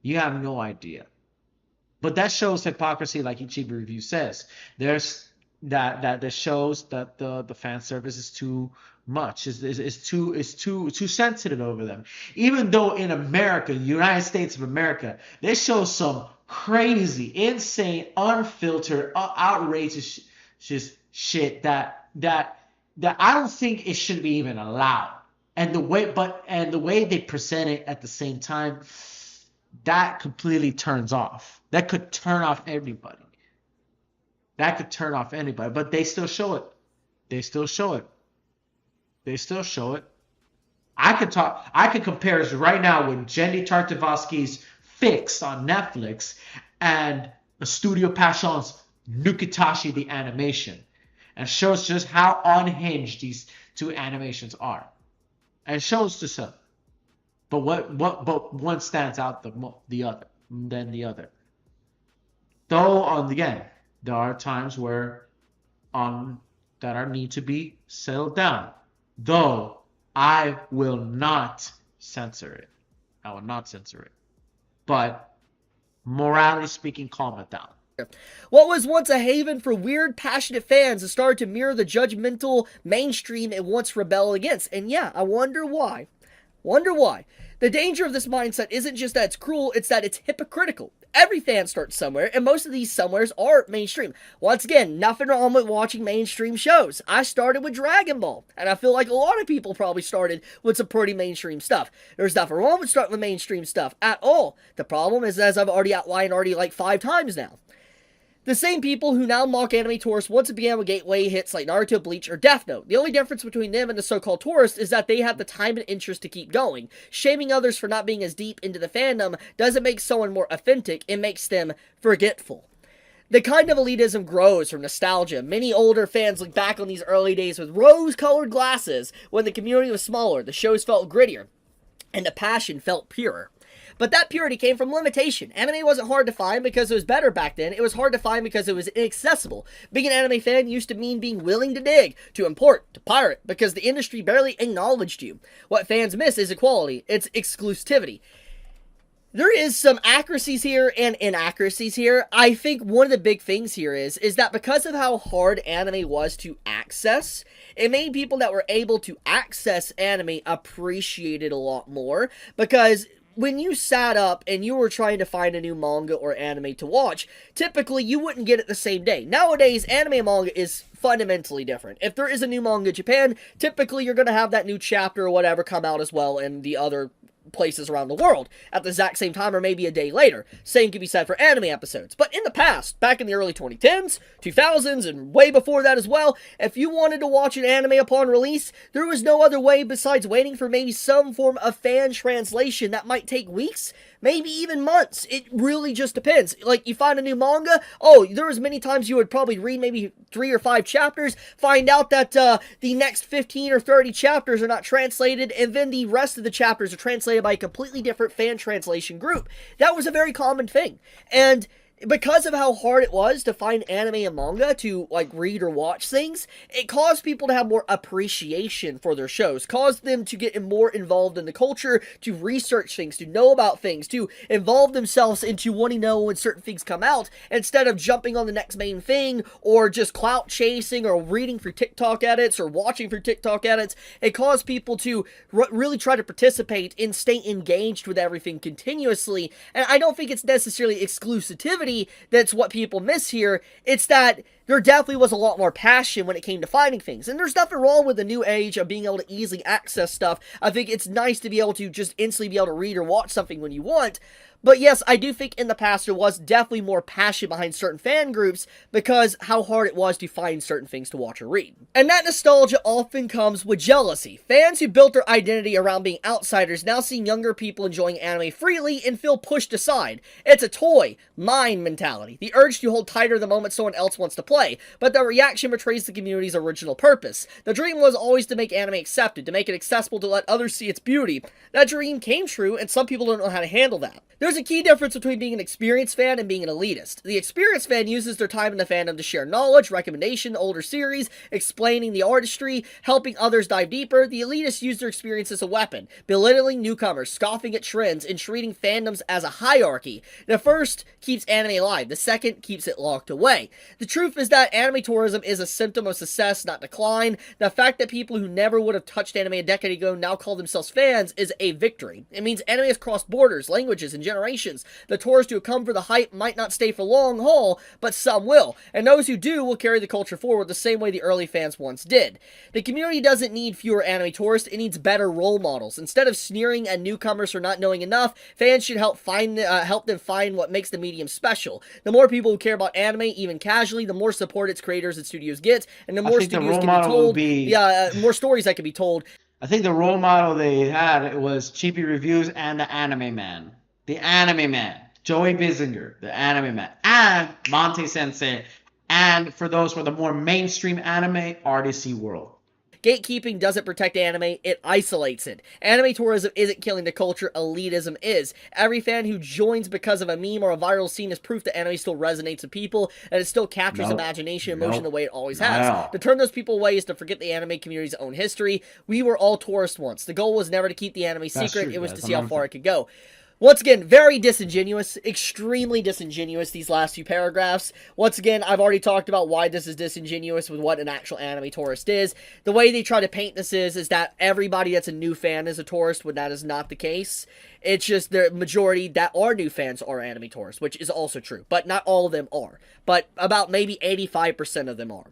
You have no idea. But that shows hypocrisy, like Ichibi Review says. There's that shows that the fan service is too much. Is too sensitive over them. Even though in America, United States of America, they show some crazy, insane, unfiltered, outrageous It's just shit that I don't think it should be even allowed. And the way they present it at the same time, that completely turns off. That could turn off everybody. That could turn off anybody. But they still show it. They still show it. They still show it. I could compare this right now with Jenny Tartakovsky's Fix on Netflix and Studio Passion's Nukitashi the animation. And shows just how unhinged these two animations are. And shows just so. But one stands out than the other. Though again, there are times where that are need to be settled down. Though I will not censor it. I will not censor it. But morally speaking, calm it down. What was once a haven for weird, passionate fans has started to mirror the judgmental mainstream it once rebelled against. And yeah, I wonder why. The danger of this mindset isn't just that it's cruel, it's that it's hypocritical. Every fan starts somewhere, and most of these somewheres are mainstream. Once again, nothing wrong with watching mainstream shows. I started with Dragon Ball, and I feel like a lot of people probably started with some pretty mainstream stuff. There's nothing wrong with starting with mainstream stuff at all. The problem is, as I've already outlined like 5 times now, the same people who now mock anime tourists once began with gateway hits like Naruto, Bleach, or Death Note. The only difference between them and the so-called tourists is that they have the time and interest to keep going. Shaming others for not being as deep into the fandom doesn't make someone more authentic, it makes them forgetful. The kind of elitism grows from nostalgia. Many older fans look back on these early days with rose-colored glasses when the community was smaller, the shows felt grittier, and the passion felt purer. But that purity came from limitation. Anime wasn't hard to find because it was better back then. It was hard to find because it was inaccessible. Being an anime fan used to mean being willing to dig, to import, to pirate, because the industry barely acknowledged you. What fans miss is equality. It's exclusivity. There is some accuracies here and inaccuracies here. I think one of the big things here is that because of how hard anime was to access, it made people that were able to access anime appreciate it a lot more, because when you sat up and you were trying to find a new manga or anime to watch, typically you wouldn't get it the same day. Nowadays, anime and manga is fundamentally different. If there is a new manga in Japan, typically you're going to have that new chapter or whatever come out as well in the other places around the world at the exact same time or maybe a day later. Same can be said for anime episodes. But in the past, back in the early 2010s, 2000s, and way before that as well, if you wanted to watch an anime upon release, there was no other way besides waiting for maybe some form of fan translation that might take weeks, maybe even months. It really just depends. Like, you find a new manga, there was many times you would probably read maybe 3 or 5 chapters, find out that the next 15 or 30 chapters are not translated, and then the rest of the chapters are translated by a completely different fan translation group. That was a very common thing. And because of how hard it was to find anime and manga to, like, read or watch things, it caused people to have more appreciation for their shows, caused them to get more involved in the culture, to research things, to know about things, to involve themselves into wanting to know when certain things come out, instead of jumping on the next main thing, or just clout chasing, or reading for TikTok edits, or watching for TikTok edits. It caused people to really try to participate and stay engaged with everything continuously, and I don't think it's necessarily exclusivity that's what people miss here. It's that there definitely was a lot more passion when it came to finding things. And there's nothing wrong with the new age of being able to easily access stuff. I think it's nice to be able to just instantly be able to read or watch something when you want. But yes, I do think in the past there was definitely more passion behind certain fan groups because how hard it was to find certain things to watch or read. And that nostalgia often comes with jealousy. Fans who built their identity around being outsiders now see younger people enjoying anime freely and feel pushed aside. It's a toy, mine mentality. The urge to hold tighter the moment someone else wants to play, but the reaction betrays the community's original purpose. The dream was always to make anime accepted, to make it accessible to let others see its beauty. That dream came true, and some people don't know how to handle that. There's a key difference between being an experienced fan and being an elitist. The experienced fan uses their time in the fandom to share knowledge, recommendation, older series, explaining the artistry, helping others dive deeper. The elitists use their experience as a weapon, belittling newcomers, scoffing at trends, and treating fandoms as a hierarchy. The first keeps anime alive, the second keeps it locked away. The truth is that anime tourism is a symptom of success, not decline. The fact that people who never would have touched anime a decade ago now call themselves fans is a victory. It means anime has crossed borders, languages, and generations, generations. The tourists who come for the hype might not stay for long haul, but some will, and those who do will carry the culture forward the same way the early fans once did. The community doesn't need fewer anime tourists, it needs better role models. Instead of sneering at newcomers for not knowing enough, fans should help them find what makes the medium special. The more people who care about anime, even casually, the more support its creators and studios get, and the more studios can be told, more stories that can be told. I think the role model they had, it was Cheapy Reviews and the Anime Man. The Anime Man. Joey Bissinger, the Anime Man. And Monte Sensei. And for those for the more mainstream anime, RDC World. Gatekeeping doesn't protect anime, it isolates it. Anime tourism isn't killing the culture, elitism is. Every fan who joins because of a meme or a viral scene is proof that anime still resonates with people, and it still captures imagination and emotion the way it always has. To turn those people away is to forget the anime community's own history. We were all tourists once. The goal was never to keep the anime secret, it was to see how far it could go. Once again, very disingenuous, extremely disingenuous, these last few paragraphs. Once again, I've already talked about why this is disingenuous with what an actual anime tourist is. The way they try to paint this is that everybody that's a new fan is a tourist, when that is not the case. It's just the majority that are new fans are anime tourists, which is also true. But not all of them are. But about maybe 85% of them are.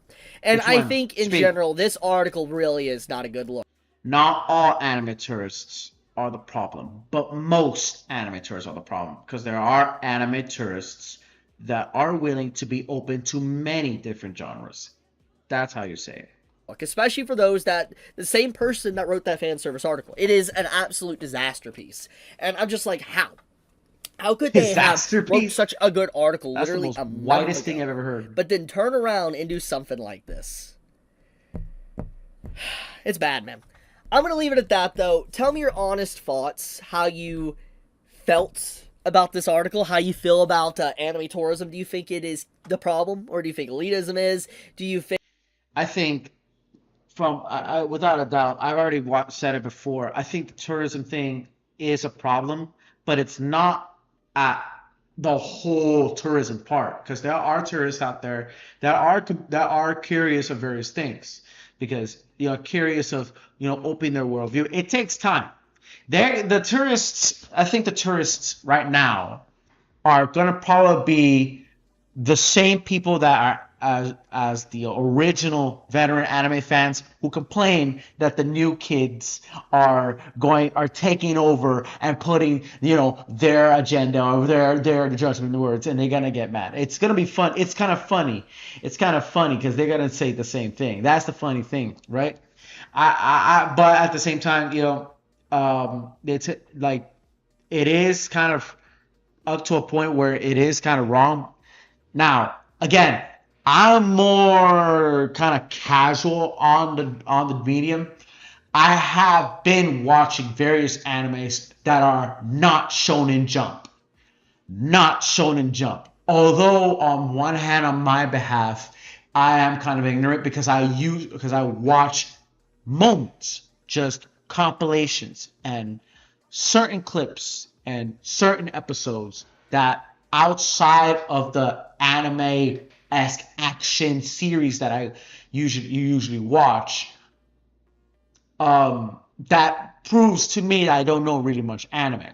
And I think, in general, this article really is not a good look. Not all anime tourists are the problem, but most anime tourists are the problem, because there are anime tourists that are willing to be open to many different genres. That's how you say it. Especially for those that, the same person that wrote that fan service article. It is an absolute disaster piece. And I'm just like, how? How could they have wrote such a good article, That's literally the most whitest thing I've ever heard. But then turn around and do something like this? It's bad, man. I'm going to leave it at that, though. Tell me your honest thoughts, how you felt about this article, how you feel about anime tourism. Do you think it is the problem, or do you think elitism is? Do you think... I think, without a doubt, I've already said it before, I think the tourism thing is a problem, but it's not at the whole tourism part, because there are tourists out there that are curious of various things, because curious of opening their worldview. It takes time. I think the tourists right now are gonna probably be the same people that are as the original veteran anime fans who complain that the new kids are taking over and putting their agenda or their judgment words, and they're gonna get mad. It's gonna be fun. It's kind of funny because they're gonna say the same thing. That's the funny thing, right? But at the same time, it's like, it is kind of up to a point where it is kind of wrong. Now, again, I'm more kind of casual on the medium. I have been watching various animes that are not Shonen Jump. Although on one hand, on my behalf, I am kind of ignorant because I watch moments, just compilations and certain clips and certain episodes that outside of the anime-esque action series that I usually watch, that proves to me that I don't know really much anime.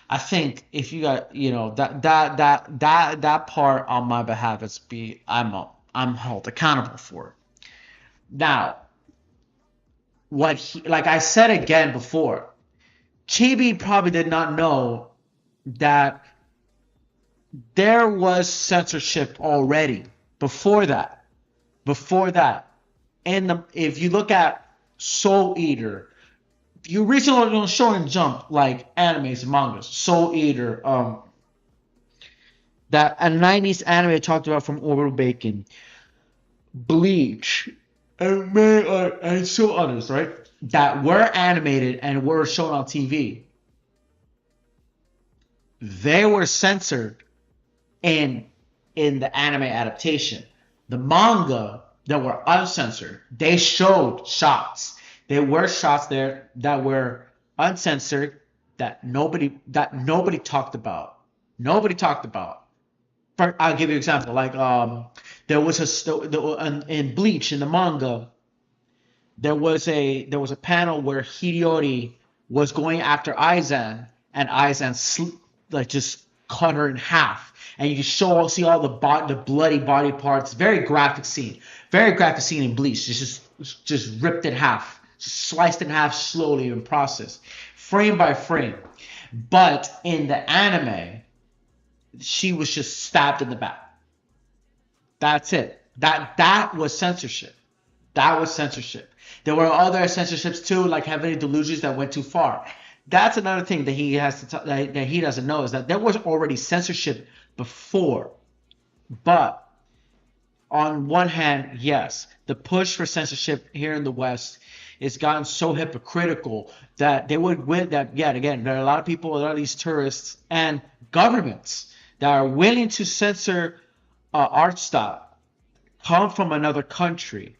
I think if you got that part on my behalf, I'm held accountable for it. Now, like I said again before, Chibi probably did not know that there was censorship already before that. And if you look at Soul Eater, the original Shonen Jump, like animes and mangas, Soul Eater, that a 90s anime I talked about from Orbital Bacon, Bleach, and so others, right? That were animated and were shown on TV. They were censored in the anime adaptation. The manga that were uncensored, they showed shots. There were shots there that were uncensored that nobody talked about. I'll give you an example. Like there was in Bleach, in the manga, there was a panel where Hideyori was going after Aizen, and Aizen like just cut her in half, and you see all the bloody body parts. Very graphic scene in Bleach. Just ripped in half, just sliced in half slowly in process, frame by frame. But in the anime, she was just stabbed in the back. That's it. That was censorship. That was censorship. There were other censorships too, like Heavenly Delusions, that went too far. That's another thing that he has to that he doesn't know, is that there was already censorship before. But on one hand, yes, the push for censorship here in the West has gotten so hypocritical that they would win that. Yet again, there are a lot of people, a lot of these tourists and governments that are willing to censor art style come from another country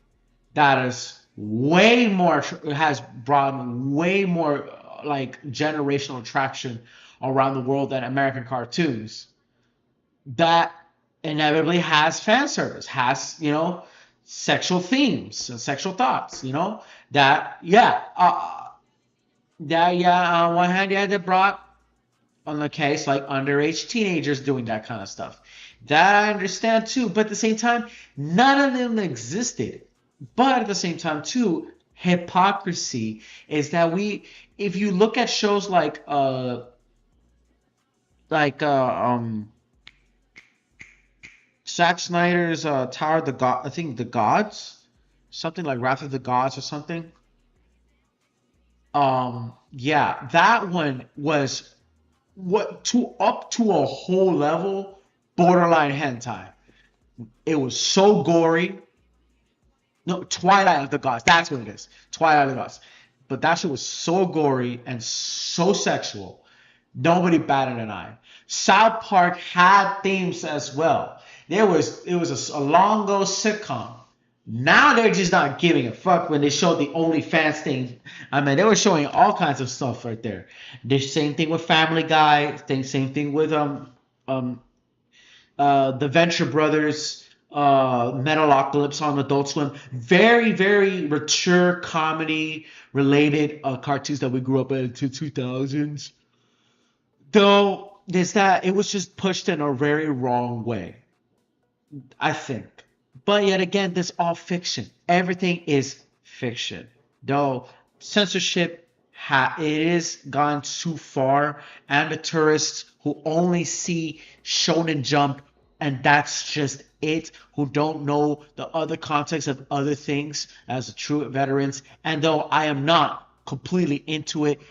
that is way more, has brought way more like generational attraction around the world than American cartoons. That inevitably has fan service, has, you know, sexual themes and sexual thoughts, you know, that on one hand, yeah, they brought on the case like underage teenagers doing that kind of stuff. That I understand too, but at the same time, none of them existed. But at the same time too, hypocrisy is that if you look at shows like Zack Snyder's Tower of the God, I think the Gods, something like Wrath of the Gods or something. Yeah, that one was up to a whole level borderline hentai. It was so gory. No, Twilight of the Gods. That's what it is. Twilight of the Gods. But that shit was so gory and so sexual. Nobody batted an eye. South Park had themes as well. It was a long ago sitcom. Now they're just not giving a fuck when they showed the OnlyFans thing. I mean, they were showing all kinds of stuff right there. The same thing with Family Guy. Same thing with the Venture Brothers, Metalocalypse on Adult Swim. Very, very mature comedy related cartoons that we grew up in the 2000s. Though it was just pushed in a very wrong way, I think. But yet again, this all fiction. Everything is fiction. Though censorship it is gone too far, and the tourists who only see Shonen Jump and that's just it, who don't know the other context of other things as true veterans. And though I am not completely into it,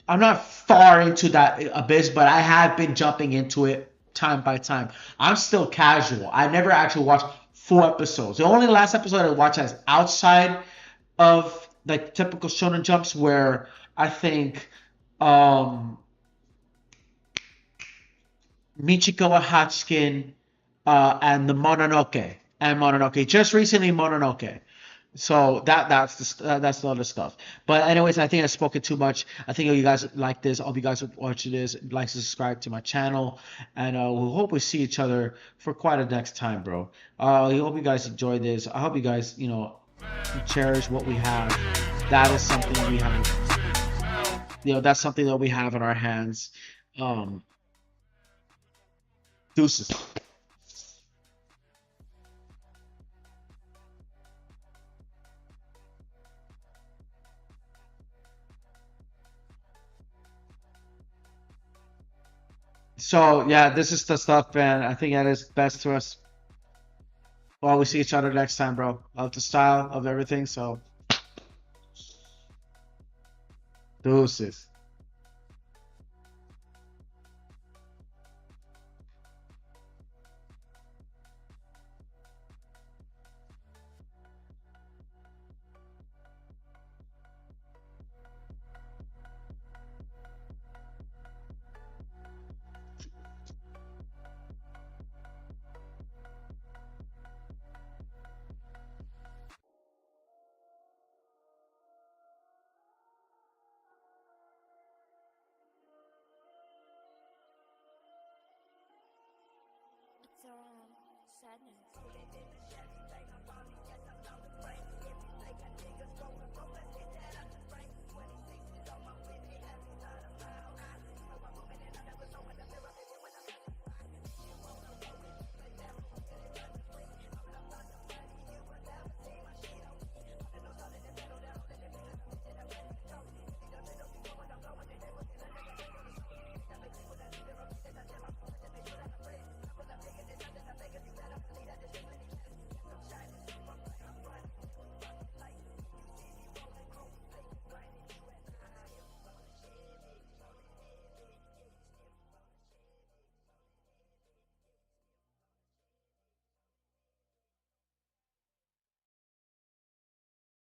I'm not far into that abyss, but I have been jumping into it time by time. I'm still casual. I never actually watched 4 episodes. The only last episode I watched is outside of like typical Shonen Jumps, where I think Michiko Hatsukin and the Mononoke. Just recently Mononoke. So that's the other stuff. But anyways, I think I've spoken too much. I think you guys like this. I hope you guys would watch this, like, subscribe to my channel, and we hope we see each other for quite a next time, bro. I hope you guys enjoy this. I hope you guys, you know, cherish what we have. That is something we have. You know, that's something that we have in our hands. Deuces. So yeah, this is the stuff, man. I think that is best to us. Well, we see each other next time, bro. Love the style of everything. So deuces. It's sadness.